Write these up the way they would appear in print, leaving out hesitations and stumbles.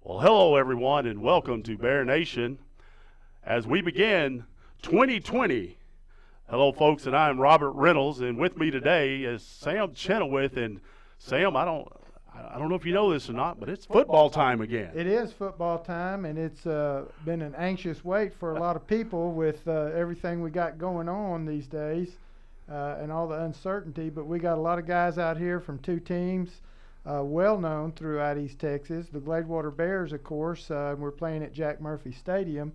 Well, hello, everyone, and welcome to Bear Nation as we begin 2020. Hello, folks, and I'm Robert Reynolds, and with me today is Sam Chenoweth. And Sam, I don't know if you know this or not, but it's football time again. It is football time, and it's been an anxious wait for a lot of people with everything we got going on these days and all the uncertainty. But we got a lot of guys out here from two teams. Well known throughout East Texas, the Gladewater Bears, of course. We're playing at Jack Murphy Stadium,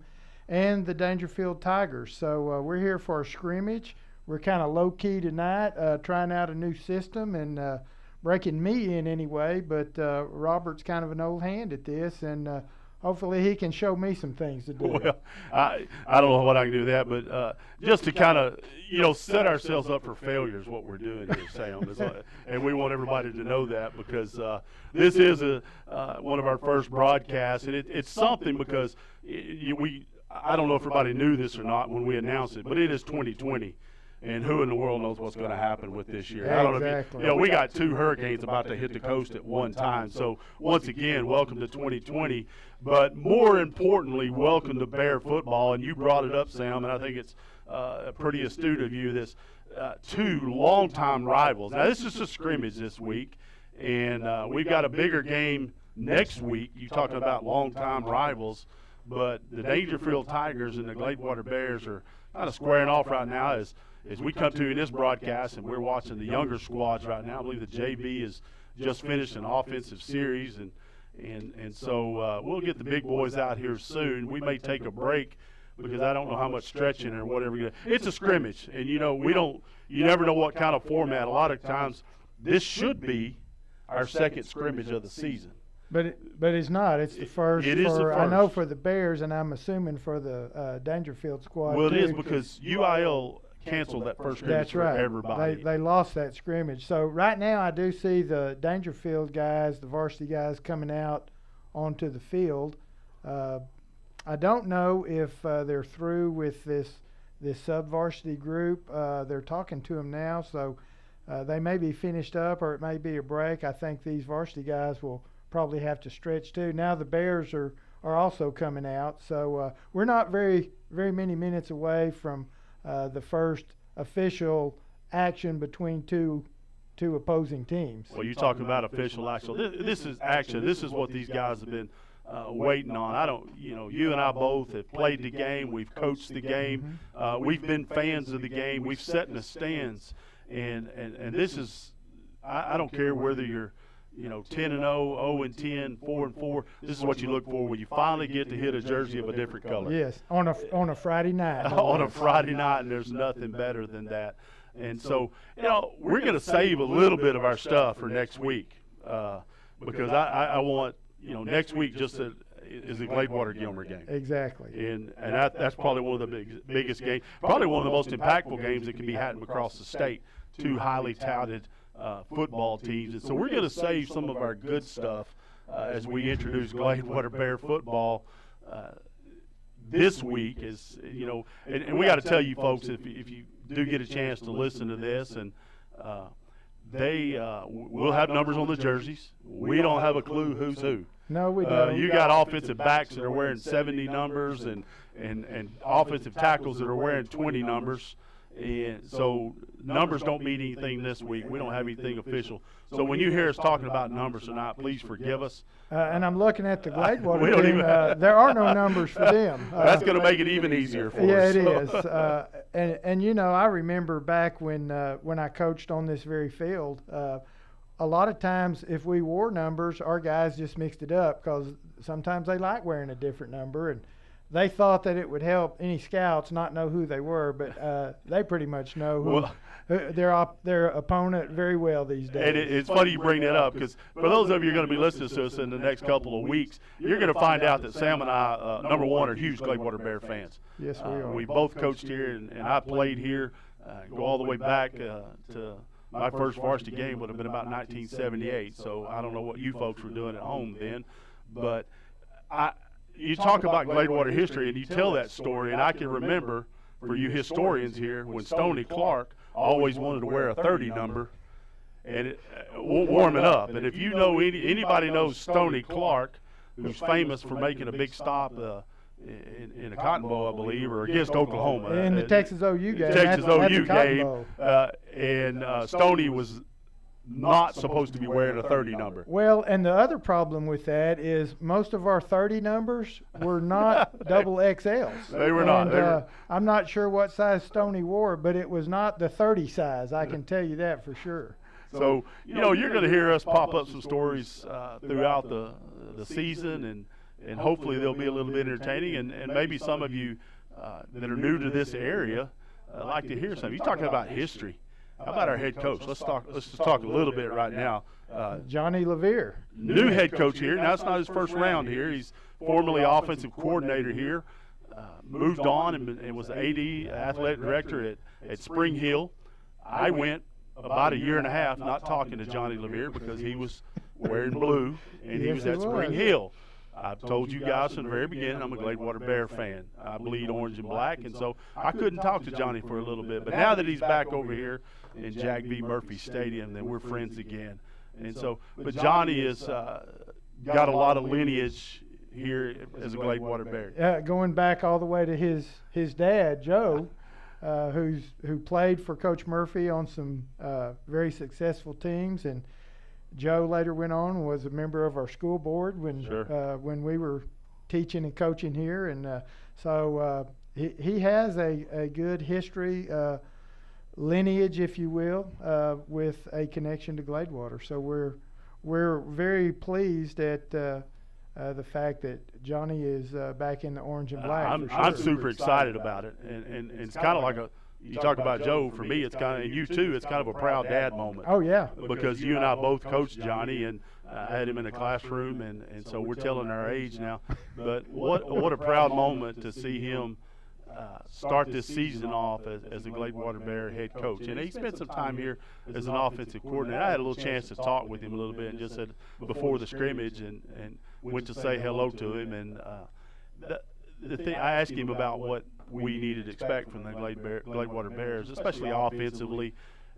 and the Dangerfield Tigers. So we're here for a scrimmage. We're kind of low-key tonight, trying out a new system and breaking me in anyway. But Robert's kind of an old hand at this, and hopefully he can show me some things to do. Well, I don't know what I can do with that, but just to kind of, set ourselves up for failure is what we're doing here, Sam. And we want everybody to know that because this is one of our first broadcasts, and it's something because I don't know if everybody knew this or not when we announced it, but it is 2020. And who in the world knows what's going to happen with this year? Yeah, I don't exactly. know if we got two hurricanes about to hit the coast at one time. So once again, welcome to 2020. But more importantly, welcome to Bear football. And you brought it up, Sam, and I think it's pretty astute of you. This two longtime rivals. Now this is a scrimmage this week, and we've got a bigger game next week. You talking about longtime rivals, but the Dangerfield Tigers and the Gladewater Bears are kind of squaring off right now as we come to in this broadcast, and we're watching the younger squads right now. I believe the JV has just finished an offensive series, and so we'll get the big boys out here soon. We may take a break because I don't know how much stretching or whatever. It's a scrimmage, and you never know what kind of format. A lot of times, this should be our second scrimmage of the season. But it's not. It's the first. It is the first. I know for the Bears, and I'm assuming for the Dangerfield squad. Well, it too. is because UIL canceled that first scrimmage. That's right. For everybody. They lost that scrimmage. So right now I do see the Dangerfield guys, the varsity guys, coming out onto the field. I don't know if they're through with this sub-varsity group. They're talking to them now, so they may be finished up, or it may be a break. I think these varsity guys will probably have to stretch too. Now the Bears are also coming out, so we're not very many minutes away from the first official action between two opposing teams. Well, you're talking about official action. This is action. This is what these guys have been waiting on. You and I both have played the game. We've coached the game. We've been fans of the game. We've sat in the stands, and this is. I don't care whether you're 10-0, 0-10, 4-4. This is what you look for when you finally get to hit a jersey of a different color. Yes, on a Friday night. On a Friday night, and there's nothing better than that. And so, we're going to save a little bit of our stuff for next week because I want, next week just is the Gladewater-Gilmer game. Exactly. And that's probably one of the biggest games, probably one of the most impactful games that can be had across the state. Two highly touted football teams. And so we're going to save some of our good stuff as we introduce Gladewater Bear football this week. And we got to tell you folks, if you do get a chance to listen to this, and we'll have numbers on the jerseys. We don't have a clue who's who. No, we don't. You got offensive backs that are wearing 70 numbers and offensive tackles that are wearing 20 numbers. And so numbers don't mean anything this week. We don't have anything official. So when you hear us talking about numbers tonight, please forgive us. And I'm looking at the Gladewater team. There are no numbers for them. That's going to make it even easier for us. Yeah, it is. And I remember back when I coached on this very field, a lot of times if we wore numbers, our guys just mixed it up because sometimes they like wearing a different number, and they thought that it would help any scouts not know who they were, but they pretty much know their opponent very well these days. And it's funny you bring that up because for those of you who are going to be listening to us in the next couple of weeks, you're going to find out that Sam and I, number one, are huge Gladewater Bear fans. Yes, we are. We both coached here, and I played here, go all the way back to my first varsity game would have been about 1978, so I don't know what you folks were doing at home then, but you talk about Gladewater history and you tell that story, and I can remember for you historians here when Stoney Clark always wanted to wear a 30 number, and it won't warm it up. And if you know anybody knows Stoney Clark, who's famous for making a big stop in a Cotton Bowl, I believe, or against Oklahoma. In the Texas OU game. Texas OU game. Bowl. And Stoney was not supposed to be wearing a 30 number. Well, and the other problem with that is most of our 30 numbers were not double XLs. They were not. I'm not sure what size Stoney wore, but it was not the 30 size. I can tell you that for sure. So, you're going to hear us pop up some stories throughout the season, and hopefully they'll be a little bit entertaining. And maybe some of you that are new to this area like to hear something. You're talking about history. How about our head coach? Let's just talk a little bit right now. Johnny LeVere. New head coach here. Now, it's not his first round here. He's formerly offensive coordinator here. Moved on and was the AD, athletic director at Spring Hill. I went about a year and a half not talking to Johnny LeVere because he was wearing blue and he was at Spring Hill. I've told you guys from the very beginning I'm a Gladewater Bear fan. I bleed orange and black, and so I couldn't talk to Johnny for a little bit. But now that he's back over here in Jack V. Murphy Stadium, then we're friends again. And so, but Johnny has got a lot of lineage here as a Gladewater Bear. Going back all the way to his dad, Joe, who played for Coach Murphy on some very successful teams, and Joe later went on and was a member of our school board when we were teaching and coaching here, and so he has a good history, lineage, if you will, with a connection to Gladewater. So we're very pleased at the fact that Johnny is back in the orange and black. I'm super excited about it, and it's kind of like you talk about Joe. For me, it's kind of, and you too, it's kind of a proud dad moment. Oh, yeah. Because you and I both coached Johnny, and I had him in the classroom, and so we're telling our age now. But what a proud moment to see him start this season off as a Gladewater Bear head coach. And he spent some time here as an offensive coordinator. I had a little chance to talk with him a little bit and just said before the scrimmage and went to say hello to him. And the thing I asked him about what we needed to expect from the Gladewater Bears, especially offensively.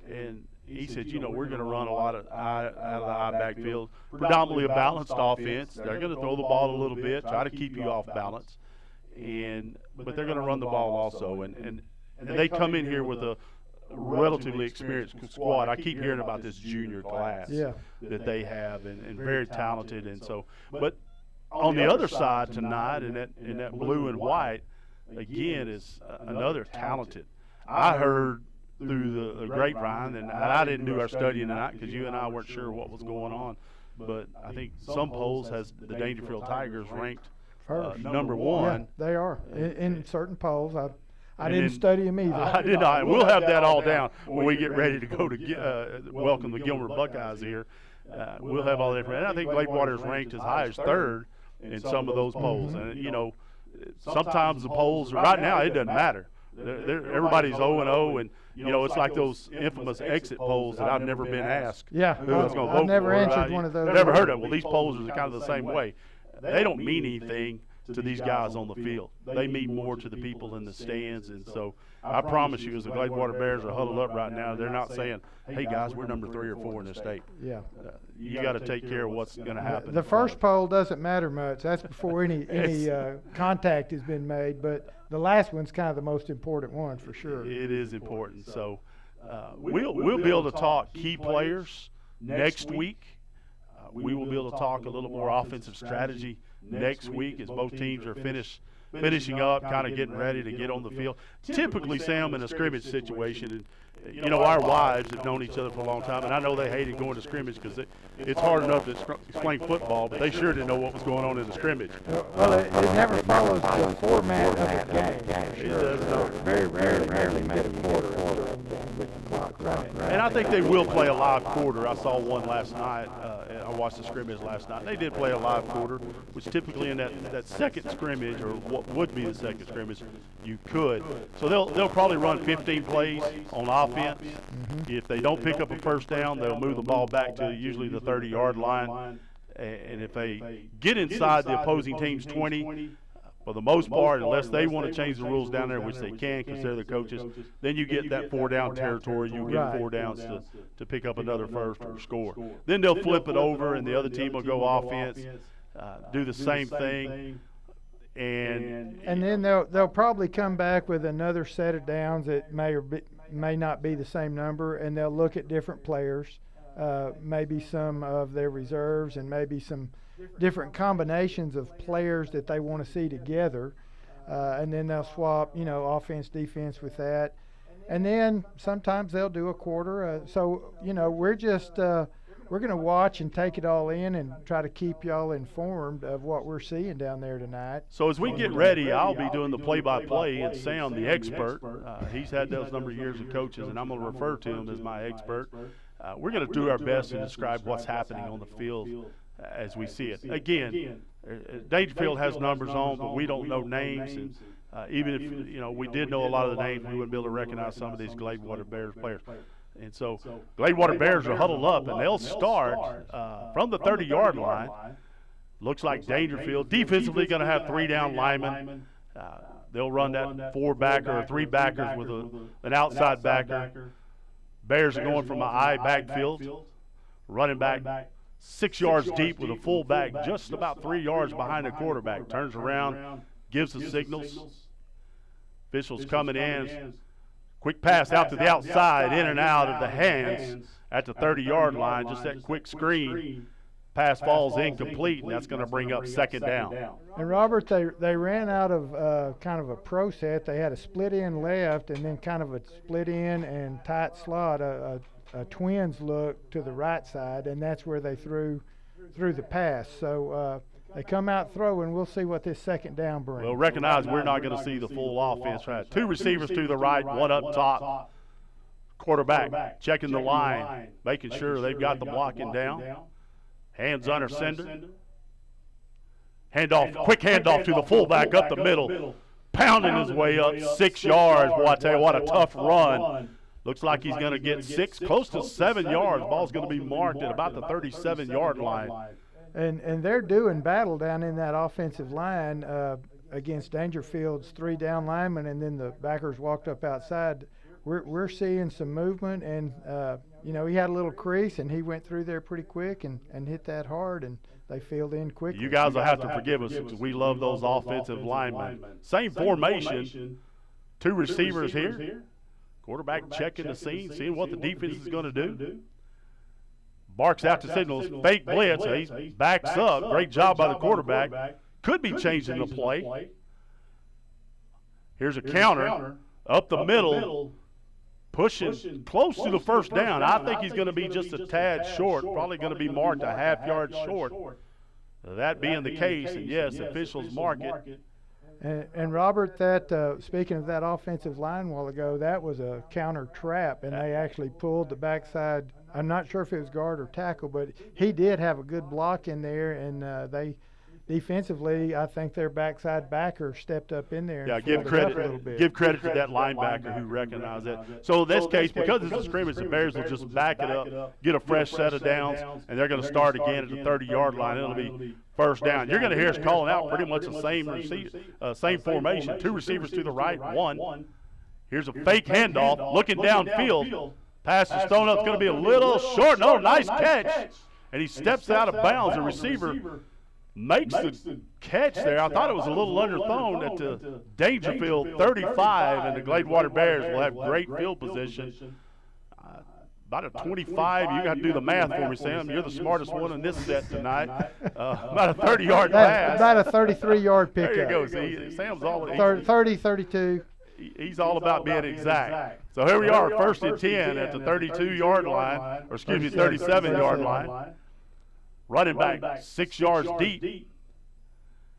And he said, we're going to run a lot out of the I backfield, predominantly a balanced offense. They're going to throw the ball a little bit, try to keep you off balance. But they're going to run the ball also. And they come in here with a relatively experienced squad. I keep hearing about this junior class that they have, and very talented. And so, but on the other side tonight, in that blue and white, again, is another talented. I heard through the grapevine, and I didn't do our studying tonight because you and I weren't sure what was going on, but I think some polls has the Dangerfield Tigers ranked number one. Yeah, they are in certain polls. I didn't study them either. I did not. We'll have that all down when we get ready to go to welcome the Gilmer Buckeyes here. We'll have all that. And I think Gladewater is ranked as high as third in some of those polls. And sometimes the polls right now it doesn't matter. Everybody's 0-0, and it's like those infamous exit polls that I've never been asked. Yeah, who I was going to vote I've never for. answered one of those. Never heard of it. Well, these polls are kind of the same way. They don't mean anything to these guys on the field. They mean more to the people in the stands. And so I promise you, as the Gladewater Bears are huddled up right now, they're not saying, hey, guys, we're number 3 or 4 in the state. Yeah. You got to take care of what's going to happen. The first poll doesn't matter much. That's before any contact has been made. But the last one's kind of the most important one for sure. It is important. So we'll be able to talk key players next week. We will be able to talk a little more offensive strategy next week as both teams are finishing up, kind of getting ready to get on the field. Typically, Sam, in a scrimmage situation, and our wives have known each other for a long time, and I know they hated going to scrimmage because it's hard enough to explain football, but they sure didn't know what was going on in the scrimmage. Well, it never follows the format of the game. It does not. Very rarely made a quarter with the clock running. And I think they will play a live quarter. I saw one last night. I watched the scrimmage last night. They did play a live quarter, which typically in that second scrimmage, or what would be the second scrimmage, you could. So they'll probably run 15 plays on offense. Mm-hmm. If they don't pick up a first down, they'll move the ball back to usually the 30-yard line. And if they get inside the opposing team's 20, for the most part, unless they want to change the rules down there, which they can because they're the coaches, then you get that 4-down territory. You get 4 downs to pick up another first or score. Then they'll flip it over, and the other team will go offense. do the same thing. And then they'll probably come back with another set of downs that may not be the same number, and they'll look at different players, maybe some of their reserves, and maybe some different combinations of players that they want to see together, and then they'll swap, offense, defense with that. And then sometimes they'll do a quarter. So we're just we're going to watch and take it all in and try to keep y'all informed of what we're seeing down there tonight. So as we get ready, I'll be doing the play-by-play, and Sam, the expert, he's had those number of years of coaches, and I'm going to refer to him as my expert. We're going to do our best to describe what's happening on the field as we see it. Again, Dangerfield has numbers on, but we don't know names. And even if we did know a lot of the names, we wouldn't be able to recognize some of these Gladewater Bears players. And so Gladewater Bears are huddled up, and they'll start from the 30-yard line. Looks like Dangerfield defensively going to have 3 down linemen. They'll run that 4-backer or 3 backers with an outside backer. Bears are going from an I backfield, running back 6 yards deep with a fullback just about 3 yards behind the quarterback. Turns around, gives the signals. Officials coming in. Quick pass out to the outside, in and out of the hands at the 30-yard line. Just that quick screen. Pass falls incomplete, and that's going to bring up second down. And Robert, they ran out of kind of a pro set. They had a split in left and then kind of a split in and tight slot, a twins look to the right side, and that's where they threw the pass. So they come out throwing. We'll see what this second down brings. Well, recognize we're not going to see the full offense. Right? 2 receivers to the right, 1 up top. Quarterback checking the line, making sure they've got the blocking down. Hands under sender. Quick handoff to the fullback up the middle. Pounding his way up 6 yards. Boy, I tell you what, a tough run. Looks like he's going to get 6, close to 7 yards. Ball's going to be marked at about the 37-yard line. And they're doing battle down in that offensive line against Dangerfield's 3 down linemen, and then the backers walked up outside. We're seeing some movement, and he had a little crease, and he went through there pretty quick and hit that hard, and they filled in quickly. You guys will have to forgive us because we love those offensive linemen. Same formation, 2 receivers here. Quarterback checking the scene, seeing what the defense is going to do. Barks out to signals, fake blitz. He backs up. Great job by the quarterback. Could be changing the play. Here's a counter up the middle, pushing close to the first down. I think he's going to be just a tad short, probably going to be marked a half yard short. That being the case, and yes, officials mark it. And Robert, that speaking of that offensive line a while ago, that was a counter trap, and they actually pulled the backside. I'm not sure if it was guard or tackle, but he did have a good block in there, and they defensively, I think their backside backer stepped up in there. Yeah, give credit to that linebacker who recognized that. So in this case, because it's a scrimmage, the Bears will just back it up, get a fresh set of downs, and they're going to start again at the 30-yard line. It'll be first down. You're going to hear us calling out pretty much the same formation. 2 receivers to the right, 1. Here's a fake handoff, looking downfield. Pass is thrown up. It's going to be a little short. No, nice catch. And he steps out of bounds. The receiver makes the catch there. I thought it was a little underthrown at the Dangerfield 35, and the Gladewater Bears will have great field position. About a 25. You got to do the math for me, Sam. You're the smartest one in this set tonight. About a 30-yard pass. About a 33-yard pickup. There you go. See, Sam's all 30, 32. He's all about being exact. So here we are, 1st and 10 at the 32-yard line, or excuse me, 37-yard line. Running back 6 yards deep.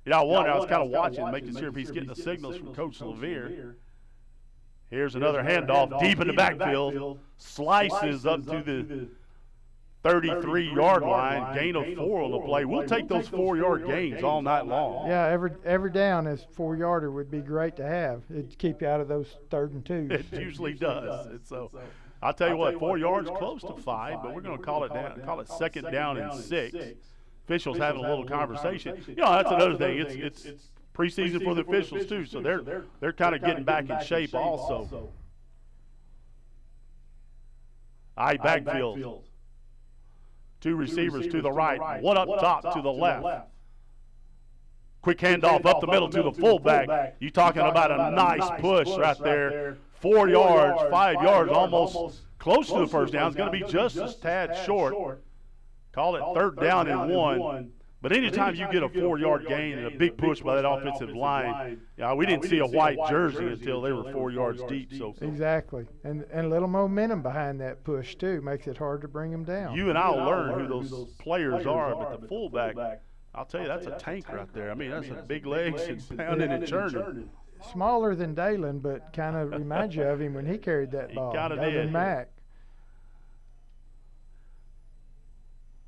I wonder, I was kind of watching, making sure if he's getting the signals from Coach LeVere. Here's another handoff deep in the backfield. Slices up to the 33-yard line. Gain of 4 on the play. We'll take those 4-yard gains all night long. Yeah, every down is 4-yarder would be great to have. It'd keep you out of those 3rd and 2s. It usually does. And so I'll tell you what, 4 yards close to 5, but we're going to call it 2nd down and 6. Officials having a little conversation. That's another thing. It's preseason for the officials too, so they're kind of getting back in shape also. I backfield. 2 receivers to the right, 1 up top to the left. Quick handoff up the middle to the fullback. You talking about a nice push right there. 4 yards, 5 yards, almost close to the first down. It's going to be just a tad short. Call it third down and 1. But anytime you get a 4-yard gain and a big push by that offensive line, we didn't see a white jersey until they were 4 yards deep. So exactly, and a little momentum behind that push too makes it hard to bring them down. You and I'll learn who those players are, but the fullback, I'll tell you, that's a tank right there. I mean, that's a big legs and pounding and churning. Smaller than Dalen, but kind of reminds you of him when he carried that ball. He kind of did. Mac.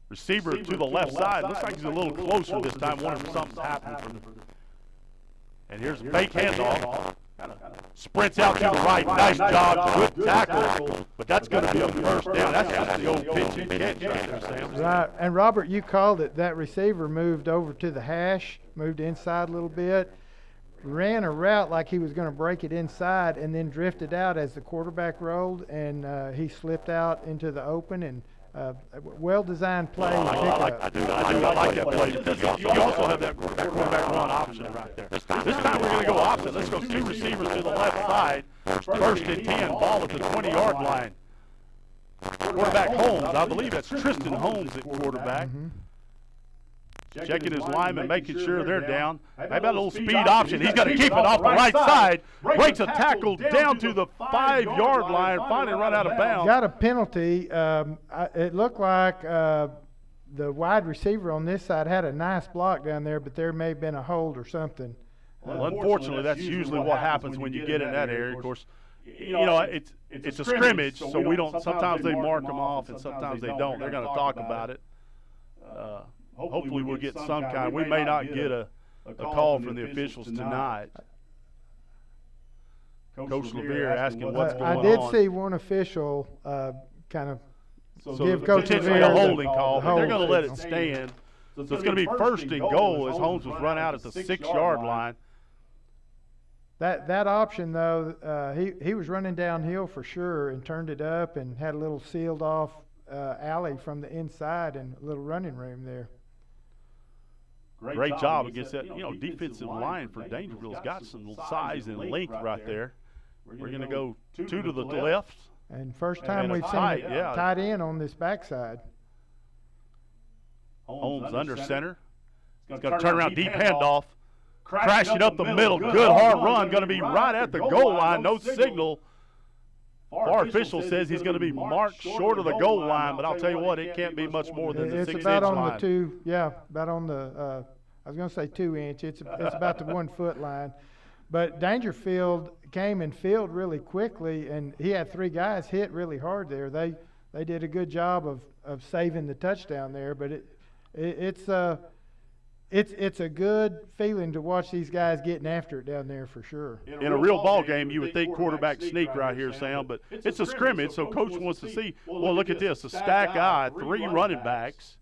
Receiver to the left side. Looks like he's a little closer this time. Wondering if something's happened from the. And here's a fake handoff. Sprints out to the right. Nice job. Good tackle. But that's going to be a first down. That's the old pitch and catch right there, Sam. Right. And Robert, you called it. That receiver moved over to the hash, moved inside a little bit, ran a route like he was going to break it inside, and then drifted out as the quarterback rolled, and he slipped out into the open and. Well-designed play. I like that play. You also have that quarterback run option right there. This time we're going to go opposite. Let's go 2 receivers to the left side. First and 10, ball at the 20-yard line. Quarterback Holmes, I believe that's Tristan Holmes at quarterback. Checking his lineman, making sure they're down. Maybe a little speed option. He's got to keep it off the right side. Breaks a tackle down to the 5-yard line. Finally run out of bounds. Got a penalty. It looked like the wide receiver on this side had a nice block down there, but there may have been a hold or something. Well, unfortunately, that's usually what happens when you get in that area. Of course, it's a scrimmage, so we don't. Sometimes they mark them off, and sometimes they don't. They're going to talk about it. Hopefully we'll get some kind. We may not get a call from the officials tonight. Coach LeVere asking what's going on. I did see one official kind of give Coach potentially LeVere a holding call, but they're going to let it stand. So it's going to be first and goal as Holmes was run out at the 6-yard line. That option, though, he was running downhill for sure and turned it up and had a little sealed off alley from the inside and a little running room there. Great job against that, defensive line for Dangerfield's got some size and length right there. We're going to go 2 to the left. And first time we've seen it tight end on this backside. Holmes under center. He's going to turn around, deep handoff. Crashing up the middle. Good hard run. Going to be right at the goal line. No signal. Our official says he's going to be marked short of the goal line, but I'll tell you what, it can't be much more than the 6-inch line. It's about on the 2, about on the, I was going to say 2-inch. It's about the 1-foot line. But Dangerfield came and filled really quickly, and he had 3 guys hit really hard there. They did a good job of saving the touchdown there, but it's a good feeling to watch these guys getting after it down there for sure. In a real ball game, you would think quarterback sneak right here, Sam, but it's a scrimmage, so coach wants to see, well, look at this, a stack eye, 3 running backs.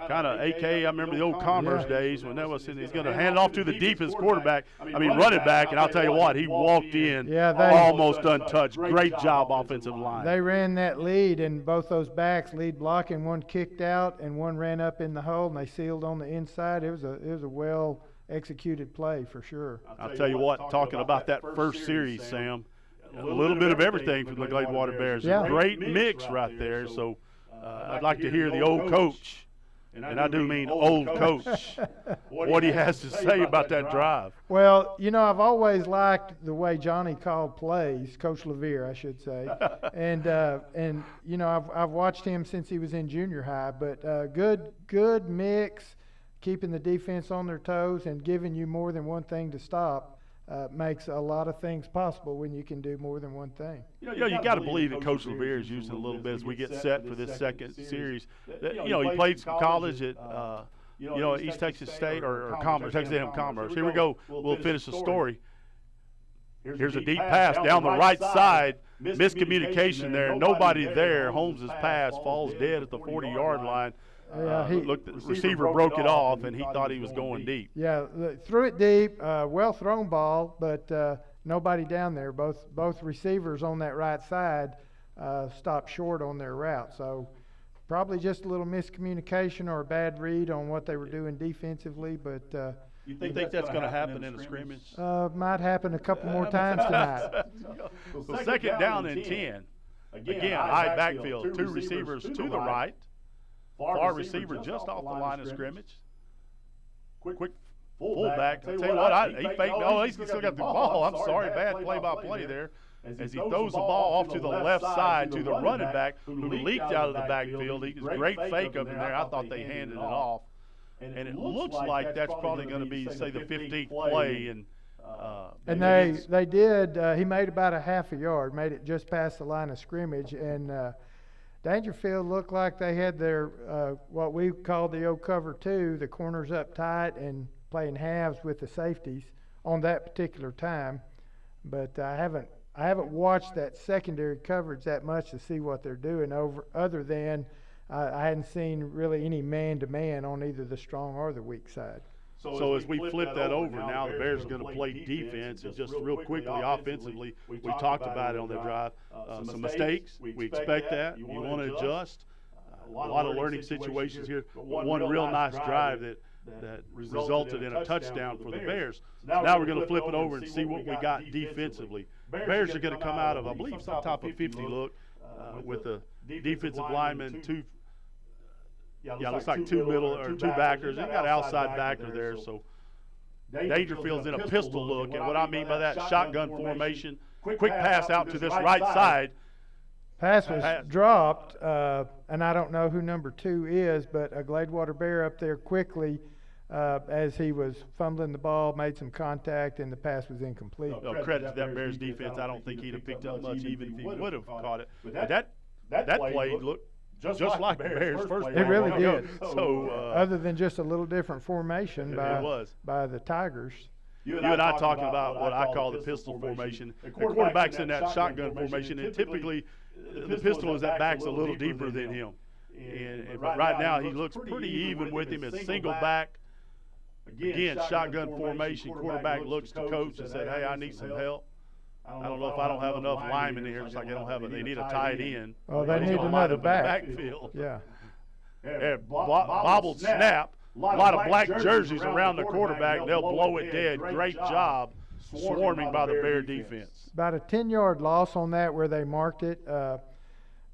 Kind of A.K. I remember the old Commerce days when that was. He's going to hand it off to the deepest quarterback. Running back, and I'll tell you what, he walked in almost untouched. Great job, offensive line. They ran that lead, and both those backs, lead blocking, one kicked out and one ran up in the hole, and they sealed on the inside. It was a well executed play for sure. I'll tell you what, talking about that first series, Sam, a little bit of everything from the Gladewater Bears. A great mix right there. So I'd like to hear the old coach. And I do mean old coach, what he has to say about that drive. Well, I've always liked the way Johnny called plays, Coach LeVere, I should say. and I've watched him since he was in junior high. But good mix, keeping the defense on their toes and giving you more than one thing to stop. Makes a lot of things possible when you can do more than one thing. You got to believe that Coach LeVere is using a little bit as we get set for this second series. He played some college at East Texas State or Commerce, Texas A&M Commerce. Here we go. We'll finish the story. Here's a deep pass down the right side. Miscommunication there. Nobody there. Holmes' pass falls dead at the 40-yard line. The receiver broke it off, and he thought he was going deep. Yeah, threw it deep, well thrown ball, but nobody down there. Both receivers on that right side stopped short on their route. So probably just a little miscommunication or a bad read on what they were doing defensively, but You think that's going to happen in a scrimmage? might happen a couple more times tonight. So second down and 10. Again, high backfield, two receivers to the right. Far receiver just off the line of scrimmage. Quick fullback. Tell you what, he faked. Oh, he's still got the ball. I'm sorry, bad play-by-play there. As he throws the ball off to the left side to the running back who leaked out of the backfield. He was a great fake up in there. I thought they handed it off. And it looks like that's probably going to be, say, the 15th play. And they did. He made about a half a yard, made it just past the line of scrimmage. And Dangerfield looked like they had their what we call the old cover two, the corners up tight and playing halves with the safeties on that particular time. But I haven't watched that secondary coverage that much to see what they're doing other than I hadn't seen really any man-to-man on either the strong or the weak side. So as we flip that over, now the Bears are going to play defense. And just real quickly, offensively, we talked about it on the drive. Some mistakes. We expect that. You want to adjust. A lot of learning situations here. One real nice drive that resulted in a touchdown for the Bears. So now we're going to flip it over and see what we got defensively. Bears are going to come out of, I believe, some type of 50 look with a defensive lineman, looks like two middle or two backers. They got outside backer there, so Dangerfield's in a pistol look. And what I mean by that, shotgun formation, quick pass out to this right side. Pass was dropped, and I don't know who number 2 is, but a Gladewater Bear up there quickly as he was fumbling the ball, made some contact, and the pass was incomplete. Credit to that Bears defense. I don't think he'd have picked up much even if he would have caught it. But that play looked just like the Bears' first play. It really did. So other than just a little different formation by the Tigers. You and I talking about what I call the pistol formation. The quarterback's in that shotgun formation, and typically the pistol is that back's a little deeper than him. But right now he looks pretty even with him. It's single back. Again, shotgun formation. Quarterback looks to coach and said, "Hey, I need some help. I don't know if I don't have enough linemen here. It's like they need a tight end. Oh, they need another backfield. Yeah. Bobbled snap. A lot of black jerseys around the quarterback. They'll blow it dead. Great job swarming by the Bear defense. About a 10-yard loss on that where they marked it. But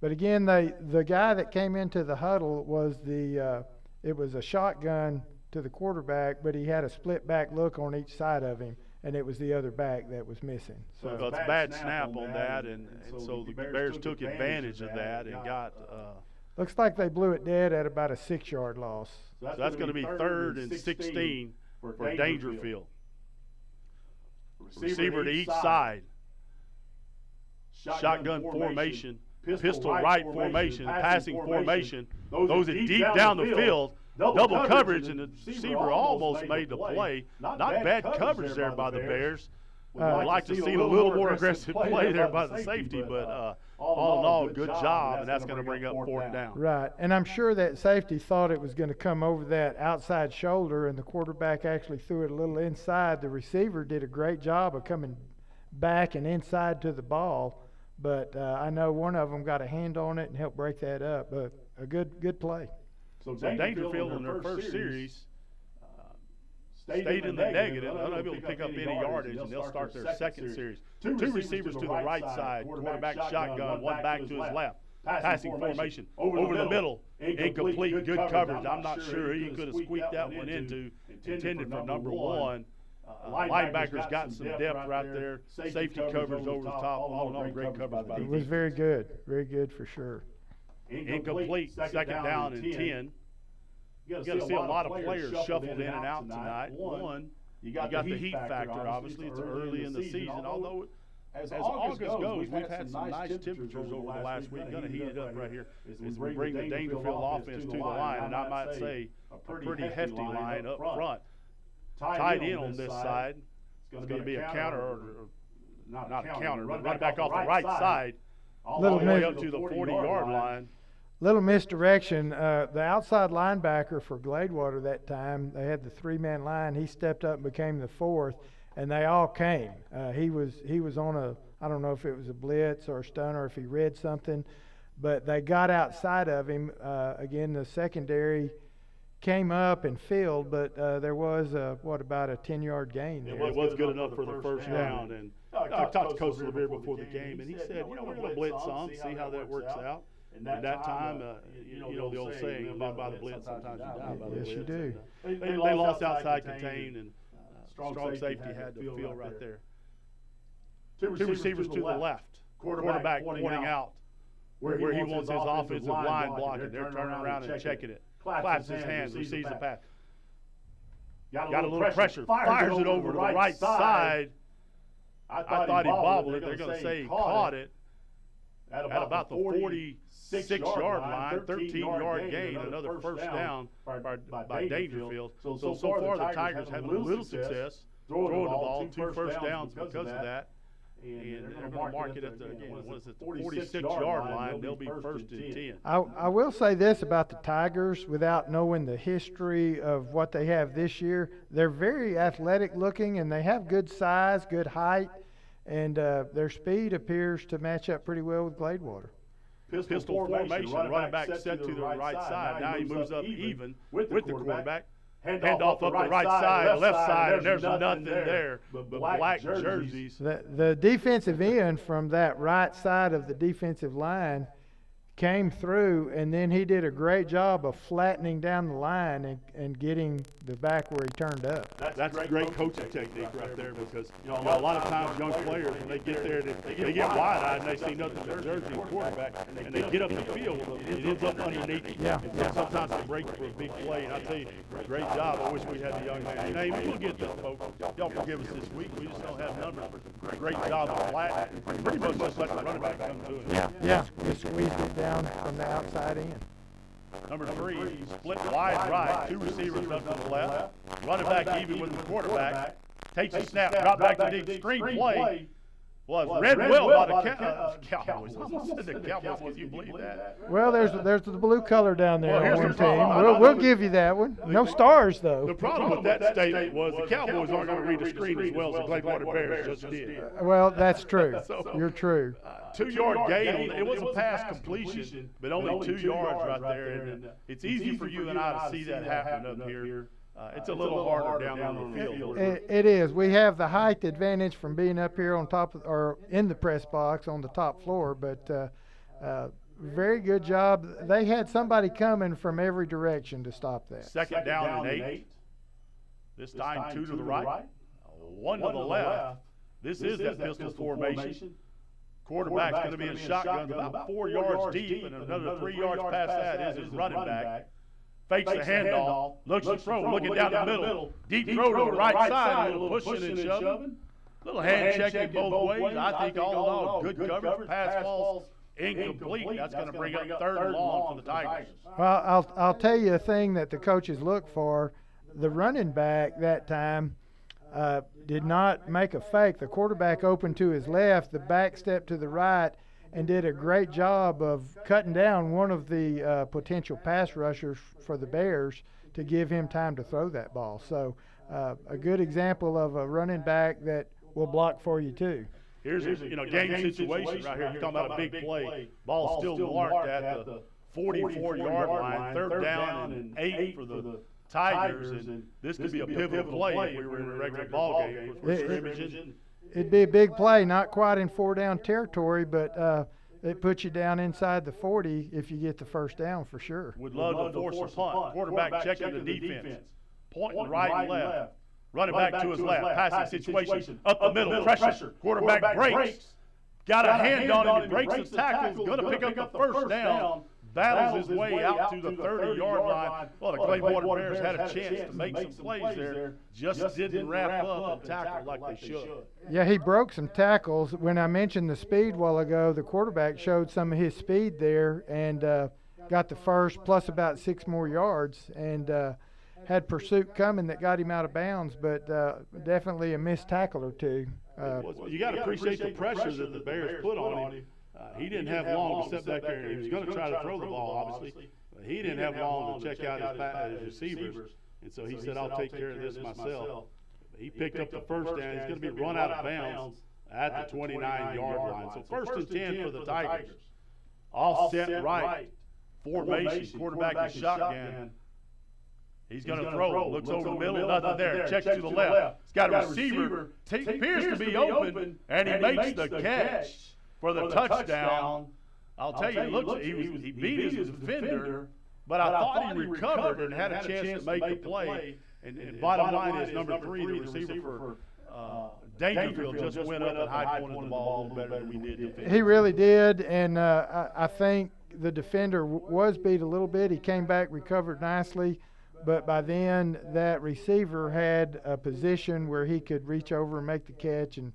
again, the guy that came into the huddle was it was a shotgun to the quarterback, but he had a split back look on each side of him, and it was the other back that was missing. So it's a bad snap on that, and so the Bears took advantage of that and got. Looks like they blew it dead at about a 6-yard loss. So that's going to be 3rd and 16 for Dangerfield. Receiver to each side. Shotgun formation, pistol right formation, passing formation. Those are deep down the field. Double coverage, and the receiver almost made the play. Not bad coverage there by the Bears. I'd like to see a little more aggressive play there by the safety, but all in all, good job, and that's going to bring up 4th down. Right, and I'm sure that safety thought it was going to come over that outside shoulder, and the quarterback actually threw it a little inside. The receiver did a great job of coming back and inside to the ball, but I know one of them got a hand on it and helped break that up. But a good play. So Dangerfield in their first series stayed in the negative, unable to pick up any yardage, and they'll start their second series. Two receivers to the right side, quarterback shotgun, one back to his left. Passing formation over the middle, incomplete, good coverage. I'm not sure he could have squeaked that one into, intended for number 1. Linebackers got some depth right there. Safety coverage over the top. All in all, great coverage. It was very good for sure. Incomplete, second down and 10. You're going to see a lot of players shuffled in and out tonight. One, you got the heat factor, obviously. It's early in the season, although as August goes, we've had some nice temperatures over the last week. Going to heat it up right here as we bring the Dangerfield offense to the line, and I might say a pretty hefty line up front. Tied in on this side. It's going to be a counter, or not a counter, but run back off the right side all the way up to the 40-yard line. Little misdirection. The outside linebacker for Gladewater that time, they had the 3-man line. He stepped up and became the 4th, and they all came. He was on I don't know if it was a blitz or a stun or if he read something, but they got outside of him. Again, the secondary came up and filled, but there was about a 10-yard gain there. It was good enough for the first down. And I talked to Coach LeVere before the game, and he said, we're going to blitz some, see how that works out. And that time, the old saying, you live by the blitz, sometimes you die by the blitz. Yes, you do. They lost outside contain, and strong safety had the field right there. Two receivers to the left. Quarterback pointing out where he wants his offensive line blocking. They're turning around and checking it. Claps his hands, receives the pass. Got a little pressure. Fires it over to the right side. I thought he bobbled it. They're going to say he caught it. At about the 46-yard line, 13-yard gain, another first down by Dangerfield. So far the Tigers having a little success throwing the ball, 2 first downs because of that. And they're going to mark it at the 46-yard line. They'll be first and 10. I will say this about the Tigers, without knowing the history of what they have this year. They're very athletic looking, and they have good size, good height, and their speed appears to match up pretty well with Gladewater. Pistol formation, running back set to the right side. Now he moves up even with the quarterback. Hand off up the right side, left side, and there's nothing there but black jerseys. The defensive end from that right side of the defensive line came through, and then he did a great job of flattening down the line and getting the back where he turned up. That's a great coaching technique right there, because a lot of times young players, when they get there, they get wide-eyed and they see nothing but jersey and quarterback, and they get up the field, it ends up underneath. Yeah. Sometimes they break for a big play, and I tell you, great job. I wish we had the young man. Hey, we'll get this, folks. Y'all forgive us this week. We just don't have numbers. Great job of flattening. Pretty much just let the running back come to it. Yeah. Just squeezed it down from the outside in. Number 3, split wide right, 2 receivers up to the left. Running back even with the quarterback. Takes a snap, drop back to deep. Screenplay was read well by the Cowboys. I almost said the Cowboys. Can you believe that? Well, there's the blue color down there on one here's the team. problem. We'll give you that one. No stars, though. The problem with that statement was the Cowboys aren't going to read the screen as well as the Gladewater Bears just did. Well, that's true. You're true. 2-yard gain. It was a pass completion, but only 2 yards right there. And it's easy for you and I to see that happen up here. It's a little harder down on the field. It is. We have the height advantage from being up here on top of, or in the press box on the top floor, but very good job. They had somebody coming from every direction to stop that. Second down and 8. This time 2 to the right, 1 to the left. This is that pistol formation. Quarterback's going to be in shotgun about 4 yards deep, and another 3 yards past that is his running back. Fakes the handoff, looks to throw, looking down the middle. Deep throw to the right side, a little pushing and shoving. Little hand checking both ways. I think all in all, good coverage. Pass falls incomplete. That's going to bring up 3rd and long for the Tigers. Well, I'll tell you a thing that the coaches look for. The running back that time did not make a fake. The quarterback opened to his left, the back stepped to the right, and did a great job of cutting down one of the potential pass rushers for the Bears to give him time to throw that ball. So a good example of a running back that will block for you too. Here's a game situation right here. You're talking about a big play. Ball still marked at the 44-yard line. 3rd down and 8 for the Tigers, and this could be a pivotal play if we were in a regular ball game for scrimmage. It'd be a big play, not quite in 4-down territory, but it puts you down inside the 40 if you get the first down for sure. Would love to force a punt. Quarterback checking the defense. Pointing right and left. Running back to his left. Passing situation. Up the middle. Pressure. Quarterback breaks. Got a hand on him. He breaks the tackle. Going to pick up the first down. Battles his way out to the 30-yard line. Well, the Gladewater Bears had a chance to make some plays there. Just didn't wrap up and tackle like they should. Yeah, he broke some tackles. When I mentioned the speed a while ago, the quarterback showed some of his speed there and got the first plus about 6 more yards and had pursuit coming that got him out of bounds, but definitely a missed tackle or two. You got to appreciate the pressure that the Bears put on him. He didn't have long to step back there. He was going to try to throw the ball, obviously. But he didn't have long to check out his receivers. And so he said, I'll take care of this myself. He picked up the first down. He's going to be run out of bounds at the 29-yard line. So 1st and 10 for the Tigers. offset right, formation, quarterback in shotgun. He's going to throw. Looks over the middle, nothing there. Checks to the left. He's got a receiver. Appears to be open, and he makes the catch for the touchdown. I'll tell you, he beat his defender, but I thought he recovered and had a chance to make the play. And bottom line is number 3, the receiver for Dangerfield, just went up and high-pointed the ball a little better than we did defensively. He really did, and I think the defender was beat a little bit. He came back, recovered nicely, but by then that receiver had a position where he could reach over and make the catch and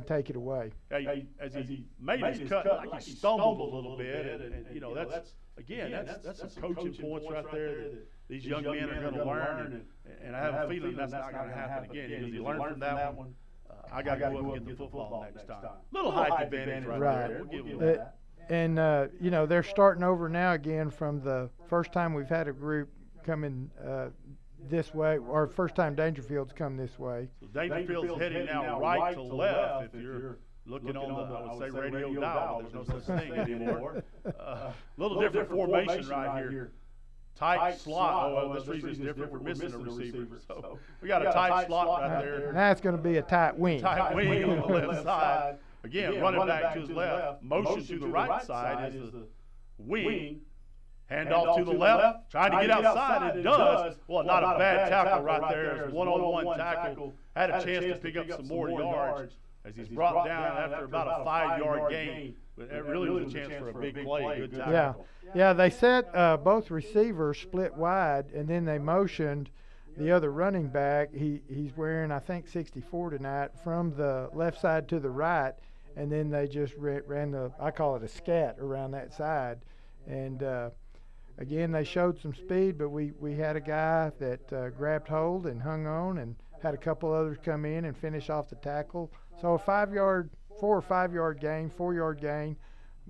take it away. As he made his cut, like he stumbled a little bit, and you know that's some coaching points right there that these young men are going to learn, and I have a feeling that's not going to happen again because he learned from that one. I got to go up and get the football next time. Little height advantage right there. We'll give him that. And you know, they're starting over now again from the first time we've had a group coming this way, or first time Dangerfield's come this way. So Dangerfield's heading now right to left if you're looking on the, I would say, radio dial. There's no such thing anymore. Little different formation right here. Tight slot. Oh, this reason is different. We're missing a receiver. So we got a tight slot right there. Now it's going to be a tight wing. Tight wing on the left side. Again, running back to his left. Motion to the right side is the wing. Hand off to the left, trying to get outside. It does. Well, not a bad tackle right there. It's one-on-one tackle. Had a chance to pick up some more yards as he's brought down after about a 5-yard gain. But it really was a chance for a big play. Good tackle. Yeah, they set both receivers split wide, and then they motioned the other running back. He's wearing, I think, 64 tonight, from the left side to the right, and then they just ran the, I call it a scat, around that side. And again, they showed some speed, but we had a guy that grabbed hold and hung on, and had a couple others come in and finish off the tackle. So a 4 or 5 yard gain, 4 yard gain,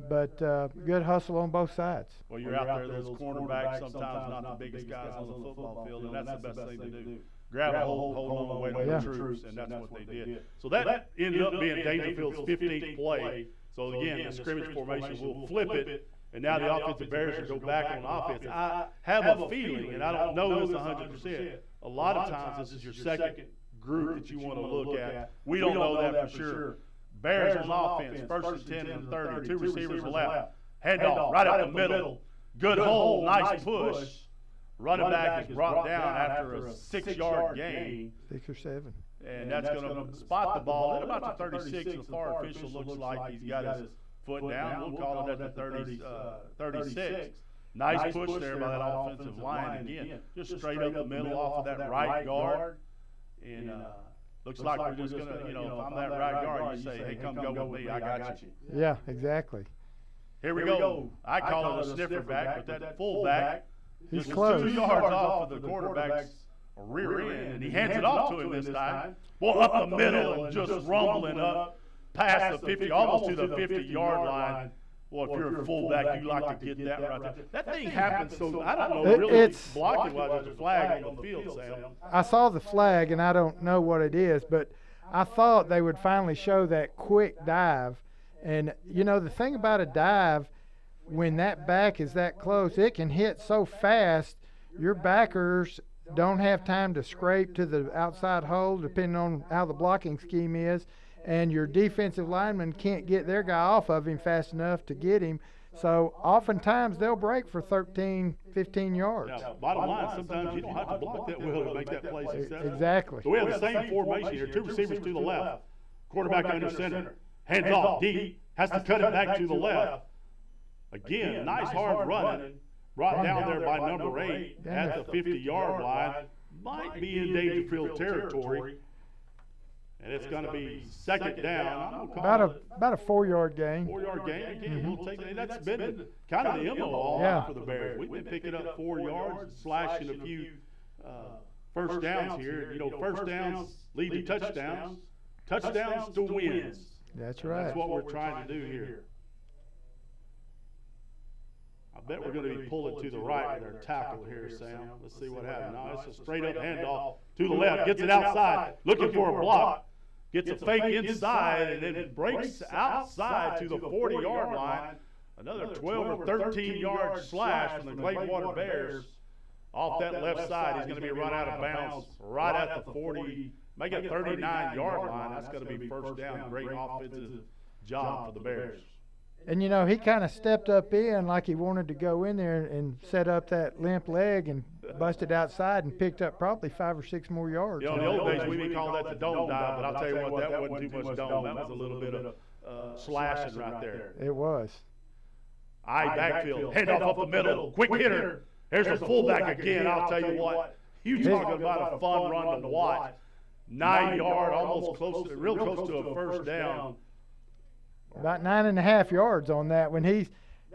but good hustle on both sides. Well, you're out there, those cornerbacks sometimes not the biggest guys on the football field, and that's the best thing to do. Grab a hold on the way to the troops, and that's what they did. So that ended up being Dangerfield's 15th play. So again, the scrimmage formation will flip it. And now the offensive Bears will go back on offense. I have a feeling, and I don't know this 100%, a lot of times this is your second group that you want to look at. We don't know that for sure. Bears on offense, 1st and 10 and 30, 2 receivers left. Handoff right up the middle. Good hole, nice push. Running back is brought down after a 6-yard gain. 6 or 7. And that's going to spot the ball at about the 36. The far official looks like he's got his foot down. We'll call it at the 36. Nice push there by that offensive line again. Just straight up the middle off of that right guard. And looks like we're just going to, if I'm that right guard, you say, hey, come go with me. I got you. Yeah, exactly. Here we go. I call it a sniffer back, but that fullback, he's just close. 2 yards off of the quarterback's rear end. And he hands it off to him this time. Well, up the middle and just rumbling up. Past the 50, almost to the 50-yard line. Well, if you're a fullback, you like to get that right there. That thing happens, so I don't know really it's blocking while there's a flag on the field, Sam. I saw the flag, and I don't know what it is, but I thought they would finally show that quick dive. And, the thing about a dive, when that back is that close, it can hit so fast, your backers don't have time to scrape to the outside hole, depending on how the blocking scheme is. And your defensive lineman can't get their guy off of him fast enough to get him. So oftentimes they'll break for 13, 15 yards. Now, bottom line, sometimes you don't have to block that well to make that play successful. Exactly. So we have the same formation here. 2 receivers to the left. Quarterback under center. Hands off deep. Has to cut it back to the left. Again, nice hard running. Brought down there by number 8 at the 50-yard line. Might be in Dangerfield territory. And it's going to be second down. About a 4 yard gain. 4 yard gain. Again, we'll take that. That's been kind of the MO all for the Bears. We've been picking up 4 yards, slashing a few first downs here. First downs lead to touchdowns. Touchdowns to wins. That's right. That's what we're trying to do here. I bet we're going to be pulling to the right with our tackle here, Sam. Let's see what happens. Now it's a straight up handoff to the left. Gets it outside. Looking for a block. Gets a fake inside and then breaks outside to the 40-yard line. Another 12 or 13-yard slash from the Gladewater Bears off that left side. He's going to be run out of bounds right at the 40, make it 39-yard line. That's going to be first down. Great offensive job for the Bears. And, you know, he kind of stepped up in like he wanted to go in there and set up that limp leg and busted outside and picked up probably 5 or 6 more yards. You know, in the old days, we would call that the dome dive, but I'll tell you what, that wasn't too much dome. That was a little bit of slashing right there. It was. Backfield, handoff up the middle, quick hitter. There's the fullback again. I'll tell you what, you talking about a fun run to watch. 9-yard, almost real close to a first down. About 9.5 yards on that. When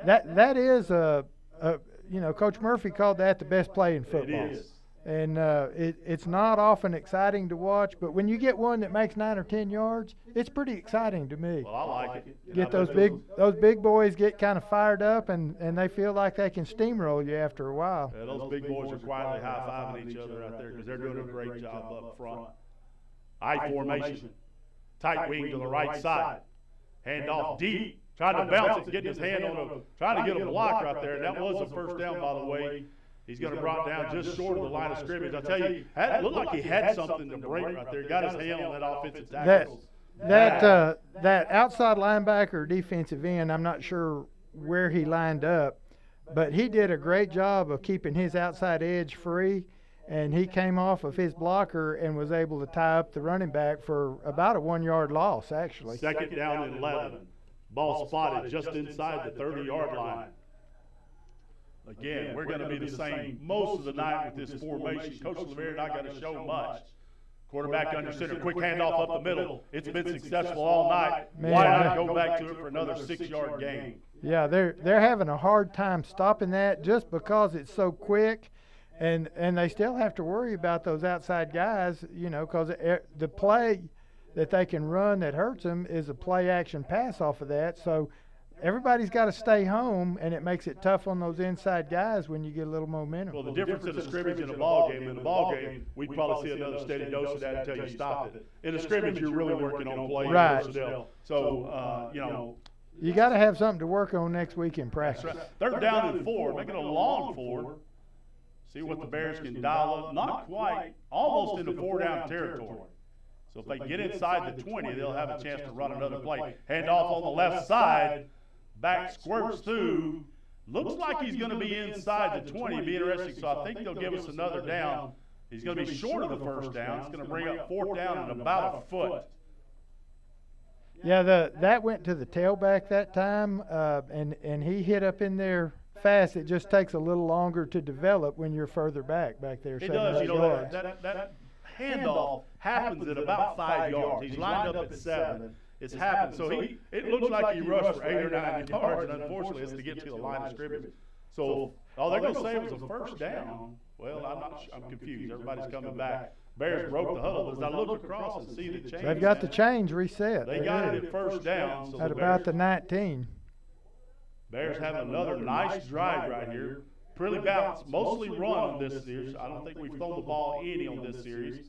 that is you know, Coach Murphy called that the best play in football. It is. And it's not often exciting to watch, but when you get one that makes 9 or 10 yards, it's pretty exciting to me. Well, I like it. Get those big boys get kind of fired up, and they feel like they can steamroll you after a while. Yeah, those big boys are quietly high-fiving each other out there because they're doing a great job up front. I formation, tight wing to the right side, hand off deep, trying to bounce it, getting his hand on trying to get a block right there. And that was a first down, by the way. He's going to brought down just short of the line of scrimmage. I tell you, it looked like he had something to break right there. He got his hand on that offensive tackle. That outside linebacker or defensive end, I'm not sure where he lined up, but he did a great job of keeping his outside edge free, and he came off of his blocker and was able to tie up the running back for about a 1-yard loss, actually. Second down and 11. Ball spotted just inside the 30-yard line. Again, we're going to be the same most of the night with this formation. Coach LeVere not going to show much. Quarterback under center, quick handoff up the middle. It's been successful all night. Why not go back to it for another 6-yard gain? Yeah, they're having a hard time stopping that just because it's so quick, and they still have to worry about those outside guys, you know, because the play that they can run that hurts them is a play-action pass off of that. So everybody's got to stay home, and it makes it tough on those inside guys when you get a little momentum. Well, the difference in the scrimmage and a ball game, we'd probably see another steady dose of that until you stop it. In a scrimmage, you're really working on play right. personnel. So, you know. You got to have something to work on next week in practice. Right. Third down and 4, make it a long 4. See what the Bears can dial up. Not quite, almost into 4-down territory. So if they get inside the 20, they'll have a chance to run another play. Hand off on the left side. Back squirts through. Looks like he's going to be inside the 20. Be interesting. So I think they'll give us another down. He's going to be short of the first down. It's going to bring up 4th down and about a foot. Yeah, that went to the tailback that time, and he hit up in there fast. It just takes a little longer to develop when you're further back there. It does. You know, that handoff happens at about 5 yards. He's lined up at 7. It's happened. So it looks like he rushed for 8 or 9 yards, and unfortunately it's to get to the line of scrimmage. So all they're going to say was a first down. Well, I'm confused. Everybody's coming back. Bears broke the huddle. As I look across and see the change. They've got the change reset. They got it at first down. So at about the 19. Bears have another nice drive right here. Pretty balanced. Mostly run on this series. I don't think we've thrown the ball any on this series.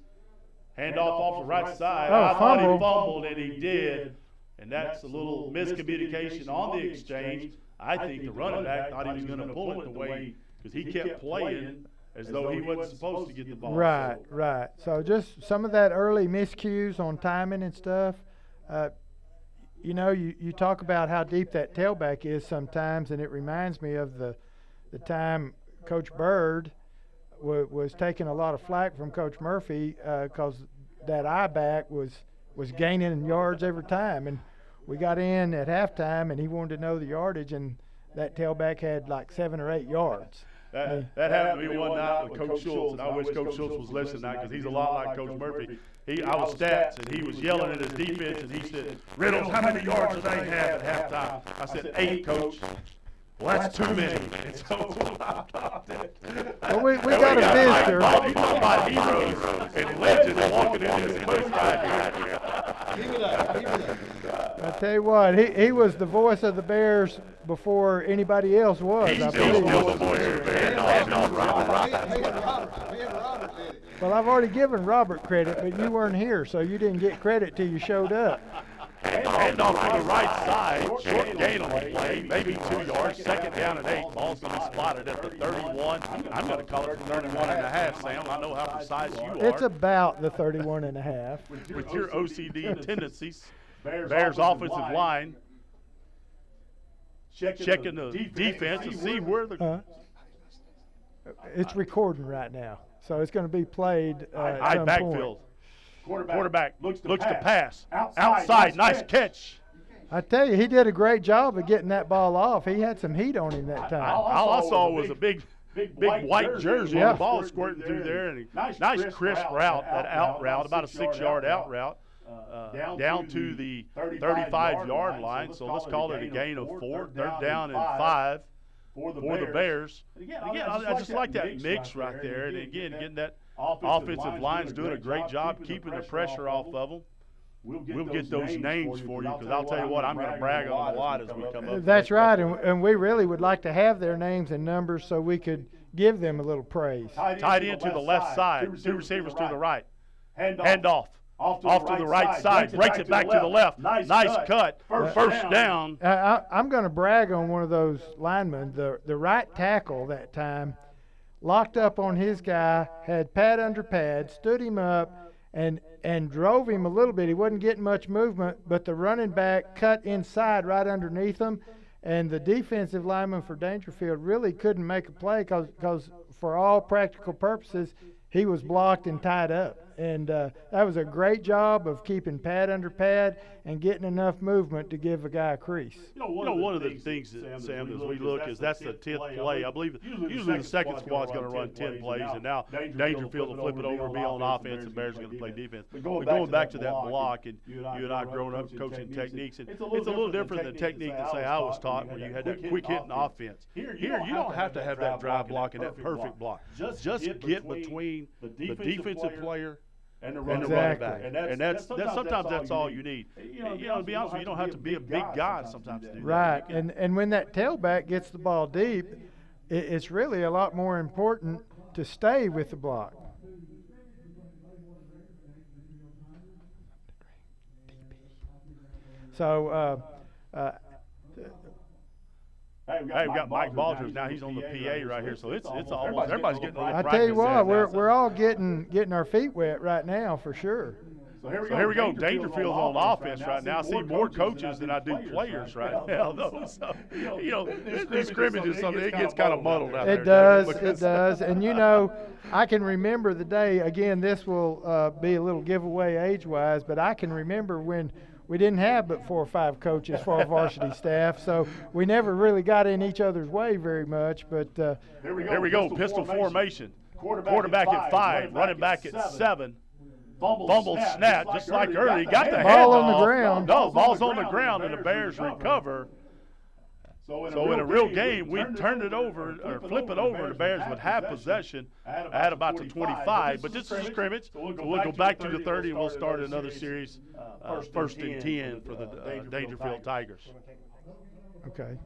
Handoff off the right side. I thought he fumbled, and he did. And that's a little miscommunication on the exchange. I think the running back thought he was going to pull it the way, because he kept playing as though he wasn't supposed to get the ball. Right. So just some of that early miscues on timing and stuff. You know, you talk about how deep that tailback is sometimes, and it reminds me of the time Coach Bird was taking a lot of flack from Coach Murphy because that I-back was gaining yards every time. And we got in at halftime, and he wanted to know the yardage, and that tailback had like 7 or 8 yards. That happened to me one night with Coach Schultz, and I wish Coach Schultz was listening now because he's a lot like Coach Murphy. I was stats, and he was yelling at his defense, and he said, "Riddles, how many yards do they have at halftime?" I said, 8, Coach. Well, that's too many. And so we got a visitor. My heroes and legends walking in this place right here. I tell you what, he was the voice of the Bears before anybody else was. He's still the voice of the Bears. Well, I've already given Robert credit, but you weren't here, so you didn't get credit till you showed up. Hand off to the right side. Short gain on the play, maybe 2 yards. Second down and 8. Ball's going to be spotted at the 31. I'm going to call it the 31 and a half, Sam. I know how precise you are. It's about the 31 and a half. With your OCD tendencies, Bears offensive line checking the defense to see where the... It's recording right now, so it's going to be played at some backfield. point. Quarterback looks to pass. Outside, nice catch. I tell you, he did a great job of getting that ball off. He had some heat on him that time. All I saw was a big white jersey and the ball squirting through there. And nice crisp route, that out route, about a 6-yard out route. Down to the 35-yard line, so let's call it a gain of 4. Third down and 5 for the Bears. Again, I just like that mix right there. And again, getting that offensive line's doing a great job keeping the pressure off of them. We'll get those names for you, because I'll tell you what, I'm going to brag on them a lot as we come up. That's right, and we really would like to have their names and numbers so we could give them a little praise. Tight end to the left side, 2 receivers to the right. Hand off. Off to the right side, breaks it back to the left. Nice cut. First down. I'm going to brag on one of those linemen. The right tackle that time locked up on his guy, had pad under pad, stood him up, and drove him a little bit. He wasn't getting much movement, but the running back cut inside right underneath him, and the defensive lineman for Dangerfield really couldn't make a play because for all practical purposes, he was blocked and tied up. And that was a great job of keeping pad under pad and getting enough movement to give a guy a crease. One of the things, Sam, as we look is that's the 10th play. I believe usually the second squad's going to run 10 plays, and now Dangerfield will flip it over, be on offense, and Bears are going to play defense. But going back to that block, and you and I growing up coaching techniques, and it's a little different than the technique that, say, I was taught, where you had that quick hitting offense. Here, you don't have to have that drive block and that perfect block. Just get between the defensive player and the running back. And that's sometimes that's all you need. To be honest with you, you don't have to be a big guy sometimes to do that. Right, and when that tailback gets the ball deep, it's really a lot more important to stay with the block. So, Hey, we've got Mike Baldridge now. He's on the PA right here, so it's almost everybody's getting a little I practice. tell you what, there we're all getting our feet wet right now for sure. So here we go. Dangerfield's on offense right now. I see more coaches than I do players right now, though. So, these scrimmages, it gets kind of muddled out there. It does. And, I can remember the day, again, this will be a little giveaway age-wise, but I can remember when we didn't have but 4 or 5 coaches for our varsity staff, so we never really got in each other's way very much. But here we go. Pistol formation. Quarterback at 5, running back at 7. Fumble snap, just like earlier. He got the ball handoff. on the ground. No, ball's on the ground, and the Bears recover. So in a real game, we turn it over or flip it over, and the Bears would have possession at about the 25. But this is a scrimmage, so we'll go back to the 30, and we'll start another series, first and 10 for the Dangerfield Tigers. Okay.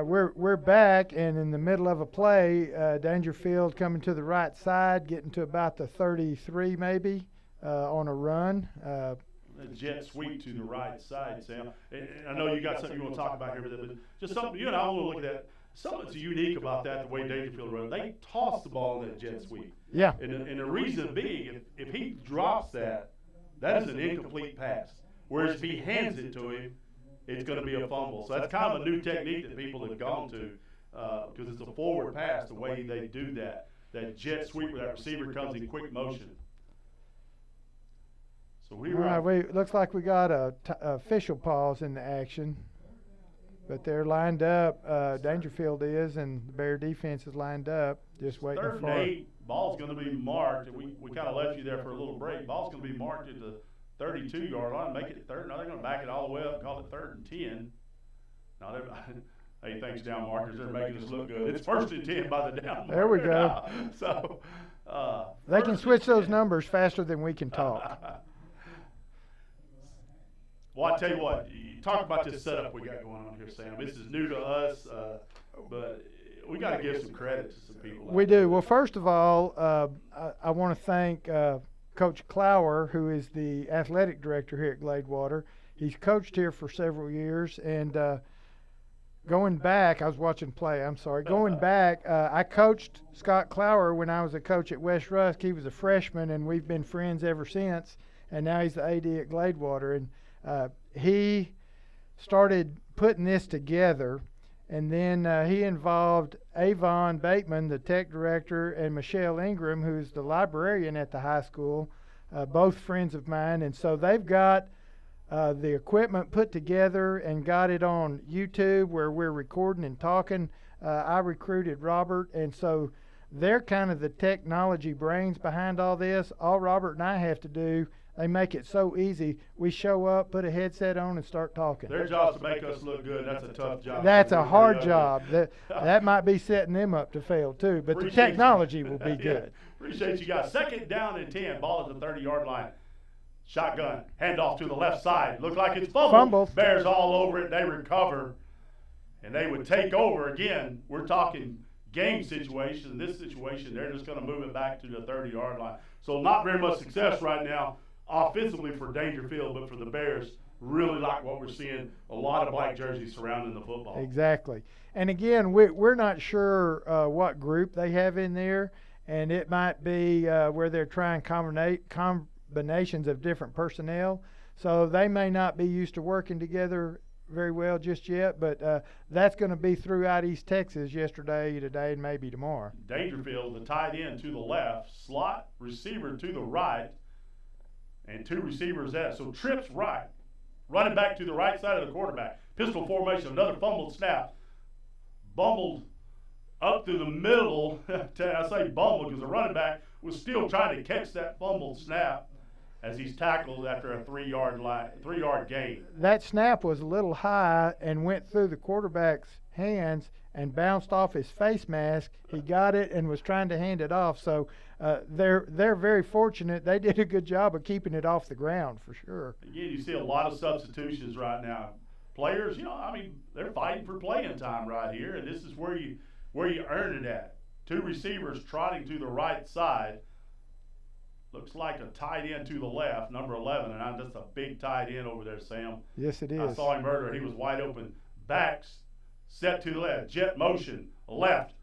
We're back, and in the middle of a play, Dangerfield coming to the right side, getting to about the 33 maybe on a run. A jet sweep to the right side, Sam. And I know you got something you want to talk about here, but just something you and I want to look at that. Something that's unique about that, the way Dangerfield runs. They toss the ball in that jet sweep. Yeah. And the reason being, if he drops that that is an incomplete pass. Whereas if he hands it to him, it's going to be a fumble. So that's kind of a new technique that people have gone to because it's a forward pass, the way they do that. That jet sweep where that receiver comes in quick motion. So looks like we got a official pause in the action. But they're lined up. Dangerfield is, and the Bear defense is lined up, just waiting for it. 3rd and 8. Ball's going to be marked. We kind of left you there for a little break. Ball's going to be marked at the 32-yard line. Make it 3rd. Now they're going to back it all the way up and call it 3rd and 10. Now hey, thanks, down markers. They're making us look good. It's 1st and 10 by the down marker. There we go. So they can switch those numbers faster than we can talk. Well, I tell you what, you talk about this setup we got going on here, Sam. This is new to us, but we got to give some credit to some people. We do. Well, first of all, I want to thank Coach Clower, who is the athletic director here at Gladewater. He's coached here for several years, and going back, I was watching play. I'm sorry. Going back, I coached Scott Clower when I was a coach at West Rusk. He was a freshman, and we've been friends ever since. And now he's the AD at Gladewater, and he started putting this together, and then he involved Avon Bateman, the tech director, and Michelle Ingram, who's the librarian at the high school, both friends of mine. And so they've got the equipment put together and got it on YouTube where we're recording and talking. I recruited Robert, and so they're kind of the technology brains behind all this. All Robert and I have to do, they make it so easy. We show up, put a headset on, and start talking. Their job's to make us look good. That's a tough job. That's a hard job. That might be setting them up to fail, too. But the technology will be good. Appreciate you guys. 2nd down and 10. Ball at the 30-yard line. Shotgun. Handoff to the left side. Look like it's fumbled. Bears all over it. They recover. And they would take over. Again, we're talking game situation. In this situation, they're just going to move it back to the 30-yard line. So not very much success right now offensively for Dangerfield, but for the Bears, really like what we're seeing. A lot of black jerseys surrounding the football. Exactly. And again, we're not sure what group they have in there, and it might be where they're trying combinations of different personnel. So they may not be used to working together very well just yet, but that's going to be throughout East Texas yesterday, today, and maybe tomorrow. Dangerfield, the tight end to the left, slot receiver to the right, and 2 receivers at it. So trips right, running back to the right side of the quarterback. Pistol formation, another fumbled snap. Bumbled up through the middle. I say bumbled because the running back was still trying to catch that fumbled snap as he's tackled after a 3-yard gain. That snap was a little high and went through the quarterback's hands and bounced off his face mask. He got it and was trying to hand it off. So they're very fortunate. They did a good job of keeping it off the ground for sure. Again, you see a lot of substitutions right now. Players, they're fighting for playing time right here, and this is where you earn it at. 2 receivers trotting to the right side. Looks like a tight end to the left, number 11, and that's a big tight end over there, Sam. Yes, it is. I saw him earlier. He was wide open. Backs, set to the left. Jet motion, left.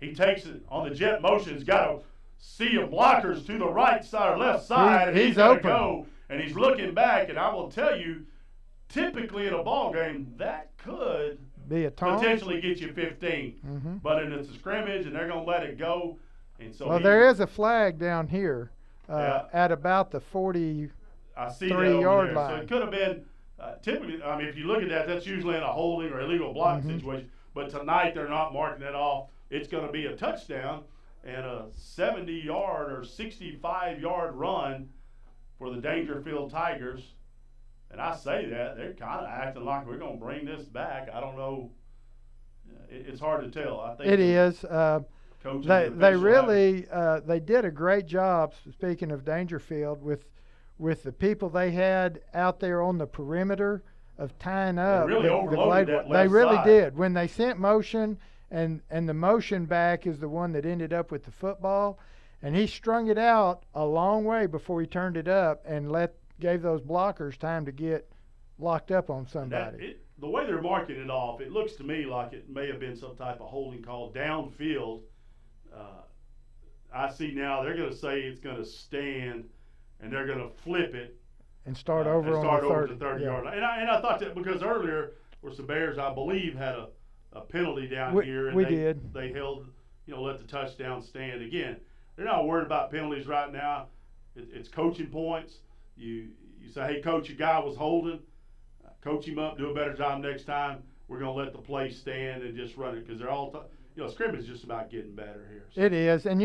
He takes it on the jet motion. He's got a sea of blockers to the right side or left side, and he's going to go. And he's looking back, and I will tell you, typically in a ball game, that could be a potentially get you 15. Mm-hmm. But it's a scrimmage, and they're going to let it go. And so there is a flag down here. At about the 43-yard line. So it could have been typically, if you look at that, that's usually in a holding or illegal block situation. But tonight they're not marking that off. It's going to be a touchdown and a 70-yard or 65-yard run for the Dangerfield Tigers. And I say that, they're kind of acting like we're going to bring this back. I don't know. It's hard to tell. I think it is. They really they did a great job. Speaking of Dangerfield, with the people they had out there on the perimeter of tying up, they really overloaded that left They really side. did. When they sent motion, and the motion back is the one that ended up with the football, and he strung it out a long way before he turned it up and gave those blockers time to get locked up on somebody. The way they're marking it off, it looks to me like it may have been some type of holding call downfield. I see now they're going to say it's going to stand, and they're going to flip it and start over on the 30-yard line. And I thought that because earlier, of course, the Bears, I believe, had a penalty down here. And they held, let the touchdown stand. Again, they're not worried about penalties right now. It's coaching points. You say, hey, coach, your guy was holding. Coach him up, do a better job next time. We're going to let the play stand and just run it because they're all scrimmage is just about getting better here. So. It is. And,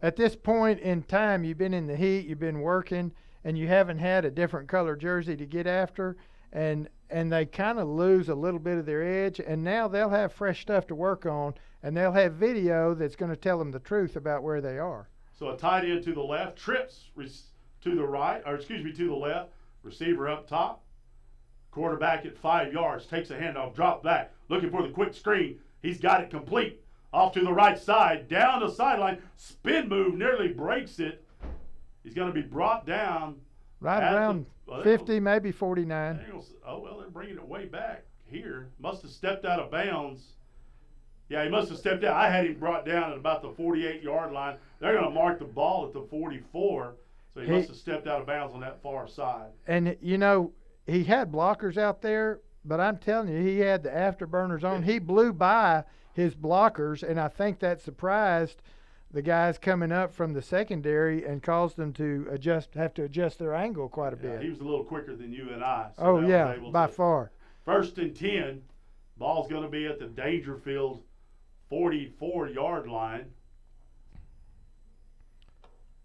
at this point in time, you've been in the heat, you've been working, and you haven't had a different color jersey to get after, and they kind of lose a little bit of their edge, and now they'll have fresh stuff to work on, and they'll have video that's going to tell them the truth about where they are. So a tight end to the left, trips to the left, receiver up top, quarterback at 5 yards, takes a handoff, drop back, looking for the quick screen. He's got it complete. Off to the right side, down the sideline, spin move, nearly breaks it. He's going to be brought down. Right around 50, maybe 49. They're bringing it way back here. Must have stepped out of bounds. Yeah, he must have stepped out. I had him brought down at about the 48-yard line. They're going to mark the ball at the 44, so he must have stepped out of bounds on that far side. And, he had blockers out there, but I'm telling you, he had the afterburners on. He blew by his blockers, and I think that surprised the guys coming up from the secondary and caused them to have to adjust their angle quite a bit. He was a little quicker than you and I. So by far. 1st and 10, ball's going to be at the Dangerfield 44-yard line.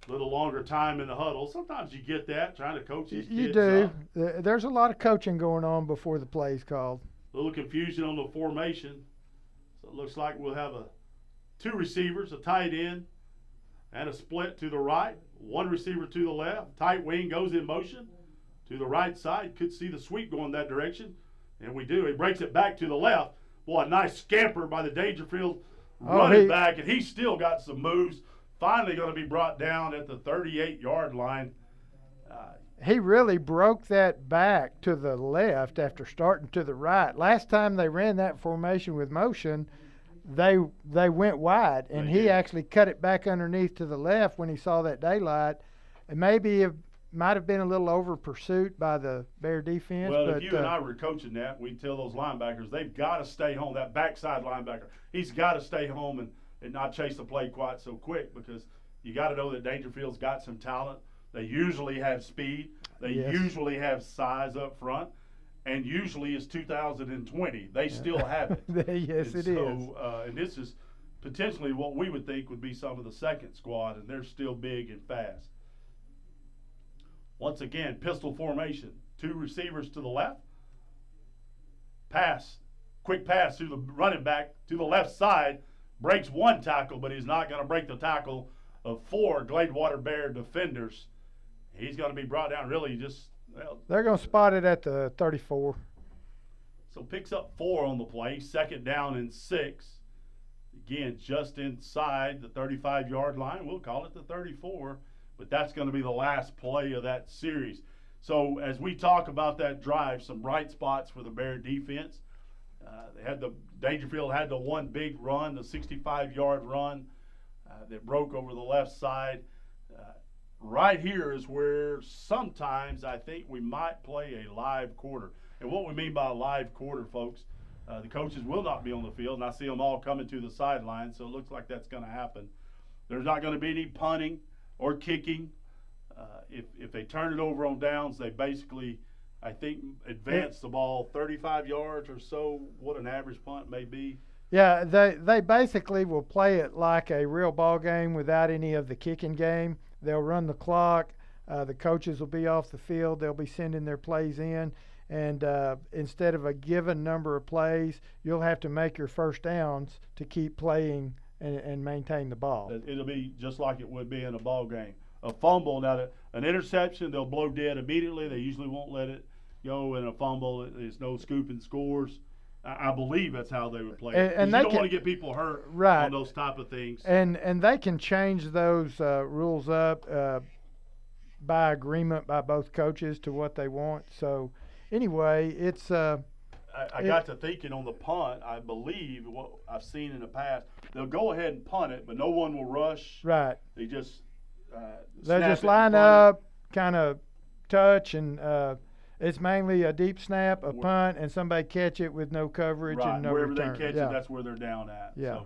A little longer time in the huddle. Sometimes you get that, trying to coach these kids. You do. There's a lot of coaching going on before the play's called. A little confusion on the formation. So it looks like we'll have 2 receivers, a tight end, and a split to the right. 1 receiver to the left. Tight wing goes in motion to the right side. Could see the sweep going that direction. And we do. He breaks it back to the left. Boy, a nice scamper by the Dangerfield running back. And he's still got some moves. Finally going to be brought down at the 38-yard line. He really broke that back to the left after starting to the right. Last time they ran that formation with motion, they went wide, and he actually cut it back underneath to the left when he saw that daylight. And maybe it might have been a little over pursuit by the Bear defense. Well, if you and I were coaching that, we'd tell those linebackers they've got to stay home. That backside linebacker, he's got to stay home and not chase the play quite so quick because you got to know that Dangerfield's got some talent. They usually have speed. They usually have size up front. And usually it's 2020. They still have it. Yes, it is. And this is potentially what we would think would be some of the second squad, and they're still big and fast. Once again, pistol formation. 2 receivers to the left. Quick pass to the running back to the left side. Breaks 1 tackle, but he's not going to break the tackle of 4 Gladewater Bear defenders. He's going to be brought down they're going to spot it at the 34. So picks up 4 on the play, 2nd down and 6. Again, just inside the 35-yard line. We'll call it the 34, but that's going to be the last play of that series. So as we talk about that drive, some bright spots for the Bear defense. Dangerfield had the 1 big run, the 65-yard run that broke over the left side. Right here is where sometimes I think we might play a live quarter. And what we mean by a live quarter, folks, the coaches will not be on the field, and I see them all coming to the sideline, so it looks like that's going to happen. There's not going to be any punting or kicking. If they turn it over on downs, they basically, I think, advance the ball 35 yards or so, what an average punt may be. Yeah, they basically will play it like a real ball game without any of the kicking game. They'll run the clock. The coaches will be off the field. They'll be sending their plays in. And instead of a given number of plays, you'll have to make your first downs to keep playing and maintain the ball. It'll be just like it would be in a ball game. A fumble, now an interception, they'll blow dead immediately. They usually won't let it go. In a fumble, there's no scooping scores. I believe that's how they would play it. And you don't want to get people hurt on those type of things. And they can change those rules up by agreement by both coaches to what they want. So anyway, it's I got to thinking on the punt, I believe what I've seen in the past, they'll go ahead and punt it, but no one will rush. Right. They just line up, kind of touch, and it's mainly a deep snap, a punt, and somebody catch it with no coverage right. and no Wherever return. they catch it, that's where they're down at. Yeah.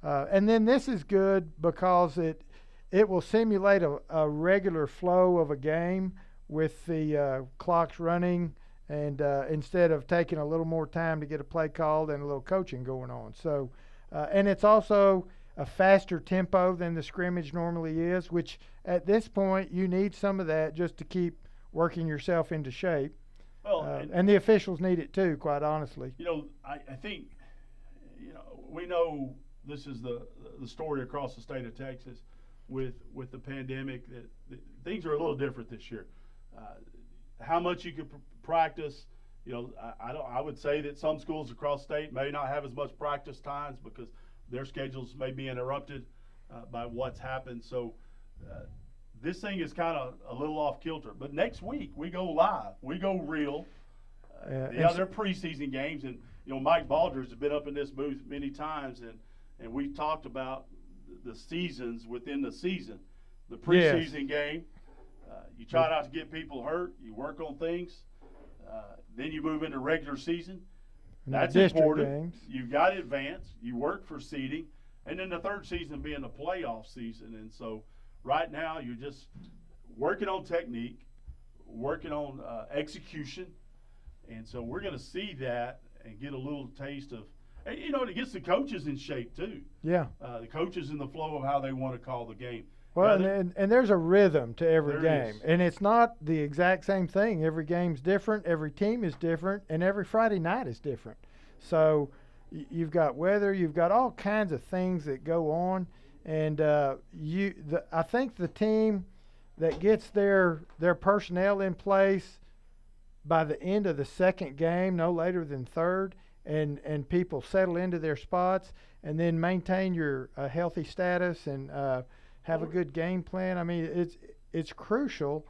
So. And then this is good because it will simulate a regular flow of a game with the clocks running, and instead of taking a little more time to get a play called and a little coaching going on. So, and it's also a faster tempo than the scrimmage normally is, which at this point you need some of that just to keep working yourself into shape. Well, and the officials need it too, quite honestly. I think, we know this is the story across the state of Texas with the pandemic, that things are a little different this year. How much you could practice, I would say that some schools across state may not have as much practice times because their schedules may be interrupted by what's happened. So this thing is kind of a little off kilter. But next week we go live, we go real. They're preseason games, and Mike Baldridge has been up in this booth many times, and we've talked about the seasons within the season. The preseason game, you try not to get people hurt. You work on things. Then you move into regular season. That's important. Games. You've got to advance. You work for seeding. And then the third season being the playoff season. And so right now you're just working on technique, working on execution. And so we're going to see that and get a little taste of, and it gets the coaches in shape too. Yeah. The coaches in the flow of how they want to call the game. Well, and there's a rhythm to every game. Is. And it's not the exact same thing. Every game's different, every team is different, and every Friday night is different. So you've got weather, you've got all kinds of things that go on. And I think the team that gets their personnel in place by the end of the second game, no later than third, and people settle into their spots, and then maintain your healthy status and have a good game plan. I mean, it's crucial,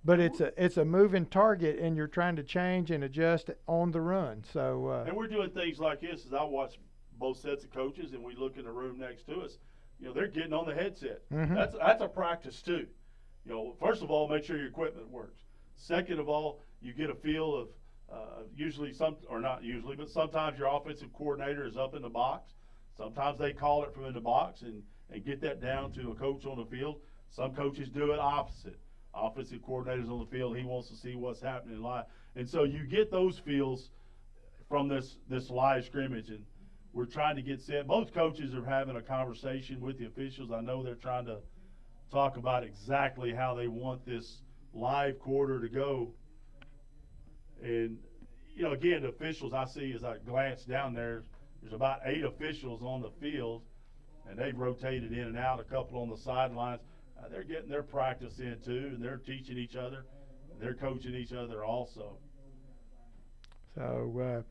but it's a moving target, and you're trying to change and adjust on the run. So and we're doing things like this. As I watch both sets of coaches, and we look in the room next to us, they're getting on the headset. Mm-hmm. That's a practice too. First of all, make sure your equipment works. Second of all, you get a feel of but sometimes your offensive coordinator is up in the box. Sometimes they call it from in the box and get that down to a coach on the field. Some coaches do it opposite. Offensive coordinators on the field, he wants to see what's happening live. And so you get those feels from this live scrimmage, and we're trying to get set. Both coaches are having a conversation with the officials. I know they're trying to talk about exactly how they want this live quarter to go. And, again, the officials I see as I glance down there's about 8 officials on the field, and they've rotated in and out, a couple on the sidelines. They're getting their practice in too, and they're teaching each other. They're coaching each other also. So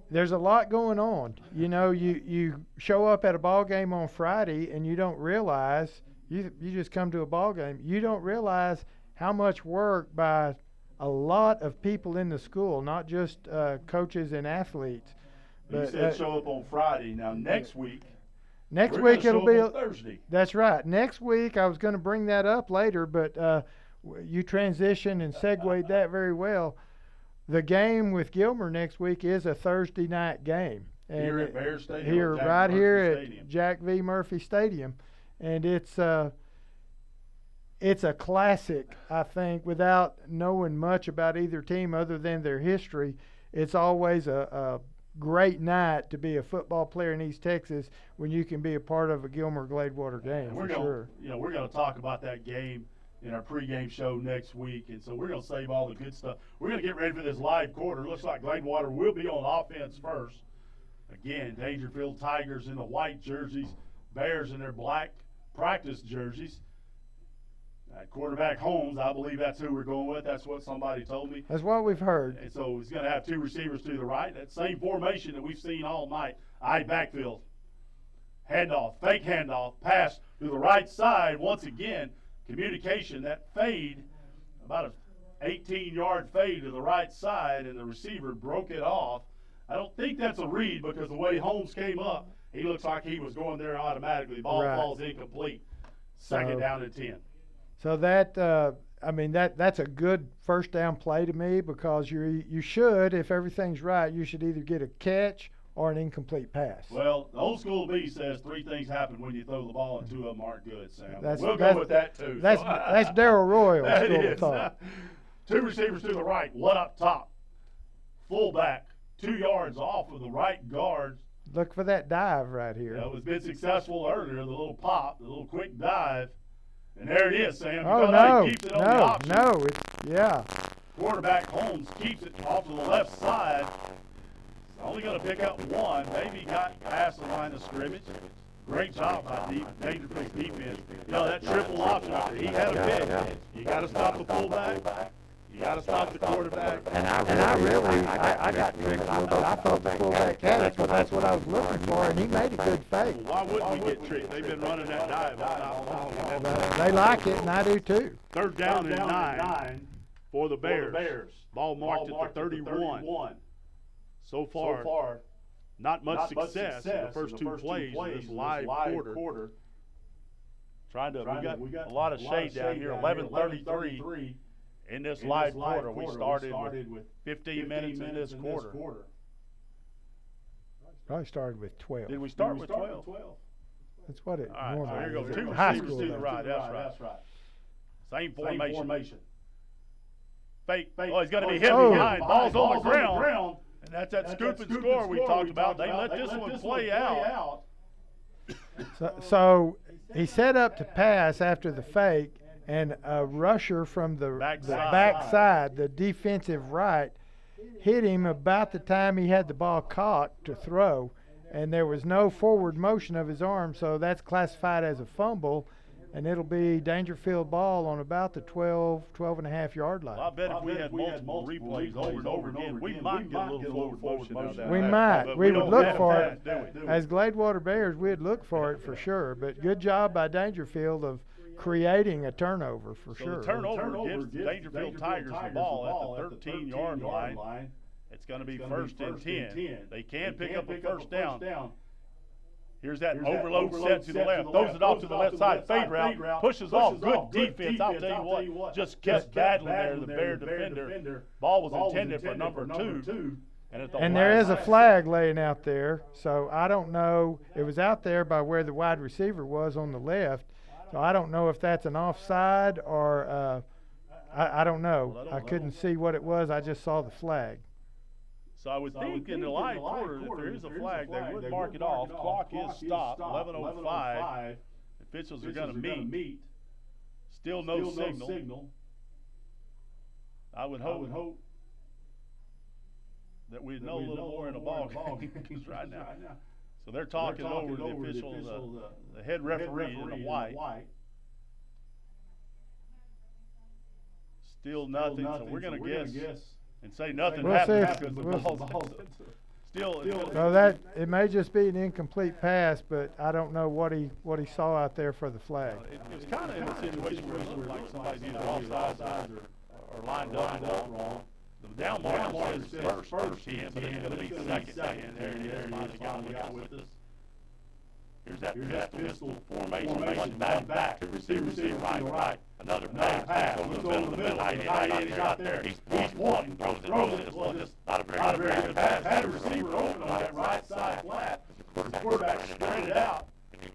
there's a lot going on. You show up at a ball game on Friday, and you don't realize you just come to a ball game. You don't realize how much work by a lot of people in the school, not just coaches and athletes. But you said show up on Friday. Now next week. Next week it'll be Thursday. That's right. Next week I was going to bring that up later, but you transitioned and segued that very well. The game with Gilmer next week is a Thursday night game. And here at Bear Stadium. Here at Jack V. Murphy Stadium, and it's a classic. I think, without knowing much about either team other than their history, it's always a great night to be a football player in East Texas when you can be a part of a Gilmer Gladewater game. We're going to talk about that game in our pregame show next week, and so we're going to save all the good stuff. We're going to get ready for this live quarter. Looks like Gladewater will be on offense first. Again, Dangerfield Tigers in the white jerseys, Bears in their black practice jerseys. Quarterback Holmes, I believe that's who we're going with. That's what somebody told me. That's what we've heard. And so he's going to have 2 receivers to the right. That same formation that we've seen all night. Backfield. Handoff, fake handoff, pass to the right side. Once again, communication, that fade, about an 18-yard fade to the right side, and the receiver broke it off. I don't think that's a read because the way Holmes came up, he looks like he was going there automatically. Ball falls incomplete. Second down and 10. So that I mean, that's a good first down play to me, because you should, if everything's right, you should either get a catch or an incomplete pass. Well, the old school B says 3 things happen when you throw the ball and 2 of them aren't good, Sam. We'll go with that too. That's Darryl Royal's That school of is. thought. 2 receivers to the right, 1 up top. Fullback, 2 yards off of the right guard. Look for that dive right here. It was been successful earlier, the little pop, the little quick dive. And there it is, Sam. Oh, no. He keeps it on the option. No. Yeah. Quarterback Holmes keeps it off to the left side. Only going to pick up 1. Maybe got past the line of scrimmage. Great job by Dangerfield's defense. You know, that triple option, he had a pick. You got to stop the fullback. You got to stop the quarterback. And I got tricked. I thought the fullback had it, but that's what I was looking for, and he made a good fake. Well, why wouldn't we get tricked? They've been running that dive all night long. They like it, and I do too. Third down and 9 for the Bears. Ball marked at the 31. So far, not much success in the first 2 plays in this live quarter. We got a lot of shade down here. 11:33 in this live quarter. We started with 15 minutes in this quarter. Probably started with 12. Did we start with 12? That's what it All normally right, so here is. goes 2 High receivers school, to the though. right. That's right. Same formation. Fake. Oh, he's going to be hit behind. Ball's on the ground. And that's that scoop and score we talked about. They let this one play out. So he set up to pass after the fake, and a rusher from the backside, the defensive right, hit him about the time he had the ball caught to throw, and there was no forward motion of his arm, so that's classified as a fumble, and it'll be Dangerfield ball on about the 12 and a half yard line. Well, I bet if we had multiple replays over and over again, we might get a little forward motion out of that. We might. We would look for it. Do we? As Gladewater Bears, we'd look for it for sure, but good job by Dangerfield of creating a turnover for sure. The turnover gives Dangerfield Tigers the ball at the 13-yard line. It's going to be first and 10. They can pick up a first down. Here's that overload set to the left. Throws it off to the left side. Fade route. Pushes off. Good defense. I'll tell you what. Just kept battling there, the Bear defender. Ball was intended for number 2. And there is a flag laying out there, so I don't know. It was out there by where the wide receiver was on the left, so I don't know if that's an offside or I don't know. I couldn't see what it was. I just saw the flag. So I would think in the live quarter, if there is a flag, they would mark it off. Clock is stopped, 11:05. Officials are going to meet. Still no signal. I would hope that we'd know a little more in the ball game right now. So they're talking over the official, the head referee in the white. Still nothing, so we're going to guess and say nothing happened because the ball's still. So that it may just be an incomplete pass, but I don't know what he saw out there for the flag. It was kind of in a situation where it looked like somebody's either offside or lined up wrong. The down mark says first 10, but it's going to be second. There it is. Finally got with us. Here's that pistol formation. Back. Two receivers right. Another pass. Over the middle. He got there. He's one. Throws it. Just not a very good pass. Had a receiver open on that right side flat. The quarterback spread it out.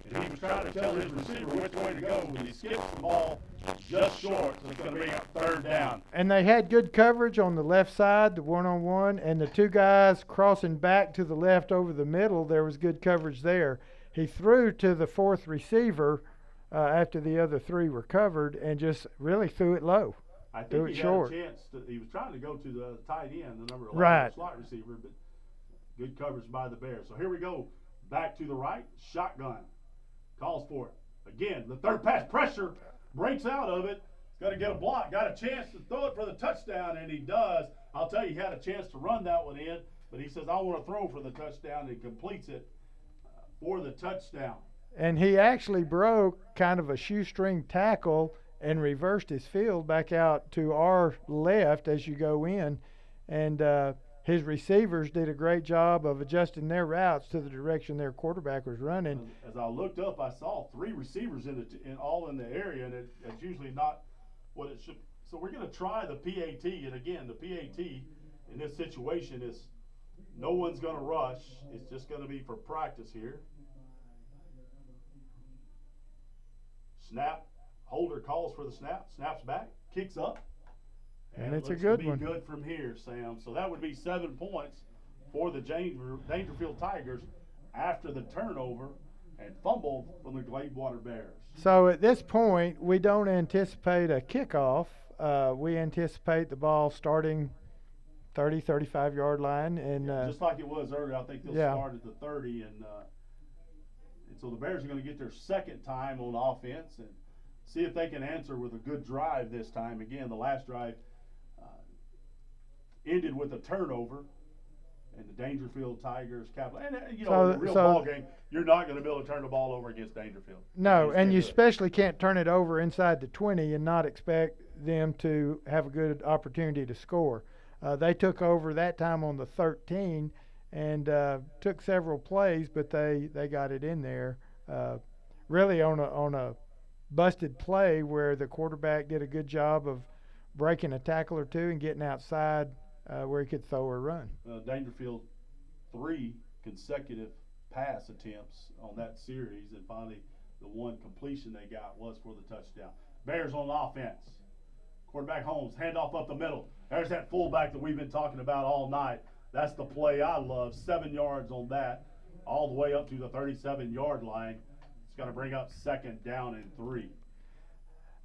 And he was trying to tell his receiver which way to go, but he skips the ball just short, so it's going to be a third down. And they had good coverage on the left side, the one-on-one, and the two guys crossing back to the left over the middle, there was good coverage there. He threw to the fourth receiver after the other three were covered and just really threw it low. I think he had a chance. He was trying to go to the tight end, the number 11 slot receiver, but good coverage by the Bears. So here we go. Back to the right, shotgun. Calls for it. Again, the third pass pressure breaks out of it. He's going to get a block. Got a chance to throw it for the touchdown, and he does. I'll tell you, he had a chance to run that one in, but he says, I want to throw for the touchdown, and he completes it for the touchdown. And he actually broke kind of a shoestring tackle and reversed his field back out to our left as you go in. And his receivers did a great job of adjusting their routes to the direction their quarterback was running. As I looked up, I saw three receivers all in the area, and it's usually not what it So we're going to try the PAT, and again, the PAT in this situation is no one's going to rush. It's just going to be for practice here. Snap. Holder calls for the snap. Snaps back. Kicks up. And it's a looks good to be one. Good from here, Sam. So that would be 7 points for the Dangerfield Tigers after the turnover and fumble from the Gladewater Bears. So at this point, we don't anticipate a kickoff. We anticipate the ball starting 30, 35-yard line. And just like it was earlier, I think they'll start at the 30. And so the Bears are going to get their second time on offense and see if they can answer with a good drive this time. Again, the last drive ended with a turnover. And the Dangerfield Tigers, and in a real ball game, you're not going to be able to turn the ball over against Dangerfield. No, and you especially can't turn it over inside the 20 and not expect them to have a good opportunity to score. They took over that time on the 13 and took several plays, but they got it in there. Really on a busted play where the quarterback did a good job of breaking a tackle or two and getting outside where he could throw or run. Dangerfield 3 consecutive pass attempts on that series, and finally the one completion they got was for the touchdown. Bears on offense. Quarterback Holmes, handoff up the middle. There's that fullback that we've been talking about all night. That's the play I love. 7 yards on that, all the way up to the 37-yard line. It's going to bring up 2nd down and 3.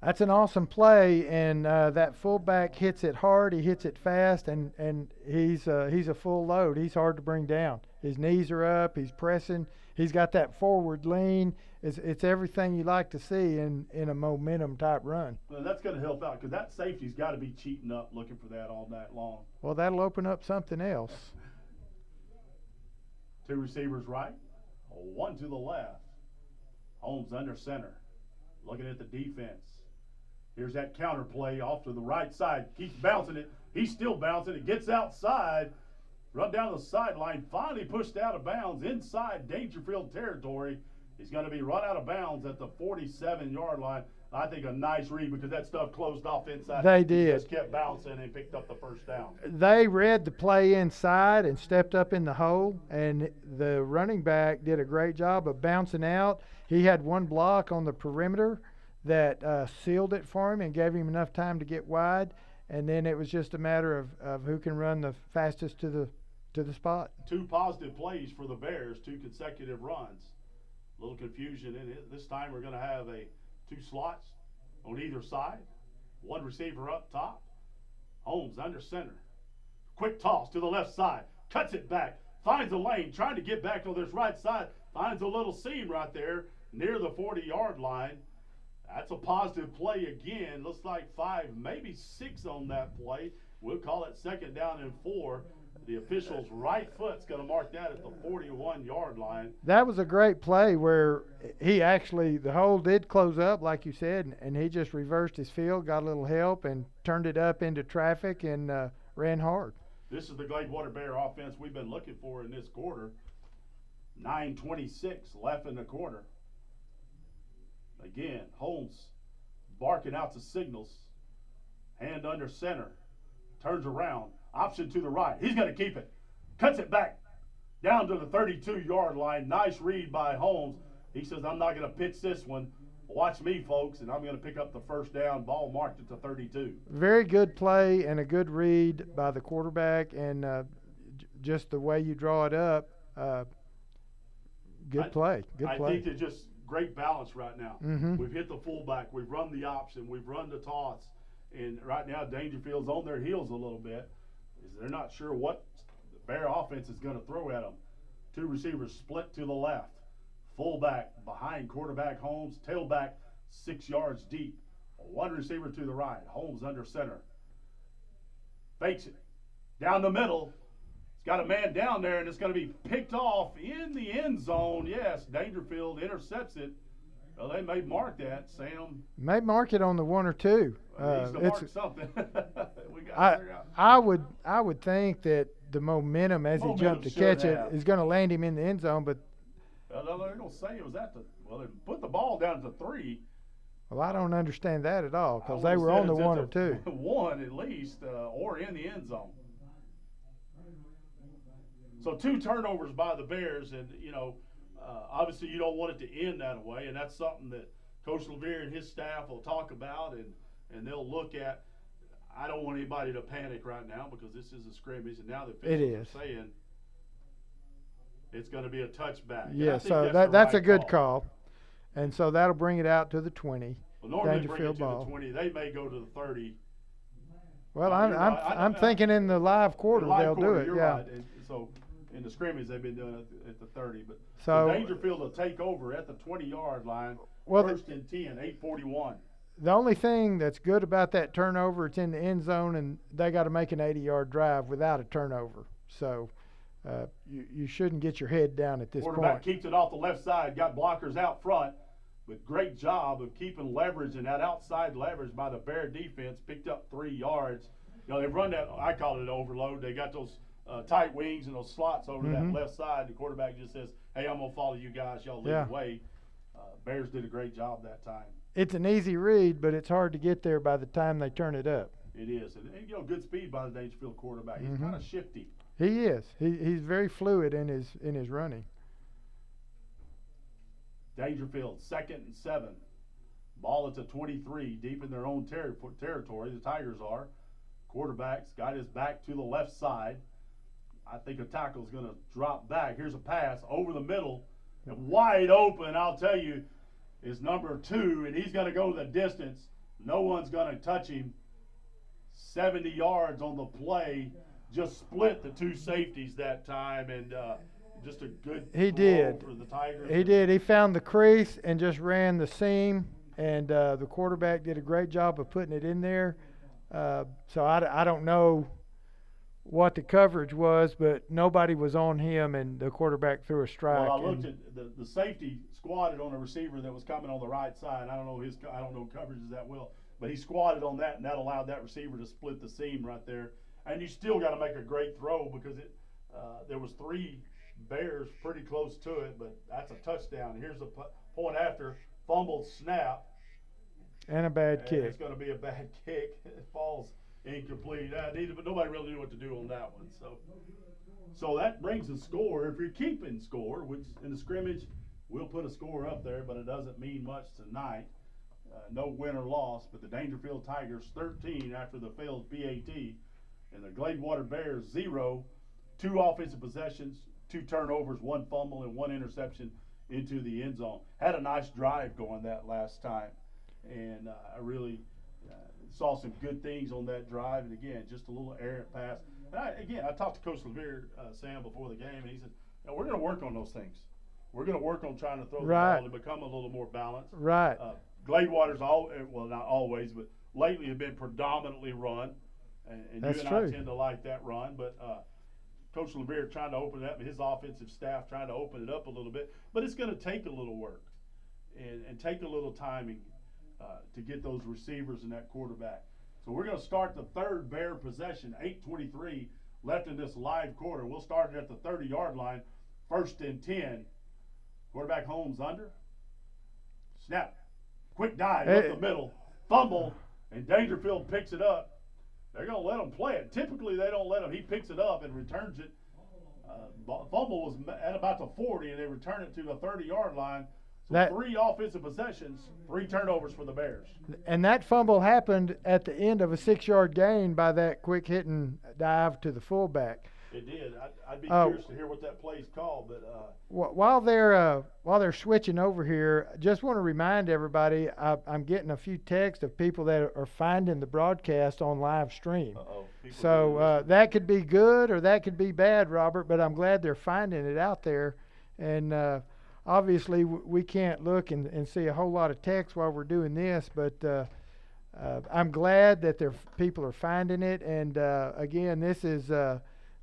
That's an awesome play, and that fullback hits it hard. He hits it fast, and he's a full load. He's hard to bring down. His knees are up. He's pressing. He's got that forward lean. It's everything you like to see in a momentum type run. Well, that's going to help out because that safety's got to be cheating up looking for that all night long. Well, that'll open up something else. 2 receivers right, 1 to the left. Holmes under center, looking at the defense. Here's that counter play off to the right side. Keeps bouncing it. He's still bouncing it. Gets outside. Run down the sideline. Finally pushed out of bounds inside Dangerfield territory. He's going to be run out of bounds at the 47-yard line. I think a nice read because that stuff closed off inside. They did. He just kept bouncing and picked up the first down. They read the play inside and stepped up in the hole, and the running back did a great job of bouncing out. He had one block on the perimeter that sealed it for him and gave him enough time to get wide, and then it was just a matter of who can run the fastest to the spot. 2 positive plays for the Bears, 2 consecutive runs. A little confusion in it. This time we're going to have 2 slots on either side. 1 receiver up top. Holmes under center. Quick toss to the left side. Cuts it back. Finds a lane. Trying to get back to this right side. Finds a little seam right there near the 40-yard line. That's a positive play again. Looks like 5, maybe 6 on that play. We'll call it 2nd down and 4. The official's right foot's going to mark that at the 41-yard line. That was a great play where the hole did close up, like you said, and he just reversed his field, got a little help, and turned it up into traffic and ran hard. This is the Gladewater Bear offense we've been looking for in this quarter. 9:26 left in the quarter. Again, Holmes barking out the signals. Hand under center. Turns around. Option to the right. He's going to keep it. Cuts it back down to the 32-yard line. Nice read by Holmes. He says, I'm not going to pitch this one. Watch me, folks, and I'm going to pick up the first down. Ball marked at the 32. Very good play and a good read by the quarterback, and just the way you draw it up, good play. I think it's just great balance right now. Mm-hmm. We've hit the fullback. We've run the option. We've run the toss. And right now, Dangerfield's on their heels a little bit. They're not sure what the Bear offense is going to throw at them. 2 receivers split to the left. Fullback behind quarterback Holmes. Tailback 6 yards deep. 1 receiver to the right. Holmes under center. Fakes it. Down the middle. He's got a man down there, and it's going to be picked off in the end zone. Yes, Dangerfield intercepts it. Well, they may mark that, Sam. May mark it on the 1 or 2. Needs to mark something. We got to figure out. I would think that the momentum as he jumped to catch it is going to land him in the end zone, but they're going to say it was they put the ball down to 3. Well, I don't understand that at all because I they would've were said on the it's at one or two. One at least, or in the end zone. So 2 turnovers by the Bears, and obviously you don't want it to end that way, and that's something that Coach LeVere and his staff will talk about, and they'll look at. I don't want anybody to panic right now because this is a scrimmage, and now the officials are saying it's going to be a touchback. Yeah, so that's a good call. And so that'll bring it out to the 20. Well, normally Dangerfield bring it to ball. the 20. They may go to the 30. Well, I'm thinking in the live quarter they'll do it. You're yeah. right. And so in the scrimmage they've been doing it at the 30, but so Dangerfield will take over at the 20-yard line. Well, first and 10, 8:41. The only thing that's good about that turnover, it's in the end zone, and they got to make an 80-yard drive without a turnover. So you shouldn't get your head down at this Quarterback point. keeps it off the left side, got blockers out front, but great job of keeping leverage, and that outside leverage by the Bear defense picked up 3 yards. They've run that, I call it an overload. They got those tight wings and those slots over to that left side. The quarterback just says, hey, I'm going to follow you guys. Y'all lead the way. Bears did a great job that time. It's an easy read, but it's hard to get there by the time they turn it up. It is. And good speed by the Dangerfield quarterback. He's kind of shifty. He is. He's very fluid in his running. Dangerfield, 2nd and 7. Ball at the 23, deep in their own territory. The Tigers are. Quarterback's got his back to the left side. I think a tackle's going to drop back. Here's a pass over the middle. And wide open, I'll tell you, is number 2, and he's going to go the distance. No one's going to touch him. 70 yards on the play. Just split the 2 safeties that time, and just a good throw for the Tigers. He did. He found the crease and just ran the seam, and the quarterback did a great job of putting it in there. So I don't know what the coverage was, but nobody was on him, and the quarterback threw a strike. Well, I looked at the safety squatted on a receiver that was coming on the right side. I don't know coverages that well, but he squatted on that, and that allowed that receiver to split the seam right there. And you still got to make a great throw because there was 3 Bears pretty close to it, but that's a touchdown. Here's the point after fumbled snap. And a bad kick. It's going to be a bad kick. It falls incomplete. But nobody really knew what to do on that one. So that brings the score. If you're keeping score, which in the scrimmage we'll put a score up there, but it doesn't mean much tonight. No win or loss, but the Dangerfield Tigers 13 after the failed PAT, and the Gladewater Bears 0. 2 offensive possessions, 2 turnovers, 1 fumble, and 1 interception into the end zone. Had a nice drive going that last time, and I really saw some good things on that drive. And again, just a little errant pass. And I talked to Coach LeVere, Sam, before the game, and he said, we're going to work on those things. We're going to work on trying to throw the ball and become a little more balanced. Right. Gladewater's not always, but lately have been predominantly run, and That's you and true. I tend to like that run. But Coach LeVere trying to open it up, and his offensive staff trying to open it up a little bit. But it's going to take a little work and take a little timing to get those receivers and that quarterback. So we're going to start the 3rd Bear possession, 8:23 left in this live quarter. We'll start it at the 30-yard line, 1st and 10. Quarterback Holmes under. Snap. Quick dive up the middle. Fumble, and Dangerfield picks it up. They're going to let him play it. Typically, they don't let him. He picks it up and returns it. Fumble was at about the 40, and they return it to the 30-yard line. So 3 offensive possessions, 3 turnovers for the Bears. And that fumble happened at the end of a 6-yard gain by that quick hitting dive to the fullback. It did. I'd be curious to hear what that play's called. But while they're switching over here, just want to remind everybody, I'm getting a few texts of people that are finding the broadcast on live stream. So that could be good or that could be bad, Robert. But I'm glad they're finding it out there, and obviously we can't look and see a whole lot of text while we're doing this, but I'm glad that people are finding it. And again, this is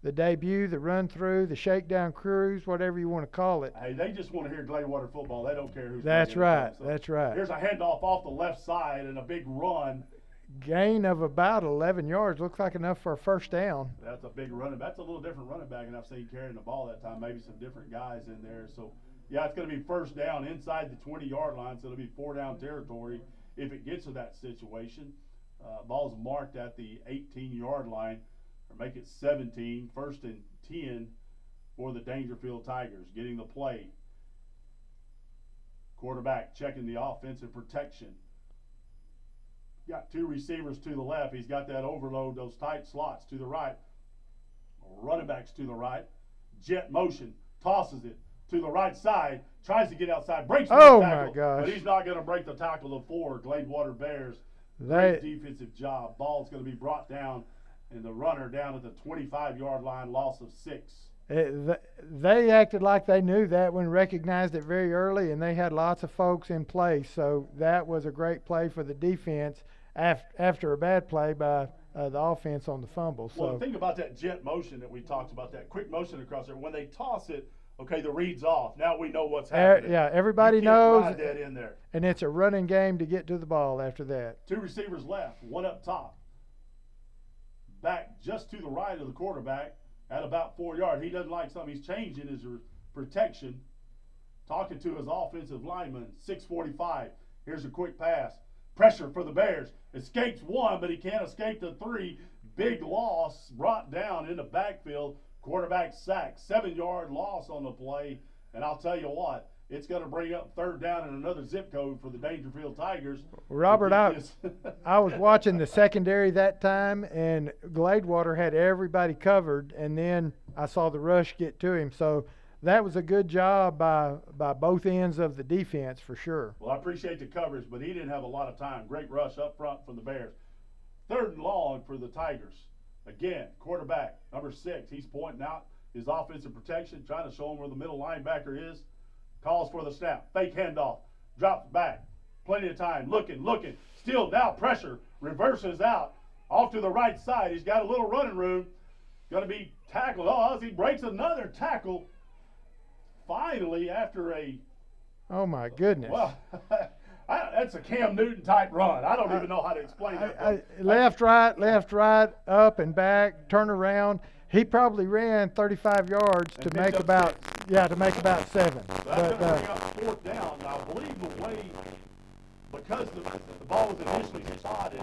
the debut, the run-through, the shakedown cruise, whatever you want to call it. Hey, they just want to hear Gladewater football. They don't care who's. That's right. So that's right. Here's a handoff off the left side and a big run. Gain of about 11 yards. Looks like enough for a first down. That's a big running. That's a little different running back than I've seen carrying the ball that time. Maybe some different guys in there. So, yeah, it's going to be first down inside the 20-yard line, so it'll be 4 down territory. if it gets to that situation. Ball's marked at the 18-yard line, or make it 17, 1st and 10 for the Dangerfield Tigers. Getting the play. Quarterback checking the offensive protection. Got 2 receivers to the left. He's got that overload, those tight slots to the right. Running backs to the right. Jet motion, tosses it to the right side, tries to get outside, breaks the tackle. My gosh. But he's not going to break the tackle of 4 Gladewater Bears. Great defensive job. Ball's going to be brought down, and the runner down at the 25-yard line, loss of 6. They acted like they knew that when recognized it very early, and they had lots of folks in place. So that was a great play for the defense after a bad play by the offense on the fumble. So well, the thing about that jet motion that we talked about, that quick motion across there, when they toss it, okay, the read's off. Now we know what's happening. Yeah, everybody you can't knows. Ride that in there. And it's a running game to get to the ball after that. 2 receivers left, 1 up top. Back just to the right of the quarterback at about 4 yards. He doesn't like something. He's changing his protection. Talking to his offensive lineman, 6:45. Here's a quick pass. Pressure for the Bears. Escapes 1, but he can't escape the 3. Big loss brought down in the backfield. Quarterback sack. 7-yard loss on the play. And I'll tell you what, it's going to bring up 3rd down in another zip code for the Dangerfield Tigers. Robert, I was watching the secondary that time, and Gladewater had everybody covered, and then I saw the rush get to him. So that was a good job by both ends of the defense for sure. Well, I appreciate the coverage, but he didn't have a lot of time. Great rush up front from the Bears. 3rd and long for the Tigers. Again, quarterback, number 6. He's pointing out his offensive protection, trying to show him where the middle linebacker is. Calls for the snap. Fake handoff. Drops back. Plenty of time. Looking. Still now pressure. Reverses out. Off to the right side. He's got a little running room. Going to be tackled. Oh, he breaks another tackle. Finally, after a... Oh, my goodness. Well, that's a Cam Newton type run. I don't even know how to explain it. Left, right, up and back, turn around. He probably ran 35 yards to make about 7. That's going to bring up 4th down. I believe the way, because the ball was initially spotted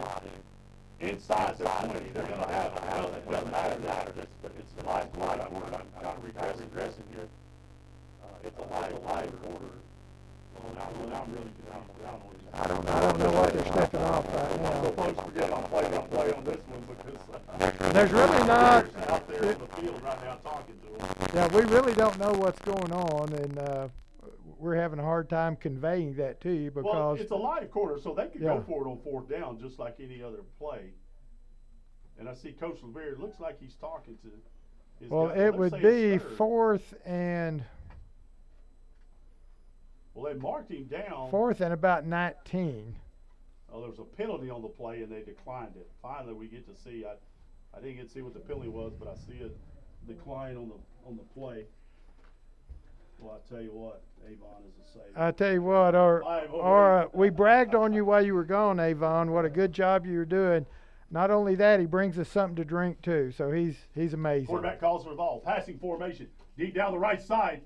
inside the 20, they're going to have, well, it doesn't matter, but it's the live quarter. I'm kind of regressing here. It's a live quarter. I'm really I don't know what they're stepping off right now. So folks forget I'm play on this one because there's really not out there in the field right now talking to them. Yeah, we really don't know what's going on, and we're having a hard time conveying that to you because well, it's a live quarter, so they could go for it on 4th down just like any other play. And I see Coach LeVere. It looks like he's talking to his guy. It would be 4th and. Well, they marked him down. 4th and about 19. Oh, there was a penalty on the play, and they declined it. Finally, we get to see. I didn't get to see what the penalty was, but I see a decline on the play. Well, I tell you what, Avon is a saver. I tell you what, we bragged on you while you were gone, Avon. What a good job you were doing. Not only that, he brings us something to drink too. So he's amazing. Quarterback calls for the ball. Passing formation. Deep down the right side.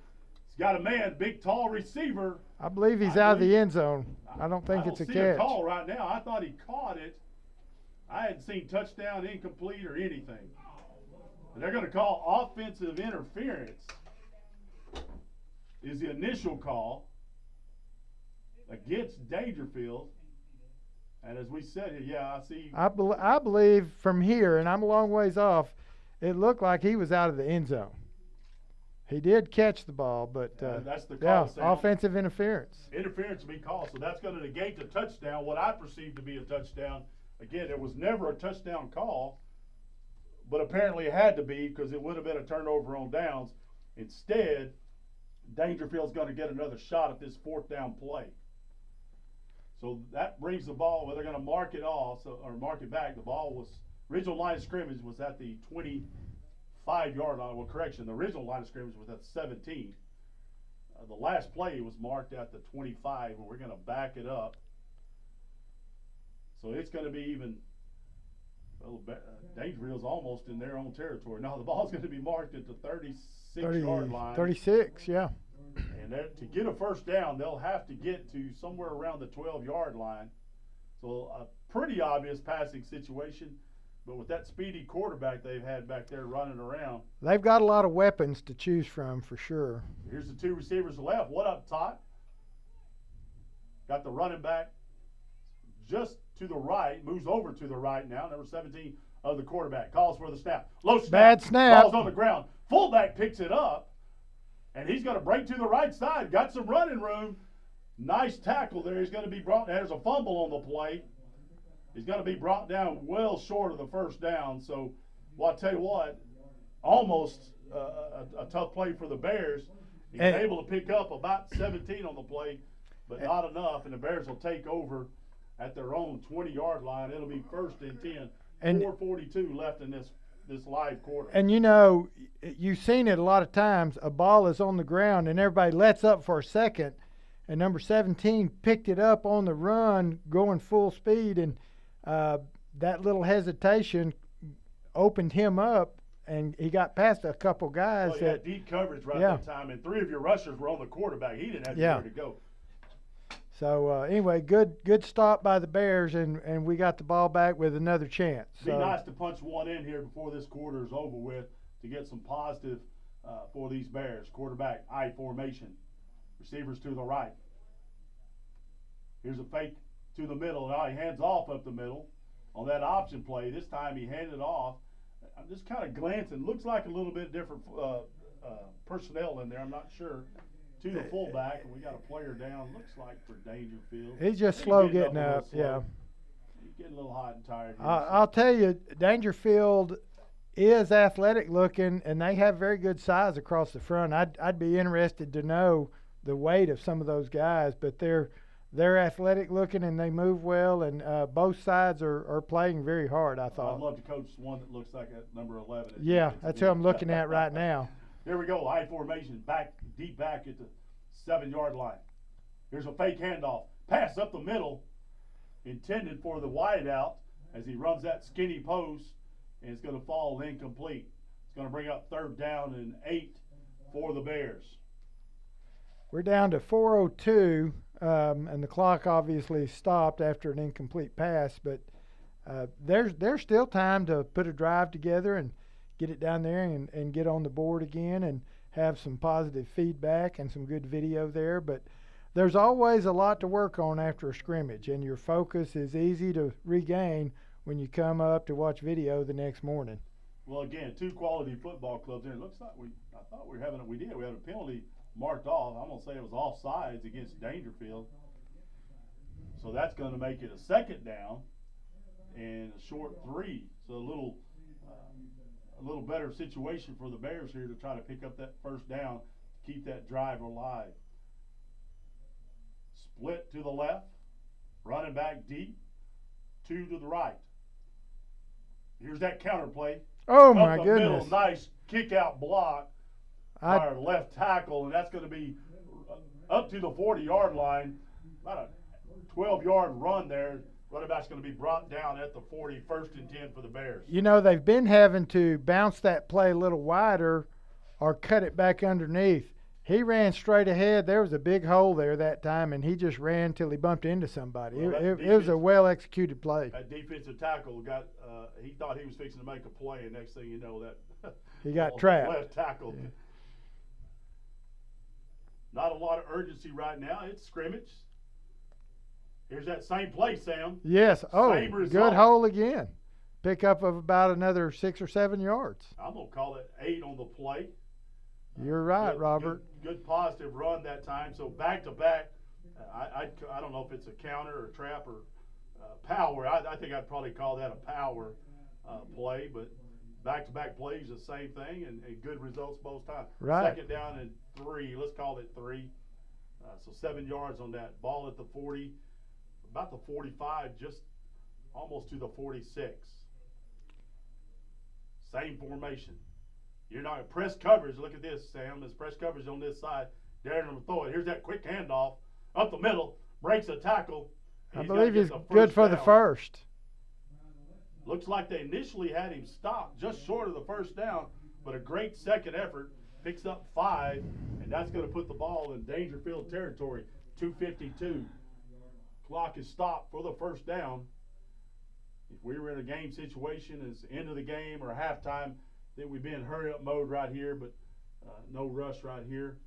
Got a man, big, tall receiver. I believe he's out of the end zone. I don't think it's a catch. I don't see a call right now. I thought he caught it. I hadn't seen touchdown, incomplete, or anything. And they're going to call offensive interference. Is the initial call against Dangerfield. And as we said, I see. I believe from here, and I'm a long ways off, it looked like he was out of the end zone. He did catch the ball, but that's the call. Offensive interference. Interference to be called, so that's going to negate the touchdown. What I perceive to be a touchdown. Again, it was never a touchdown call, but apparently it had to be because it would have been a turnover on downs. Instead, Dangerfield's going to get another shot at this 4th down play. So that brings the ball. Well, they're going to mark it off or mark it back. The ball was original line of scrimmage was at the 25-yard line. Well, correction, the original line of scrimmage was at 17. The last play was marked at the 25, and we're going to back it up. So it's going to be even. Well, Dangerfield's almost in their own territory. Now the ball's going to be marked at the 36-yard line. 36, yeah. And to get a 1st down, they'll have to get to somewhere around the 12-yard line. So a pretty obvious passing situation. But with that speedy quarterback they've had back there running around. They've got a lot of weapons to choose from for sure. Here's the two receivers left. One up top. Got the running back just to the right. Moves over to the right now. Number 17 of the quarterback. Calls for the snap. Low snap. Bad snap. Ball's on the ground. Fullback picks it up. And he's going to break to the right side. Got some running room. Nice tackle there. He's going to be brought. There's a fumble on the play. He's going to be brought down well short of the first down. So, well, I'll tell you what, almost a tough play for the Bears. He's able to pick up about 17 on the play, but not enough. And the Bears will take over at their own 20-yard line. It'll be 1st and 10. And 4:42 left in this live quarter. And, you know, you've seen it a lot of times. A ball is on the ground, and everybody lets up for a second. And number 17 picked it up on the run, going full speed, and that little hesitation opened him up, and he got past a couple guys. Well, he had deep coverage that time, and 3 of your rushers were on the quarterback. He didn't have anywhere to go. So, anyway, good stop by the Bears, and we got the ball back with another chance. Be nice to punch one in here before this quarter is over with to get some positive for these Bears. Quarterback, I formation. Receivers to the right. Here's a fake to the middle. Now he hands off up the middle on that option play. This time he handed off. I'm just kind of glancing. Looks like a little bit different personnel in there. I'm not sure. To the fullback, and we got a player down. Looks like for Dangerfield. He's just slow getting up. Yeah. He's getting a little hot and tired. I'll tell you, Dangerfield is athletic looking, and they have very good size across the front. I'd be interested to know the weight of some of those guys, but they're athletic looking and they move well, and both sides are playing very hard, I thought. I'd love to coach one that looks like a number 11. Yeah, that's who I'm looking at right now. Here we go, I formation, deep back at the 7-yard line. Here's a fake handoff. Pass up the middle, intended for the wideout as he runs that skinny post, and it's going to fall incomplete. It's going to bring up 3rd down and 8 for the Bears. We're down to 4:02, and the clock obviously stopped after an incomplete pass, but there's still time to put a drive together and get it down there and get on the board again and have some positive feedback and some good video there. But there's always a lot to work on after a scrimmage, and your focus is easy to regain when you come up to watch video the next morning. Well, again, 2 quality football clubs there. It looks like we had a penalty marked off. I'm going to say it was offsides against Dangerfield. So that's going to make it a 2nd down and a short 3. So a little better situation for the Bears here to try to pick up that 1st down, keep that drive alive. Split to the left, running back deep, 2 to the right. Here's that counter play. Oh, my goodness. goodness. Middle, nice kick-out block by our left tackle, and that's going to be up to the 40-yard line. About a 12-yard run there. Running back's going to be brought down at the 40, 1st and 10 for the Bears. You know, they've been having to bounce that play a little wider or cut it back underneath. He ran straight ahead. There was a big hole there that time, and he just ran till he bumped into somebody. Well, it was a well-executed play. That defensive tackle he thought he was fixing to make a play, and next thing you know, that he got trapped. Left tackle. Yeah. Not a lot of urgency right now. It's scrimmage. Here's that same play, Sam. Yes. Oh, good hole again. Pickup of about another 6 or 7 yards. I'm going to call it 8 on the play. You're right, Robert. Good positive run that time. So back-to-back, I don't know if it's a counter or trap or power. I think I'd probably call that a power play, but back-to-back plays, the same thing, and good results both times. Right. 2nd down and 3. Let's call it 3. So 7 yards on that. Ball at the 40. About the 45, just almost to the 46. Same formation. You're not press coverage. Look at this, Sam. There's press coverage on this side. Daring to throw it. Here's that quick handoff up the middle. Breaks a tackle. I believe he's good for the 1st. Looks like they initially had him stopped just short of the 1st down, but a great 2nd effort. Picks up 5, and that's going to put the ball in Dangerfield territory. 2:52. clock is stopped for the first down. If we were in a game situation as end of the game or halftime, then we'd be in hurry-up mode right here, but no rush right here.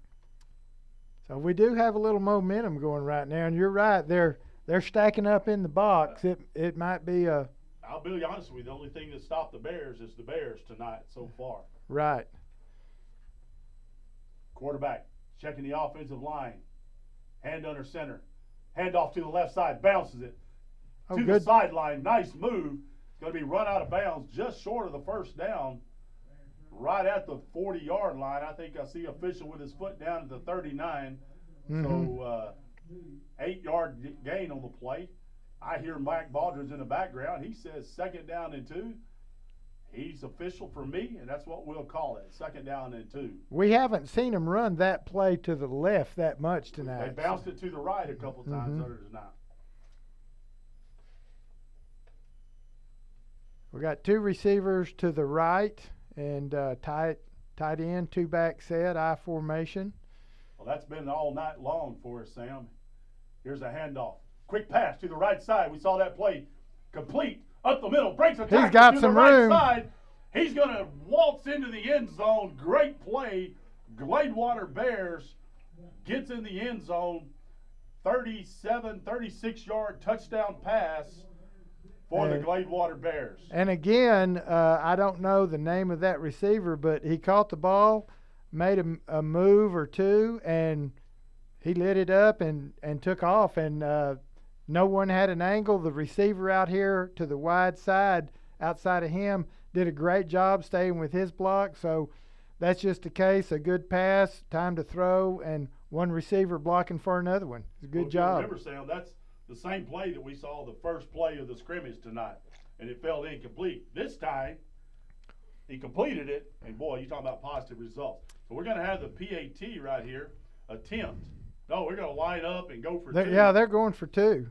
So we do have a little momentum going right now, and you're right. They're stacking up in the box. It might be a. I'll be honest with you. The only thing that stopped the Bears is the Bears tonight so far. Right. Quarterback checking the offensive line. Hand under center. Hand off to the left side. Bounces it to the sideline. Nice move. It's going to be run out of bounds just short of the first down. Right at the 40-yard line. I think I see official with his foot down at the 39. Mm-hmm. So 8-yard gain on the play. I hear Mike Baldridge in the background. He says 2nd down and 2. He's official for me, and that's what we'll call it, 2nd down and 2. We haven't seen him run that play to the left that much tonight. They bounced it to the right a couple times other than not. We got 2 receivers to the right and tight end, 2-back set, I formation. Well, that's been all night long for us, Sam. Here's a handoff. Quick pass to the right side. We saw that play complete up the middle. Breaks a tackle He's got to some the right room. side. He's going to waltz into the end zone. Great play. Gladewater Bears gets in the end zone. 36-yard touchdown pass for the Gladewater Bears. And again, I don't know the name of that receiver, but he caught the ball, made a move or two, and he lit it up and took off. And no one had an angle. The receiver out here to the wide side outside of him did a great job staying with his block. So that's just a case, a good pass, time to throw, and one receiver blocking for another one. It's a good job. Remember, Sam, that's the same play that we saw the first play of the scrimmage tonight, and it fell incomplete. This time, he completed it, and boy, you're talking about positive results. So we're going to have the PAT right here, attempt. No, we're going to line up and go for 2. Yeah, they're going for 2.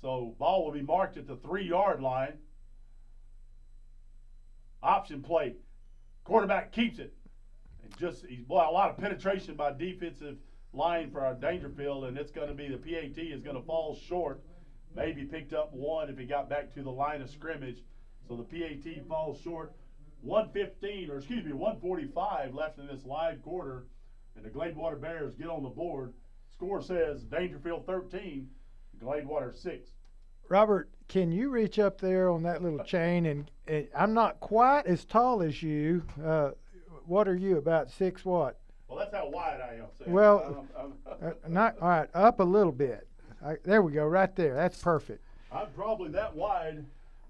So ball will be marked at the 3-yard line. Option play. Quarterback keeps it. A lot of penetration by defensive line for our Dangerfield, and it's going to be the PAT is going to fall short. Maybe picked up 1 if he got back to the line of scrimmage. So the PAT falls short. 145 left in this live quarter, and the Gladewater Bears get on the board. Score says Dangerfield 13, Gladewater 6. Robert, can you reach up there on that little chain? And I'm not quite as tall as you. What are you, about 6 what? Well, that's how wide I am. Sam. Well, not all right. Up a little bit. There we go, right there. That's perfect. I'm probably that wide.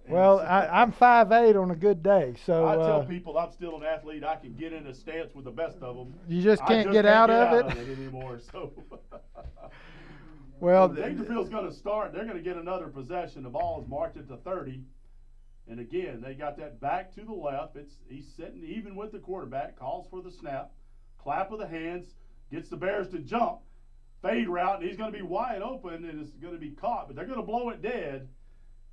Well, I'm 5'8" on a good day, so I tell people I'm still an athlete. I can get in a stance with the best of them. You just can't get out of it anymore. So, well, Dangerfield's going to start. They're going to get another possession. The ball is marked at the 30, and again they got that back to the left. He's sitting even with the quarterback. Calls for the snap. Clap of the hands, gets the Bears to jump, fade route, and he's going to be wide open, and it's going to be caught. But they're going to blow it dead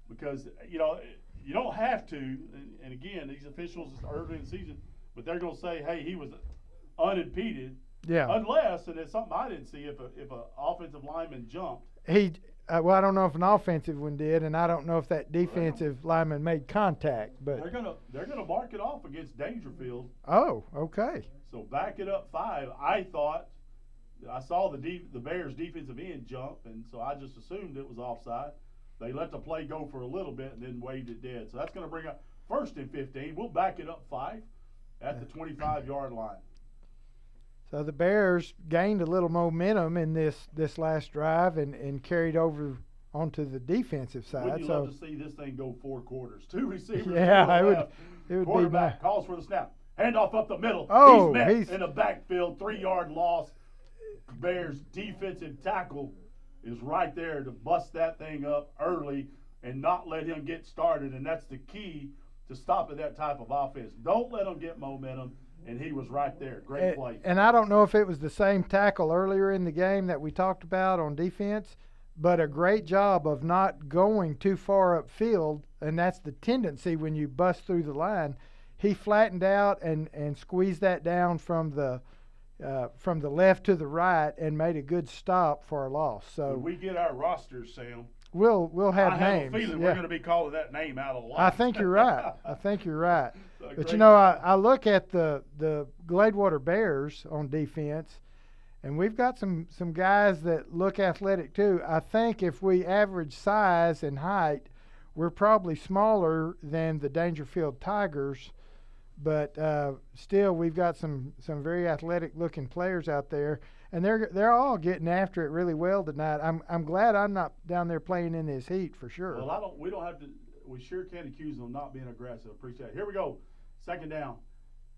because, you don't have to. And again, these officials early in the season, but they're going to say, hey, he was unimpeded. Yeah. Unless, and it's something I didn't see, if an offensive lineman jumped. Well, I don't know if an offensive one did, and I don't know if that defensive lineman made contact. But they're gonna mark it off against Dangerfield. Oh, okay. So back it up 5. I saw the Bears defensive end jump, and so I just assumed it was offside. They let the play go for a little bit and then waved it dead. So that's going to bring up 1st and 15. We'll back it up 5 at the 25-yard line. So the Bears gained a little momentum in this last drive and carried over onto the defensive side. Wouldn't you love to see this thing go 4 quarters? 2 receivers. Yeah, it would Quarterback calls for the snap. Handoff up the middle. Oh, he's met in the backfield. 3-yard loss. Bears defensive tackle is right there to bust that thing up early and not let him get started. And that's the key to stopping that type of offense. Don't let them get momentum. And he was right there. Great play. And I don't know if it was the same tackle earlier in the game that we talked about on defense, but a great job of not going too far upfield, and that's the tendency when you bust through the line. He flattened out and squeezed that down from the from the left to the right and made a good stop for a loss. So when we get our rosters, Sam, we'll have I names. have a feeling we're going to be calling that name out a lot. I think you're right. I think you're right. But Great. you know, I look at the Gladewater Bears on defense, and we've got some guys that look athletic too. I think if we average size and height, we're probably smaller than the Dangerfield Tigers, but still we've got some very athletic looking players out there, and they're all getting after it really well tonight. I'm glad I'm not down there playing in this heat for sure. Well, we don't have to. We sure can't accuse them of not being aggressive. Appreciate it. Here we go. Second down.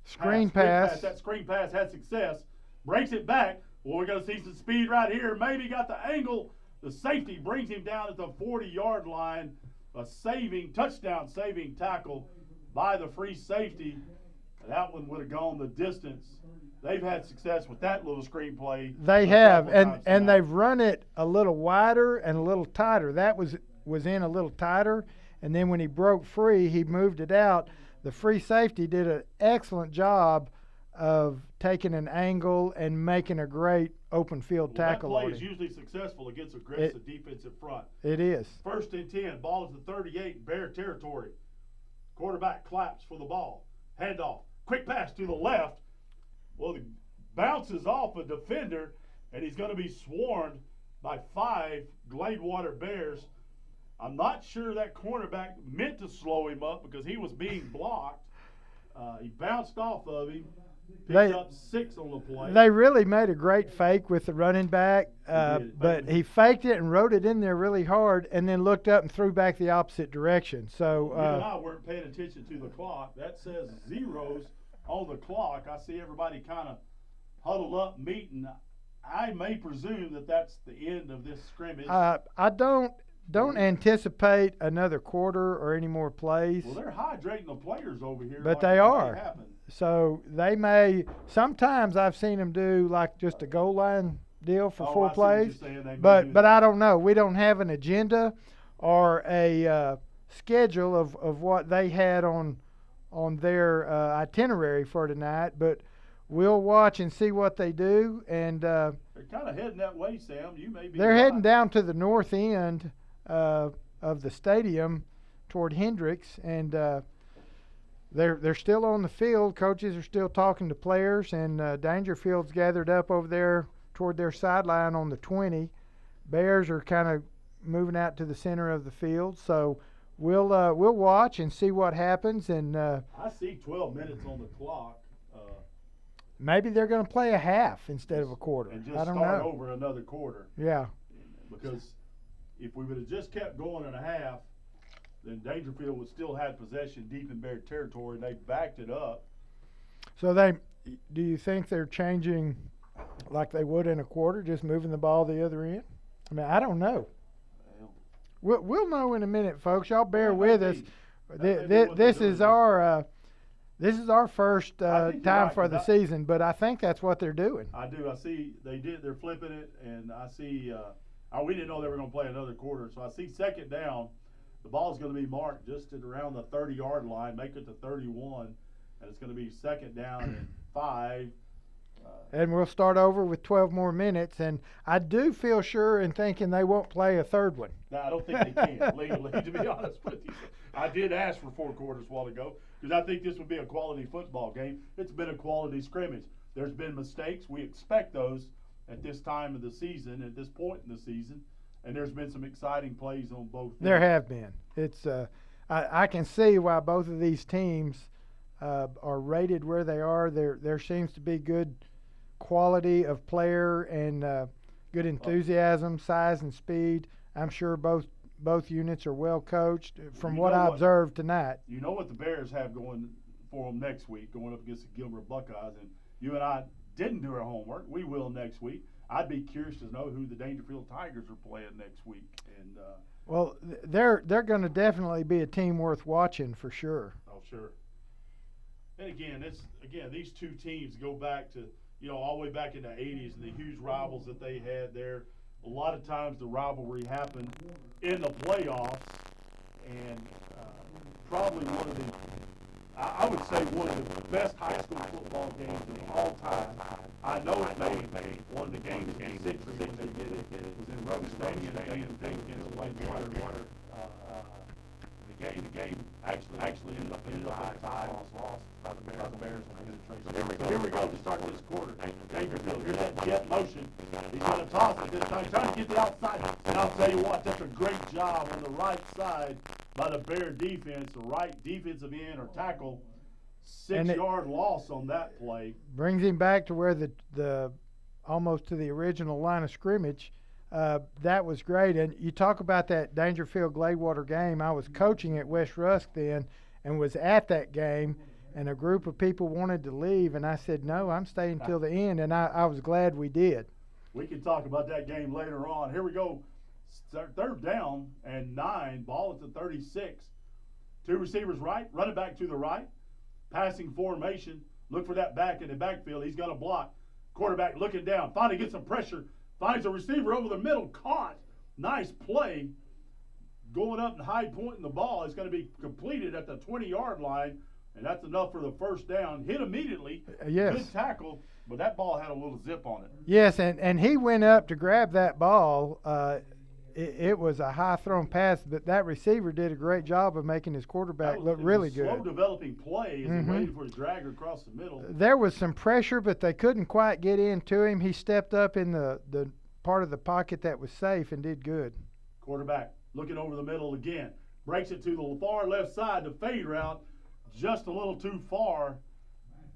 Screen pass. That screen pass had success. Breaks it back. Well, we're going to see some speed right here. Maybe got the angle. The safety brings him down at the 40-yard line. A touchdown saving tackle by the free safety. That one would have gone the distance. They've had success with that little screenplay. They have, and they've run it a little wider and a little tighter. That was in a little tighter, and then when he broke free, he moved it out. The free safety did an excellent job of taking an angle and making a great open field tackle. That play is usually successful against aggressive defensive front. It is. 1st and 10, ball is the 38, Bear territory. Quarterback claps for the ball. Handoff, quick pass to the left. Well, it bounces off a defender, and he's going to be swarmed by 5 Gladewater Bears. I'm not sure that cornerback meant to slow him up because he was being blocked. He bounced off of him. Picked up 6 on the play. They really made a great fake with the running back, but he faked it and rode it in there really hard and then looked up and threw back the opposite direction. So you and I weren't paying attention to the clock. That says zeros on the clock. I see everybody kind of huddled up meeting. I may presume that that's the end of this scrimmage. I don't anticipate another quarter or any more plays. Well, they're hydrating the players over here. But they are. So they may. Sometimes I've seen them do like just a goal line deal for 4 plays. But I don't know. We don't have an agenda or a schedule of what they had on their itinerary for tonight. But we'll watch and see what they do. And they're kind of heading that way, Sam. You may be. They're heading down to the north end of the stadium toward Hendricks, and they're still on the field. Coaches are still talking to players, and Dangerfield's gathered up over there toward their sideline on the 20. Bears are kind of moving out to the center of the field, so we'll watch and see what happens. And I see 12 minutes on the clock. Maybe they're going to play a half instead of a quarter. And just I don't start know. over another quarter. Yeah. Because if we would have just kept going in a half, then Dangerfield would still have possession deep in Bear territory, and they backed it up. So do you think they're changing like they would in a quarter, just moving the ball the other end? I mean, I don't know. We'll know in a minute, folks. Y'all bear with us. This is our first time for the season, but I think that's what they're doing. I do. I see they're flipping it, and I see we didn't know they were going to play another quarter. So I see second down. The ball's going to be marked just at around the 30-yard line, make it to 31, and it's going to be second down and 5. And we'll start over with 12 more minutes, and I do feel sure in thinking they won't play a third one. No, I don't think they can legally, to be honest with you. I did ask for 4 quarters a while ago because I think this would be a quality football game. It's been a quality scrimmage. There's been mistakes. We expect those at this time of the season, at this point in the season, and there's been some exciting plays on both. There have been. It's I can see why both of these teams are rated where they are. There seems to be good quality of player and good enthusiasm, size, and speed. I'm sure both units are well coached from what I observed tonight. You know what the Bears have going for them next week, going up against the Gilbert Buckeyes, and you and I didn't do our homework. We will next week. I'd be curious to know who the Dangerfield Tigers are playing next week. And well, they're going to definitely be a team worth watching for sure. Oh, sure. And again, these two teams go back to all the way back in the 80s and the huge rivals that they had there. A lot of times the rivalry happened in the playoffs, and probably one of the I would say one of the best high school football games of all time. I know it made one of the games in the 60s when they did it. It was in Rose Stadium against Gladewater. The game actually ended up in a tie. Lost by the Bears. So here we go to start this quarter. Dangerfield, here's that jet motion. He's going to toss it this time. He's trying to get to the outside. And I'll tell you what, that's a great job on the right side by the Bear defense. The right defensive end or tackle. 6-yard loss on that play. Brings him back to where the almost to the original line of scrimmage. That was great. And you talk about that Dangerfield Gladewater game. I was coaching at West Rusk then and was at that game, and a group of people wanted to leave, and I said, no, I'm staying till the end, and I was glad we did. We can talk about that game later on. Here we go. Third down and 9, ball at the 36. 2 receivers right, running back to the right, passing formation. Look for that back in the backfield. He's got a block. Quarterback looking down, finally gets some pressure. Finds a receiver over the middle, caught. Nice play. Going up and high pointing the ball. It's going to be completed at the 20-yard line, and that's enough for the first down. Hit immediately. Yes. Good tackle, but that ball had a little zip on it. Yes, and he went up to grab that ball. It was a high-thrown pass, but that receiver did a great job of making his quarterback look really good. Slow-developing play as he waited for his dragger across the middle. There was some pressure, but they couldn't quite get into him. He stepped up in the part of the pocket that was safe and did good. Quarterback looking over the middle again. Breaks it to the far left side, the fade route, just a little too far.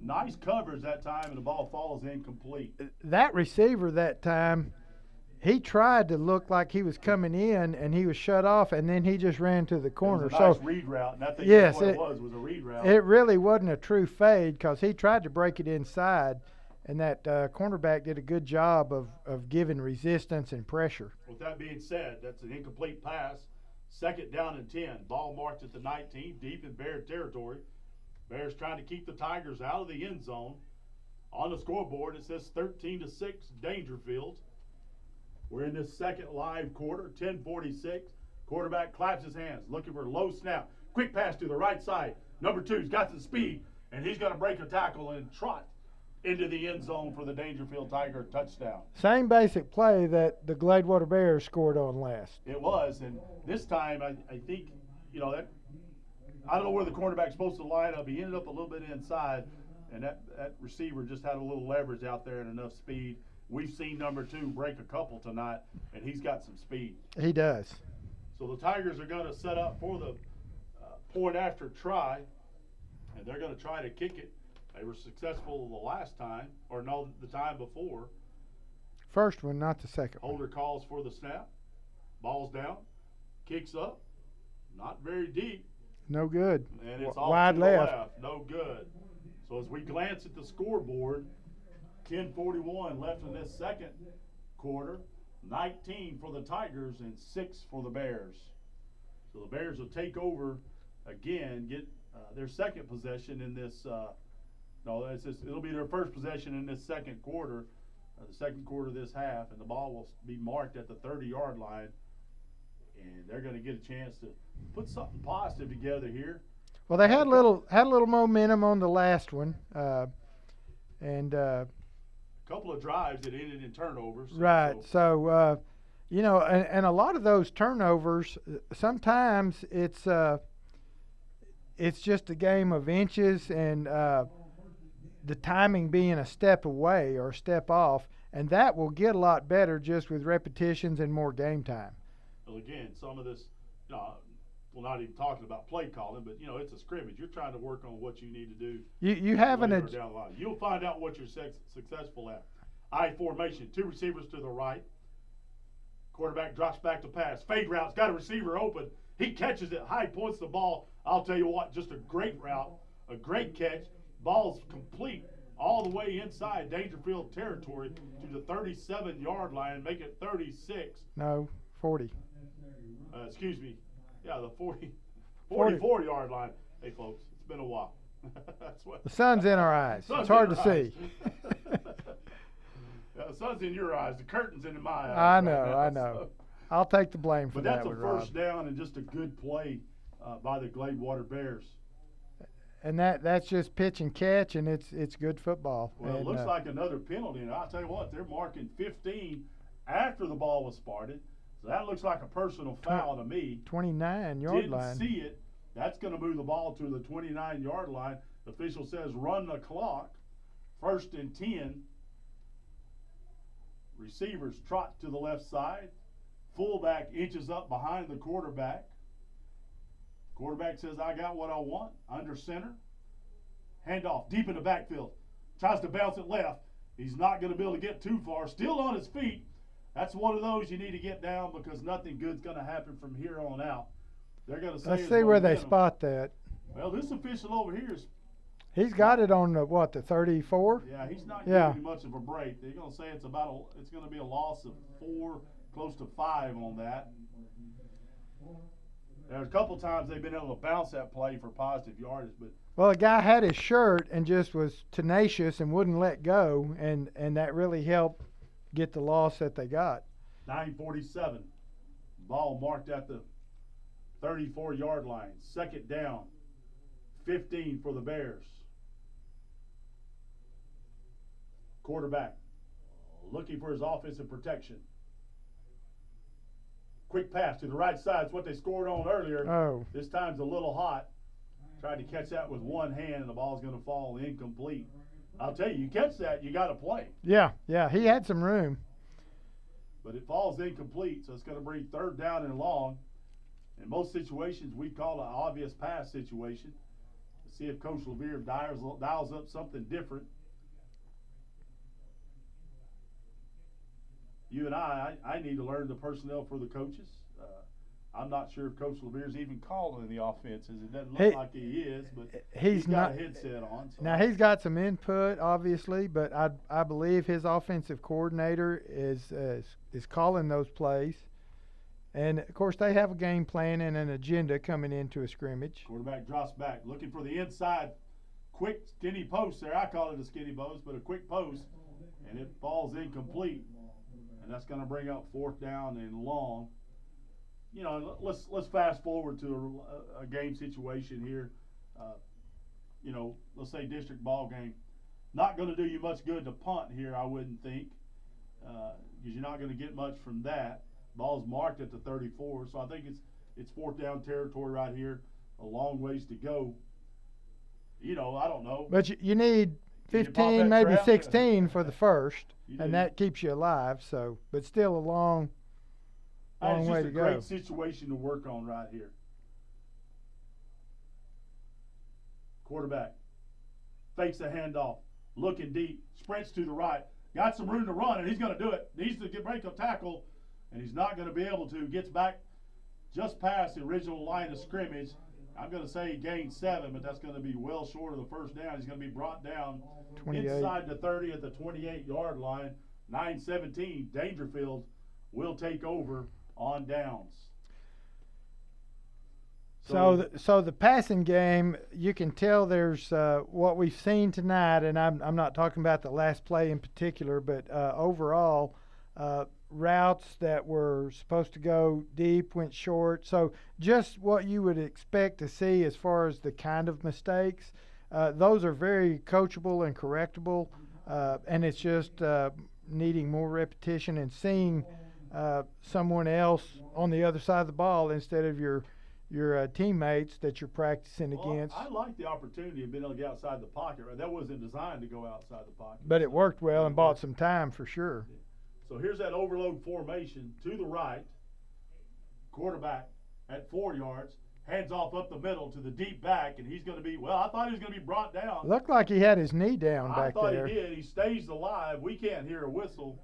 Nice coverage that time, and the ball falls incomplete. That receiver that time, he tried to look like he was coming in, and he was shut off, and then he just ran to the corner. It was a nice read route, and I think yes, that's what it was a read route. It really wasn't a true fade because he tried to break it inside, and that cornerback did a good job of giving resistance and pressure. With that being said, that's an incomplete pass. 2nd down and 10. Ball marked at the 19, deep in Bear territory. Bears trying to keep the Tigers out of the end zone. On the scoreboard, it says 13-6 Dangerfield. We're in this second live quarter, 10:46. Quarterback claps his hands, looking for a low snap. Quick pass to the right side. Number 2's got some speed, and he's going to break a tackle and trot into the end zone for the Dangerfield Tiger touchdown. Same basic play that the Gladewater Bears scored on last. It was, and this time I think, that I don't know where the cornerback's supposed to line up. He ended up a little bit inside, and that receiver just had a little leverage out there and enough speed. We've seen number 2 break a couple tonight, and he's got some speed. He does. So the Tigers are going to set up for the point after try, and they're going to try to kick it. They were successful the last time, or no, the time before. First one, not the second one. Holder calls for the snap. Ball's down. Kicks up. Not very deep. No good. And it's off wide to the left. No good. So as we glance at the scoreboard, 10:41 left in this second quarter. 19 for the Tigers and 6 for the Bears. So the Bears will take over again, get their second possession in this. It'll be their first possession in this second quarter, the second quarter of this half, and the ball will be marked at the 30-yard line, and they're going to get a chance to put something positive together here. Well, they had a little momentum on the last one, and a couple of drives that ended in turnovers. Right. So and a lot of those turnovers, sometimes it's just a game of inches and the timing being a step away or a step off, and that will get a lot better just with repetitions and more game time. Well, again, some of this, we're not even talking about play calling, but it's a scrimmage. You're trying to work on what you need to do. You have down the line. You'll find out what you're successful at. I formation, 2 receivers to the right. Quarterback drops back to pass. Fade route's got a receiver open. He catches it, high points the ball. I'll tell you what, just a great route, a great catch. Ball's complete all the way inside Dangerfield territory to the 37-yard line, make it 36. No, 40. Excuse me. Yeah, the 44-yard line. Hey, folks, it's been a while. That's what the sun's in our eyes. It's hard to see. The sun's in your eyes. The curtain's in my eyes. I know, right now, I know. So. I'll take the blame for but that that's one, a first down and just a good play by the Gladewater Bears. and that's just pitch and catch, and it's good football. Well, and, it looks like another penalty, and I'll tell you what, they're marking 15 after the ball was spotted. So that looks like a personal foul to me. 29-yard line. Didn't see it. That's going to move the ball to the 29-yard line. The official says run the clock. 1st and 10. Receivers trot to the left side. Fullback inches up behind the quarterback. Quarterback says, I got what I want. Under center. Handoff deep in the backfield. Tries to bounce it left. He's not going to be able to get too far. Still on his feet. That's one of those you need to get down because nothing good's going to happen from here on out. They're going to say. Let's see where they spot that. Well, this official over here is. He's got it on the 34? Yeah, he's not giving much of a break. They're going to say it's going to be a loss of 4, close to 5 on that. There's a couple times they've been able to bounce that play for positive yardage, but. Well, the guy had his shirt and just was tenacious and wouldn't let go, and that really helped get the loss that they got. 9:47. Ball marked at the 34-yard line. 2nd down. 15 for the Bears. Quarterback looking for his offensive protection. Quick pass to the right side. It's what they scored on earlier. Oh. This time's a little hot. Tried to catch that with one hand, and the ball's going to fall incomplete. I'll tell you, you catch that, you got to play. Yeah, he had some room. But it falls incomplete, so it's going to bring 3rd down and long. In most situations, we call it an obvious pass situation. Let's see if Coach Levere dials up something different. You and I need to learn the personnel for the coaches. I'm not sure if Coach Levere's even calling the offenses. It doesn't look like he is, but he's got a headset on. So now, he's got some input, obviously, but I believe his offensive coordinator is calling those plays. And, of course, they have a game plan and an agenda coming into a scrimmage. Quarterback drops back, looking for the inside quick skinny post there. I call it a skinny post, but a quick post, and it falls incomplete. And that's going to bring up 4th down and long. You know, let's fast forward to a game situation here. You know, let's say district ball game. Not going to do you much good to punt here, I wouldn't think, because you're not going to get much from that. Ball's marked at the 34, so I think it's 4th down territory right here. A long ways to go. You know, I don't know. But you need 15, maybe 16 for the first, and that keeps you alive. So, but still a long way to go. It's just a great situation to work on right here. Quarterback fakes the handoff, looking deep, sprints to the right, got some room to run, and he's going to do it. Needs to break a tackle, and he's not going to be able to. Gets back just past the original line of scrimmage. I'm going to say he gained 7, but that's going to be well short of the 1st down. He's going to be brought down 28. Inside the 30 at the 28-yard line. 9-17. Dangerfield will take over on downs. So the passing game, you can tell there's what we've seen tonight, and I'm not talking about the last play in particular, but overall routes that were supposed to go deep went short. So just what you would expect to see as far as the kind of mistakes, those are very coachable and correctable, and it's just needing more repetition and seeing someone else on the other side of the ball instead of your teammates that you're practicing against. I like the opportunity of being able to get outside the pocket. Right? That wasn't designed to go outside the pocket. But it worked well and bought some time for sure. So here's that overload formation to the right. Quarterback at 4 yards. Hands off up the middle to the deep back, and he's going to be, I thought he was going to be brought down. Looked like he had his knee down back there. I thought he did. He stays alive. We can't hear a whistle.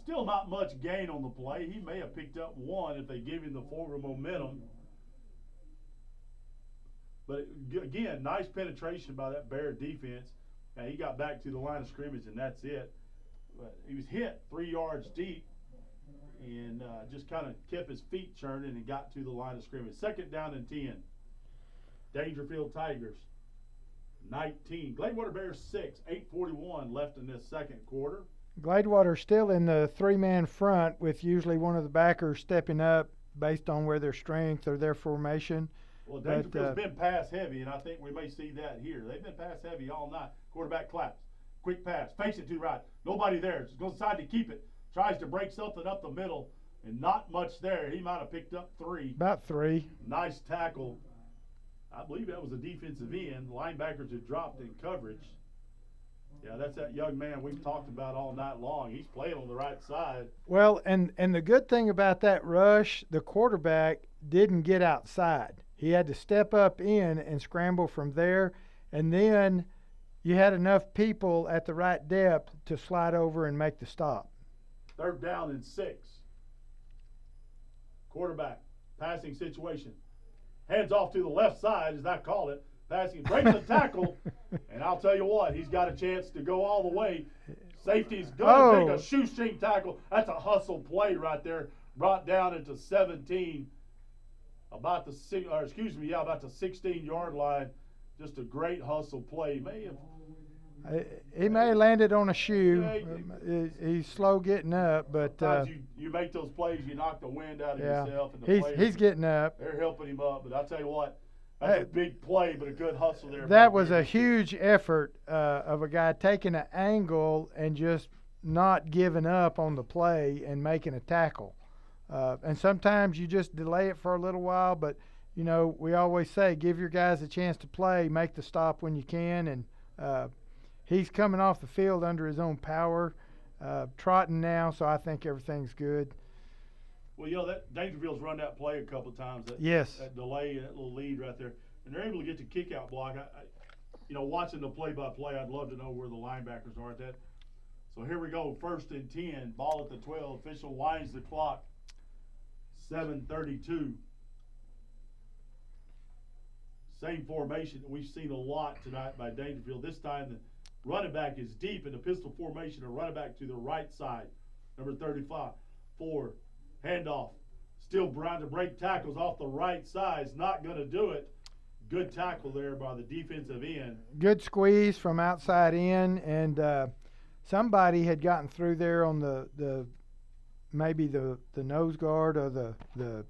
Still not much gain on the play. He may have picked up 1 if they give him the forward momentum. But again, nice penetration by that Bear defense. Now, he got back to the line of scrimmage, and that's it. But he was hit 3 yards deep and just kind of kept his feet churning and got to the line of scrimmage. 2nd down and 10. Dangerfield Tigers 19. Gladewater Bears 6. 8:41 left in this 2nd quarter. Gladewater still in the 3-man front with usually one of the backers stepping up based on where their strength or their formation. Well, Dangerfield's been pass heavy, and I think we may see that here. They've been pass heavy all night. Quarterback claps. Quick pass. Fakes it to the right. Nobody there. Just goes inside to keep it. Tries to break something up the middle, and not much there. He might have picked up 3. About 3. Nice tackle. I believe that was a defensive end. Linebackers had dropped in coverage. Yeah, that's that young man we've talked about all night long. He's playing on the right side. Well, and the good thing about that rush, the quarterback didn't get outside. He had to step up in and scramble from there, and then you had enough people at the right depth to slide over and make the stop. 3rd down and 6. Quarterback, passing situation. Hands off to the left side, as I call it. Passing, breaks the tackle, and I'll tell you what, he's got a chance to go all the way. Safety's going to take a shoestring tackle. That's a hustle play right there. Brought down into 17, about the 16-yard line. Just a great hustle play. He may have landed on a shoe. He's slow getting up, but sometimes you make those plays, you knock the wind out of yourself. And he's getting up. They're helping him up, but I'll tell you what. That's a big play, but a good hustle there. That was a huge effort of a guy taking an angle and just not giving up on the play and making a tackle. And sometimes you just delay it for a little while, but, you know, we always say give your guys a chance to play, make the stop when you can. And he's coming off the field under his own power, trotting now, so I think everything's good. Well, you know, that Dangerfield's run that play a couple of times. That delay, that little lead right there. And they're able to get the kick-out block. Watching the play-by-play, I'd love to know where the linebackers are at that. So here we go, 1st and 10, ball at the 12. Official winds the clock, 7:32. Same formation that we've seen a lot tonight by Dangerfield. This time the running back is deep in the pistol formation, a running back to the right side, number 35, 4. Handoff, still trying to break tackles off the right side. Is not going to do it. Good tackle there by the defensive end. Good squeeze from outside in, and somebody had gotten through there on maybe the nose guard or the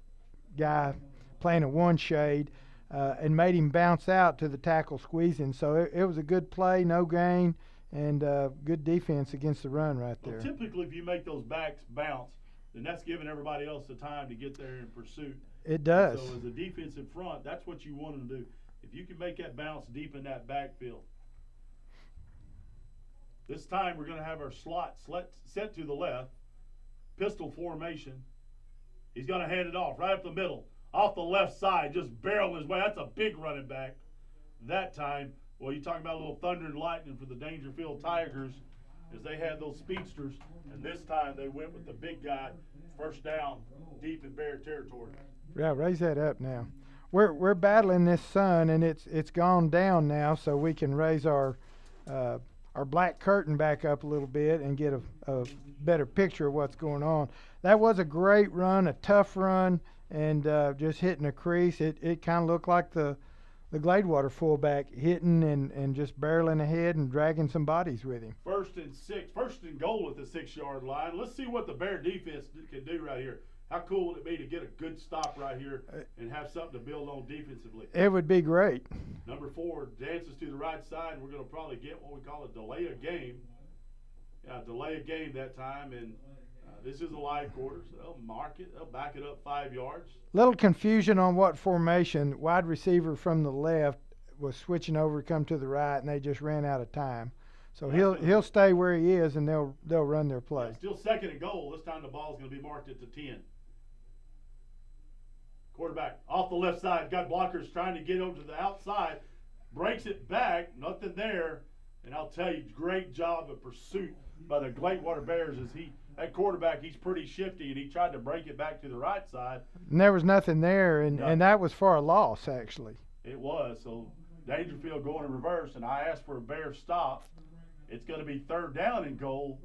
guy playing a one shade, and made him bounce out to the tackle squeezing. So it was a good play, no gain, and good defense against the run right there. Well, typically, if you make those backs bounce, then that's giving everybody else the time to get there in pursuit. It does. So as a defensive front, that's what you want them to do. If you can make that bounce deep in that backfield. This time we're going to have our slot set to the left. Pistol formation. He's going to hand it off right up the middle. Off the left side, just barreling his way. That's a big running back. That time, well, you're talking about a little thunder and lightning for the Dangerfield Tigers, as they had those speedsters, and this time they went with the big guy, 1st down, deep in Bear territory. Yeah, raise that up now. We're battling this sun, and it's gone down now, so we can raise our black curtain back up a little bit and get a better picture of what's going on. That was a great run, a tough run, and just hitting a crease. It kind of looked like the Gladewater fullback hitting and just barreling ahead and dragging some bodies with him. 1st and 6, 1st and goal at the 6-yard line. Let's see what the Bear defense can do right here. How cool would it be to get a good stop right here and have something to build on defensively? It would be great. Number 4 dances to the right side, and we're going to probably get what we call a delay a game. Yeah, delay a game that time, and this is a live quarter, so they'll mark it. They'll back it up 5 yards. Little confusion on what formation. Wide receiver from the left was switching over to come to the right, and they just ran out of time. So he'll stay where he is, and they'll run their play. Yeah, still 2nd and goal. This time the ball's going to be marked at the 10. Quarterback off the left side, got blockers trying to get over to the outside, breaks it back, nothing there, and I'll tell you, great job of pursuit by the Gladewater Bears as that quarterback, he's pretty shifty, and he tried to break it back to the right side. And there was nothing there, and that was for a loss, actually. It was, so Dangerfield going in reverse, and I asked for a Bear stop. It's going to be 3rd down and goal,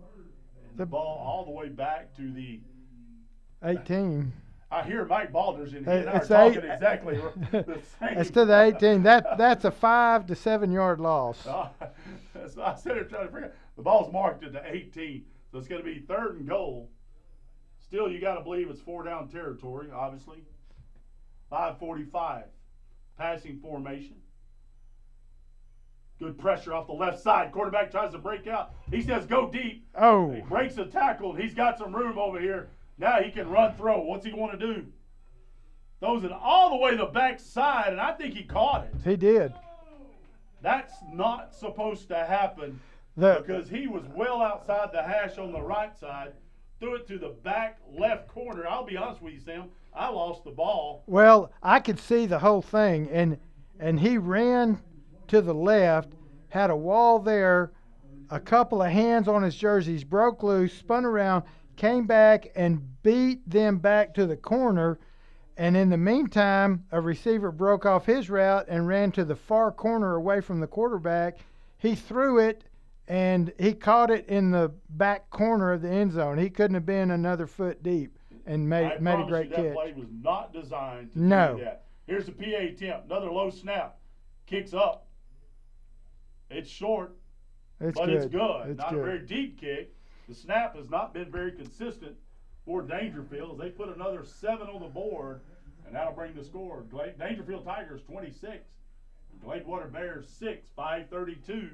and the ball all the way back to the 18. I hear Mike Balders in here and I are talking exactly the same. It's to the 18. That's a 5 to 7 yard loss. That's what I said there trying to figure out. The ball's marked at the 18, so it's going to be 3rd and goal. Still, you got to believe it's 4 down territory, obviously. 5:45. passing formation. Good pressure off the left side. Quarterback tries to break out. He says, go deep. Oh. He breaks the tackle. He's got some room over here. Now he can run throw. What's he going to do? Throws it all the way to the back side, and I think he caught it. He did. That's not supposed to happen because he was well outside the hash on the right side. Threw it to the back left corner. I'll be honest with you, Sam. I lost the ball. Well, I could see the whole thing, and he ran to the left, had a wall there, a couple of hands on his jerseys, broke loose, spun around, came back and beat them back to the corner. And in the meantime, a receiver broke off his route and ran to the far corner away from the quarterback. He threw it, and he caught it in the back corner of the end zone. He couldn't have been another foot deep and made a great catch. That play was not designed to do that. Here's the PA attempt. Another low snap. Kicks up. It's short, but it's good. It's not good. A very deep kick. The snap has not been very consistent for Dangerfield. They put another 7 on the board, and that'll bring the score. Dangerfield Tigers 26, Gladewater Bears 6, 5:32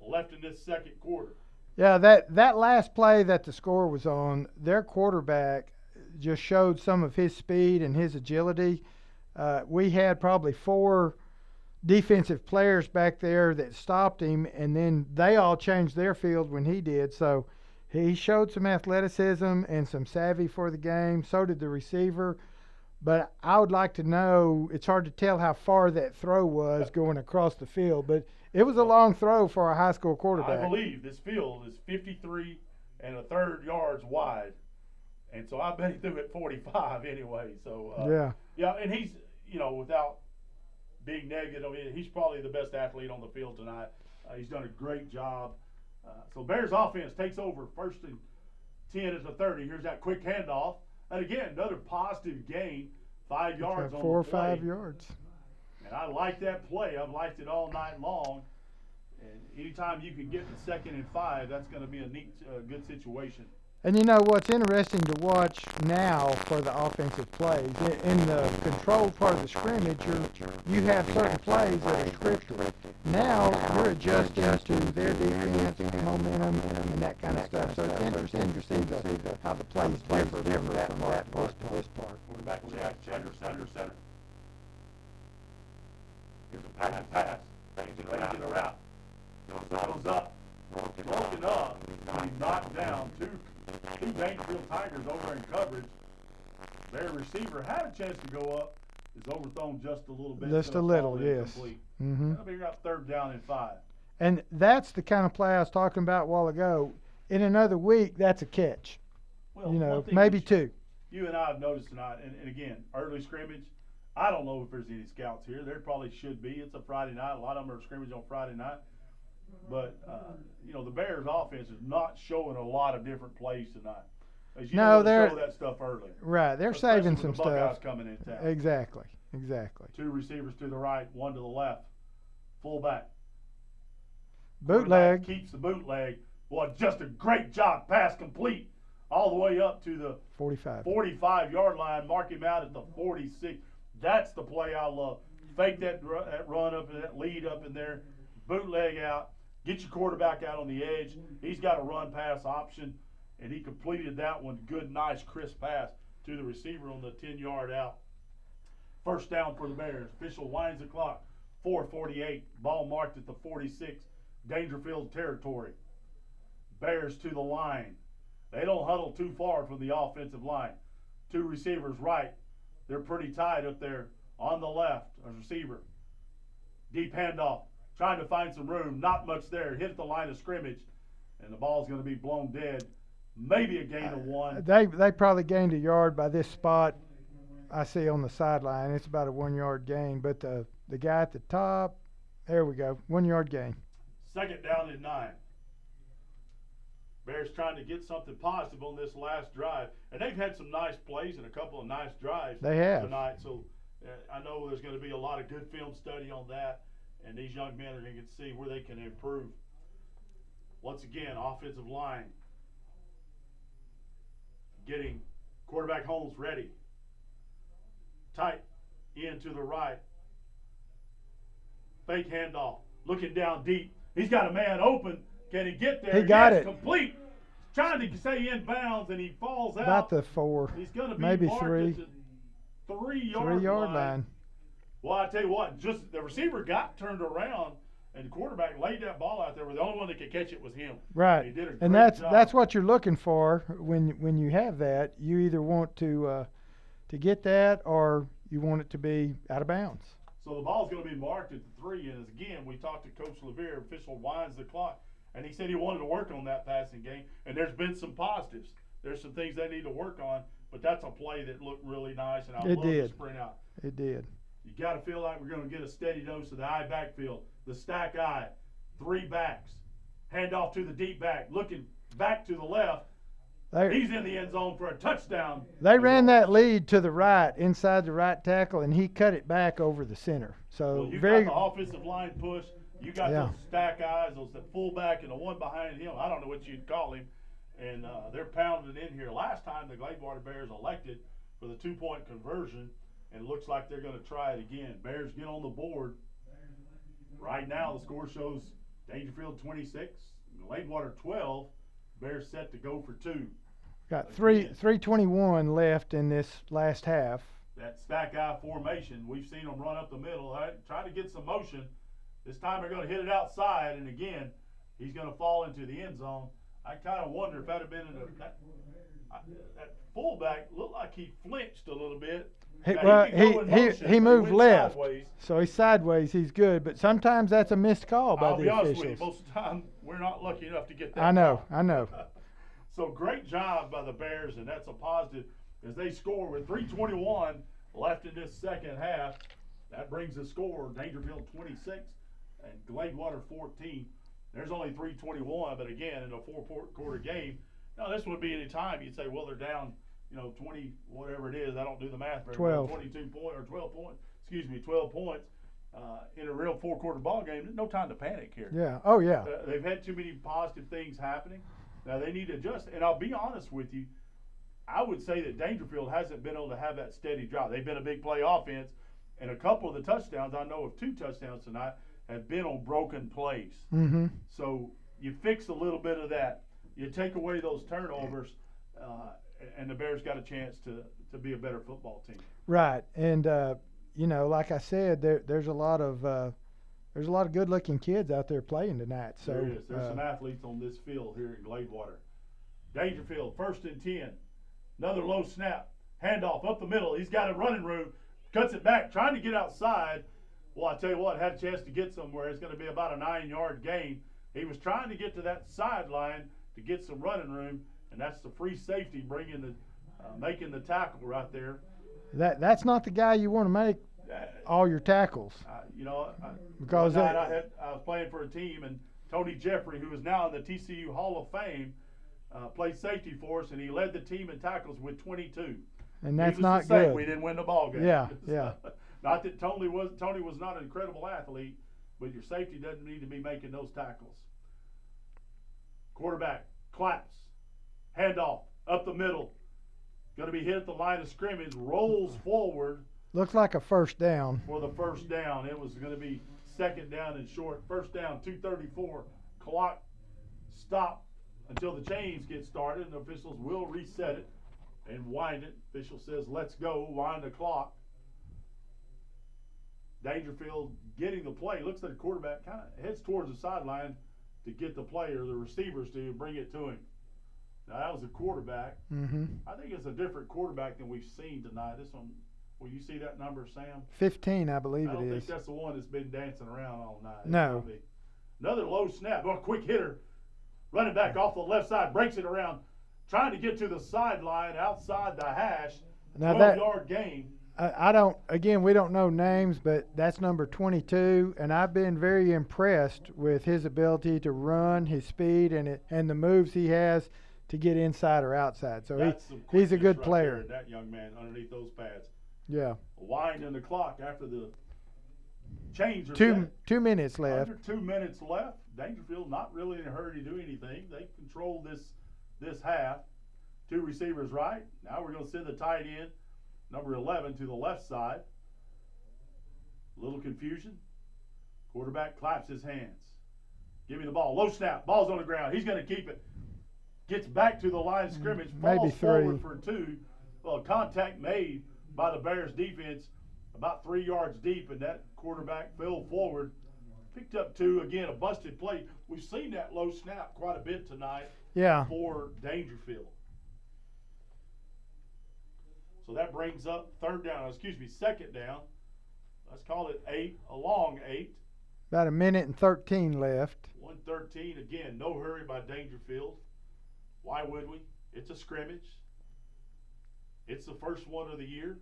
left in this second quarter. Yeah, that last play that the score was on, their quarterback just showed some of his speed and his agility. We had probably 4 defensive players back there that stopped him, and then they all changed their field when he did. So he showed some athleticism and some savvy for the game. So did the receiver. But I would like to know, it's hard to tell how far that throw was going across the field, but it was a long throw for a high school quarterback. I believe this field is 53 1/3 yards wide. And so I bet he threw it 45 anyway. So, yeah, and he's, without being negative, he's probably the best athlete on the field tonight. He's done a great job. So Bears offense takes over 1st and 10 at the 30. Here's that quick handoff. And again, another positive gain, 5 yards on the play. 4 or 5 yards. And I like that play. I've liked it all night long. And anytime you can get to 2nd and 5, that's going to be a neat, good situation. And what's interesting to watch now for the offensive plays, in the controlled part of the scrimmage, you have certain plays that are scripted. Now you're adjusting to their defense, momentum, and that kind of stuff. So it's interesting to see how the plays differ from that part to this part. Quarterback under center. Here's a pass. Things it around. Goes up. Broken up. He knocked down two Dangerfield Tigers over in coverage. Their receiver had a chance to go up. Is overthrown just a little bit. Just a little, yes. That'll be about 3rd down and 5. And that's the kind of play I was talking about a while ago. In another week, that's a catch. Well, maybe 2. You and I have noticed tonight, and again, early scrimmage, I don't know if there's any scouts here. There probably should be. It's a Friday night. A lot of them are scrimmage on Friday night. But, the Bears offense is not showing a lot of different plays tonight. As you know, they're show that stuff early. Right, they're saving some the Buckeyes stuff. Coming in town. Exactly. 2 receivers to the right, 1 to the left. Fullback. Bootleg. Keeps the bootleg. Boy, just a great job. Pass complete all the way up to the 45-yard line. Mark him out at the 46. That's the play I love. Fake that run up and that lead up in there. Bootleg out. Get your quarterback out on the edge. He's got a run-pass option, and he completed that one. Good, nice, crisp pass to the receiver on the 10-yard out. 1st down for the Bears. Official winds the clock. 4:48. Ball marked at the 46. Dangerfield territory. Bears to the line. They don't huddle too far from the offensive line. 2 receivers right. They're pretty tight up there on the left. A receiver. Deep handoff. Trying to find some room. Not much there. Hit at the line of scrimmage. And the ball's going to be blown dead. Maybe a gain of 1. They probably gained a yard by this spot I see on the sideline. It's about a 1-yard gain. But the guy at the top, there we go. 1-yard gain. 2nd down and 9. Bears trying to get something positive on this last drive. And they've had some nice plays and a couple of nice drives tonight. So I know there's going to be a lot of good film study on that. And these young men are going to see where they can improve. Once again, offensive line getting quarterback Holmes ready. Tight, in to the right. Fake handoff. Looking down deep. He's got a man open. Can he get there? He got yes, it. Complete. Trying to stay in bounds, and he falls out. About the 4, He's going to be maybe marked 3. at the 3-yard line. Well, I tell you what, just the receiver got turned around, and the quarterback laid that ball out there. Where the only one that could catch it was him. Right. He did a great And that's job. what you're looking for when you have that. You either want to get that, or you want it to be out of bounds. So the ball's going to be marked at the 3, and again, we talked to Coach Levere, official winds the clock, and he said he wanted to work on that passing game, and there's been some positives. There's some things they need to work on, but that's a play that looked really nice, and I love the sprint out. It did. You got to feel like we're going to get a steady dose of the I backfield, the stack I, 3 backs, hand off to the deep back, looking back to the left. He's in the end zone for a touchdown. They ran that lead to the right, inside the right tackle, and he cut it back over the center. So well, you got the offensive line push. You got those stack eyes, those the fullback and the one behind him. I don't know what you'd call him. And they're pounding in here. Last time the Gladewater Bears elected for the 2-point conversion, and it looks like they're going to try it again. Bears get on the board. Right now the score shows Dangerfield 26, Gladewater 12. Bears set to go for 2. Got 3:21 left in this last half. That stack eye formation, we've seen them run up the middle. Try to get some motion. This time they're going to hit it outside, and again, he's going to fall into the end zone. I kind of wonder if that had been that fullback looked like he flinched a little bit. He moved left, sideways. So he's sideways. He's good, but sometimes that's a missed call by the officials. I'll be honest with you, most of the time we're not lucky enough to get that. I know. So great job by the Bears, and that's a positive as they score with 3:21 left in this second half. That brings the score Dangerfield 26 and Gladewater 14. There's only 3:21, but again, in a 4-quarter game, now this would be any time you'd say, well, they're down, 20, whatever it is. I don't do the math very well. 22 points or 12 points. 12 points in a real 4-quarter ball game. No time to panic here. Yeah. Oh yeah. They've had too many positive things happening. Now they need to adjust. And I'll be honest with you, I would say that Dangerfield hasn't been able to have that steady drive. They've been a big play offense, and a couple of the touchdowns, I know of 2 touchdowns tonight, have been on broken plays. Mm-hmm. So you fix a little bit of that. You take away those turnovers, and the Bears got a chance to be a better football team. Right, and like I said, there's a lot of good-looking kids out there playing tonight. So there is. There's some athletes on this field here at Gladewater. Dangerfield, 1st and 10. Another low snap. Handoff up the middle. He's got a running room. Cuts it back, trying to get outside. Well, I tell you what, had a chance to get somewhere. It's going to be about a 9-yard gain. He was trying to get to that sideline to get some running room, and that's the free safety making the tackle right there. That's not the guy you want to make all your tackles. Because I was playing for a team, and Tony Jeffrey, who is now in the TCU Hall of Fame, played safety for us, and he led the team in tackles with 22. And that's not good. We didn't win the ball game. Yeah. Not that Tony was not an incredible athlete, but your safety doesn't need to be making those tackles. Quarterback claps, handoff up the middle, going to be hit at the line of scrimmage, rolls forward. Looks like a first down. For the first down, it was going to be 2nd down and short. First down, 2:34. Clock stop until the chains get started, and the officials will reset it and wind it. Official says, "Let's go." Wind the clock. Dangerfield getting the play. Looks like the quarterback kind of heads towards the sideline to get the play, or the receivers to bring it to him. Now that was a quarterback. Mm-hmm. I think it's a different quarterback than we've seen tonight. This one, will you see that number, Sam? 15, I believe it is. I don't think that's the one that's been dancing around all night. No. Another low snap. Oh, quick hitter. Running back off the left side, breaks it around, trying to get to the sideline outside the hash. 12-yard gain. We don't know names, but that's number 22, and I've been very impressed with his ability to run, his speed, and the moves he has to get inside or outside. So he's a good player. There, that young man underneath those pads. Yeah. Winding the clock after the chains are set. 2 minutes left. Under 2 minutes left. Dangerfield not really in a hurry to do anything. They control this half. 2 receivers right. Now we're going to send the tight end, number 11, to the left side. A little confusion. Quarterback claps his hands. Give me the ball. Low snap. Ball's on the ground. He's going to keep it. Gets back to the line of scrimmage. Falls forward for 2. Well, contact made by the Bears defense about 3 yards deep, and that quarterback fell forward. Picked up 2. Again, a busted play. We've seen that low snap quite a bit tonight for Dangerfield. So that brings up second down. Let's call it 8, a long 8. About 1:13 left. 1:13. Again, no hurry by Dangerfield. Why would we? It's a scrimmage. It's the first one of the year.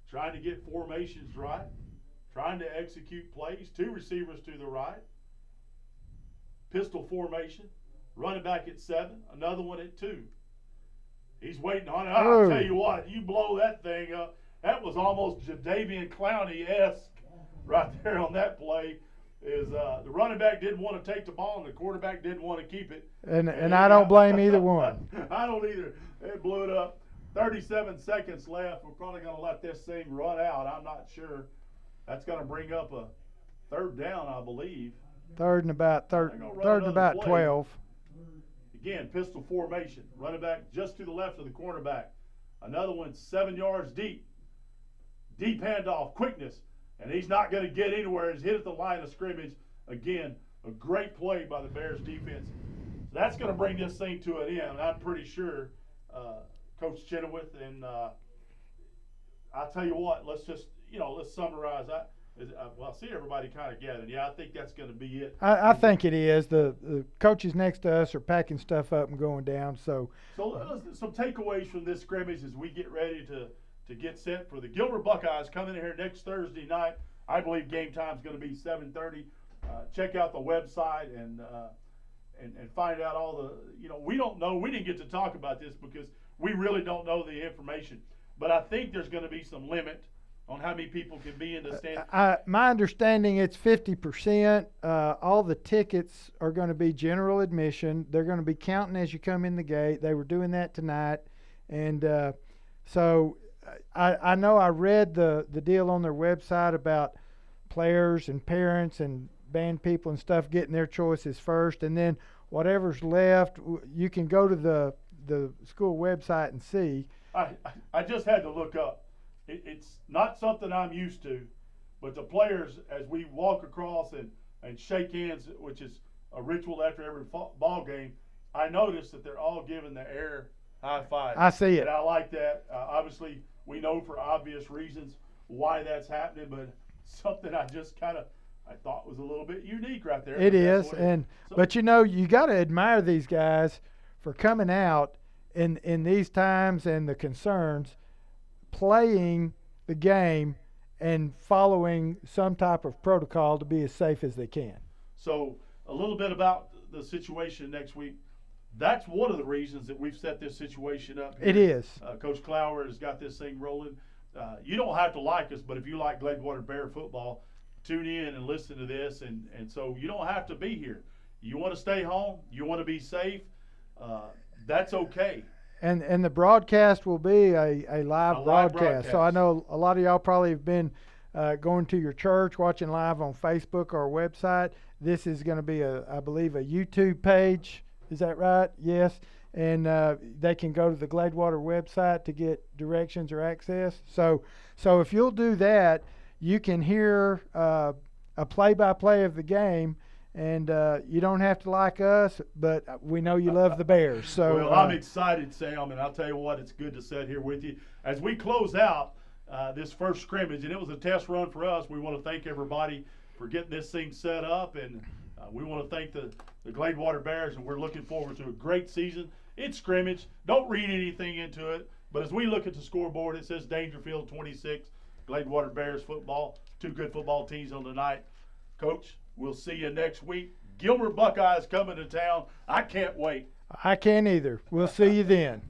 Trying to get formations right. Trying to execute plays. 2 receivers to the right. Pistol formation. Running back at 7. Another one at 2. He's waiting on it. I'll tell you what, you blow that thing up. That was almost Jadeveon Clowney-esque right there on that play. The running back didn't want to take the ball and the quarterback didn't want to keep it. And I don't blame either one. I don't either. They blew it up. 37 seconds left. We're probably going to let this thing run out. I'm not sure. That's going to bring up a 3rd down, I believe. Third and about 12. Again, pistol formation. Running back just to the left of the cornerback. Another one 7 yards deep. Deep handoff, quickness. And he's not going to get anywhere. He's hit at the line of scrimmage. Again, a great play by the Bears defense. So that's going to bring this thing to an end. I'm pretty sure, Coach Chenoweth. And I'll tell you what, let's summarize. I see everybody kind of gathered. Yeah, I think that's going to be it. I think it is. The coaches next to us are packing stuff up and going down. So some takeaways from this scrimmage as we get ready to get set for the Gilbert Buckeyes coming in here next Thursday night. I believe game time is going to be 7:30. Check out the website and find out all the, we don't know. We didn't get to talk about this because we really don't know the information. But I think there's going to be some limit on how many people can be in the stand. My understanding, it's 50%. All the tickets are going to be general admission. They're going to be counting as you come in the gate. They were doing that tonight. And so I know I read the deal on their website about players and parents and band people and stuff getting their choices first. And then whatever's left, you can go to the school website and see. I just had to look up. It's not something I'm used to, but the players, as we walk across and shake hands, which is a ritual after every ball game, I noticed that they're all giving the air high five. I see it. And I like that. Obviously, we know for obvious reasons why that's happening, but something I thought was a little bit unique right there. It is, but you got to admire these guys for coming out in these times and the concerns, playing the game and following some type of protocol to be as safe as they can. So a little bit about the situation next week. That's one of the reasons that we've set this situation up here. It is. Coach Clower has got this thing rolling. You don't have to like us, but if you like Gladewater Bear football, tune in and listen to this. And so you don't have to be here. You want to stay home, you want to be safe, that's okay. And the broadcast will be a live broadcast. So I know a lot of y'all probably have been going to your church, watching live on Facebook or our website. This is going to be, I believe, a YouTube page. Is that right? Yes. And they can go to the Gladewater website to get directions or access. So if you'll do that, you can hear a play-by-play of the game. And you don't have to like us, but we know you love the Bears. So well, I'm excited, Sam, and I'll tell you what, it's good to sit here with you. As we close out this first scrimmage, and it was a test run for us, we want to thank everybody for getting this thing set up, and we want to thank the Gladewater Bears, and we're looking forward to a great season. It's scrimmage. Don't read anything into it, but as we look at the scoreboard, it says Dangerfield 26, Gladewater Bears football. 2 good football teams on tonight. Coach, we'll see you next week. Gilbert Buckeyes coming to town. I can't wait. I can't either. We'll see you then.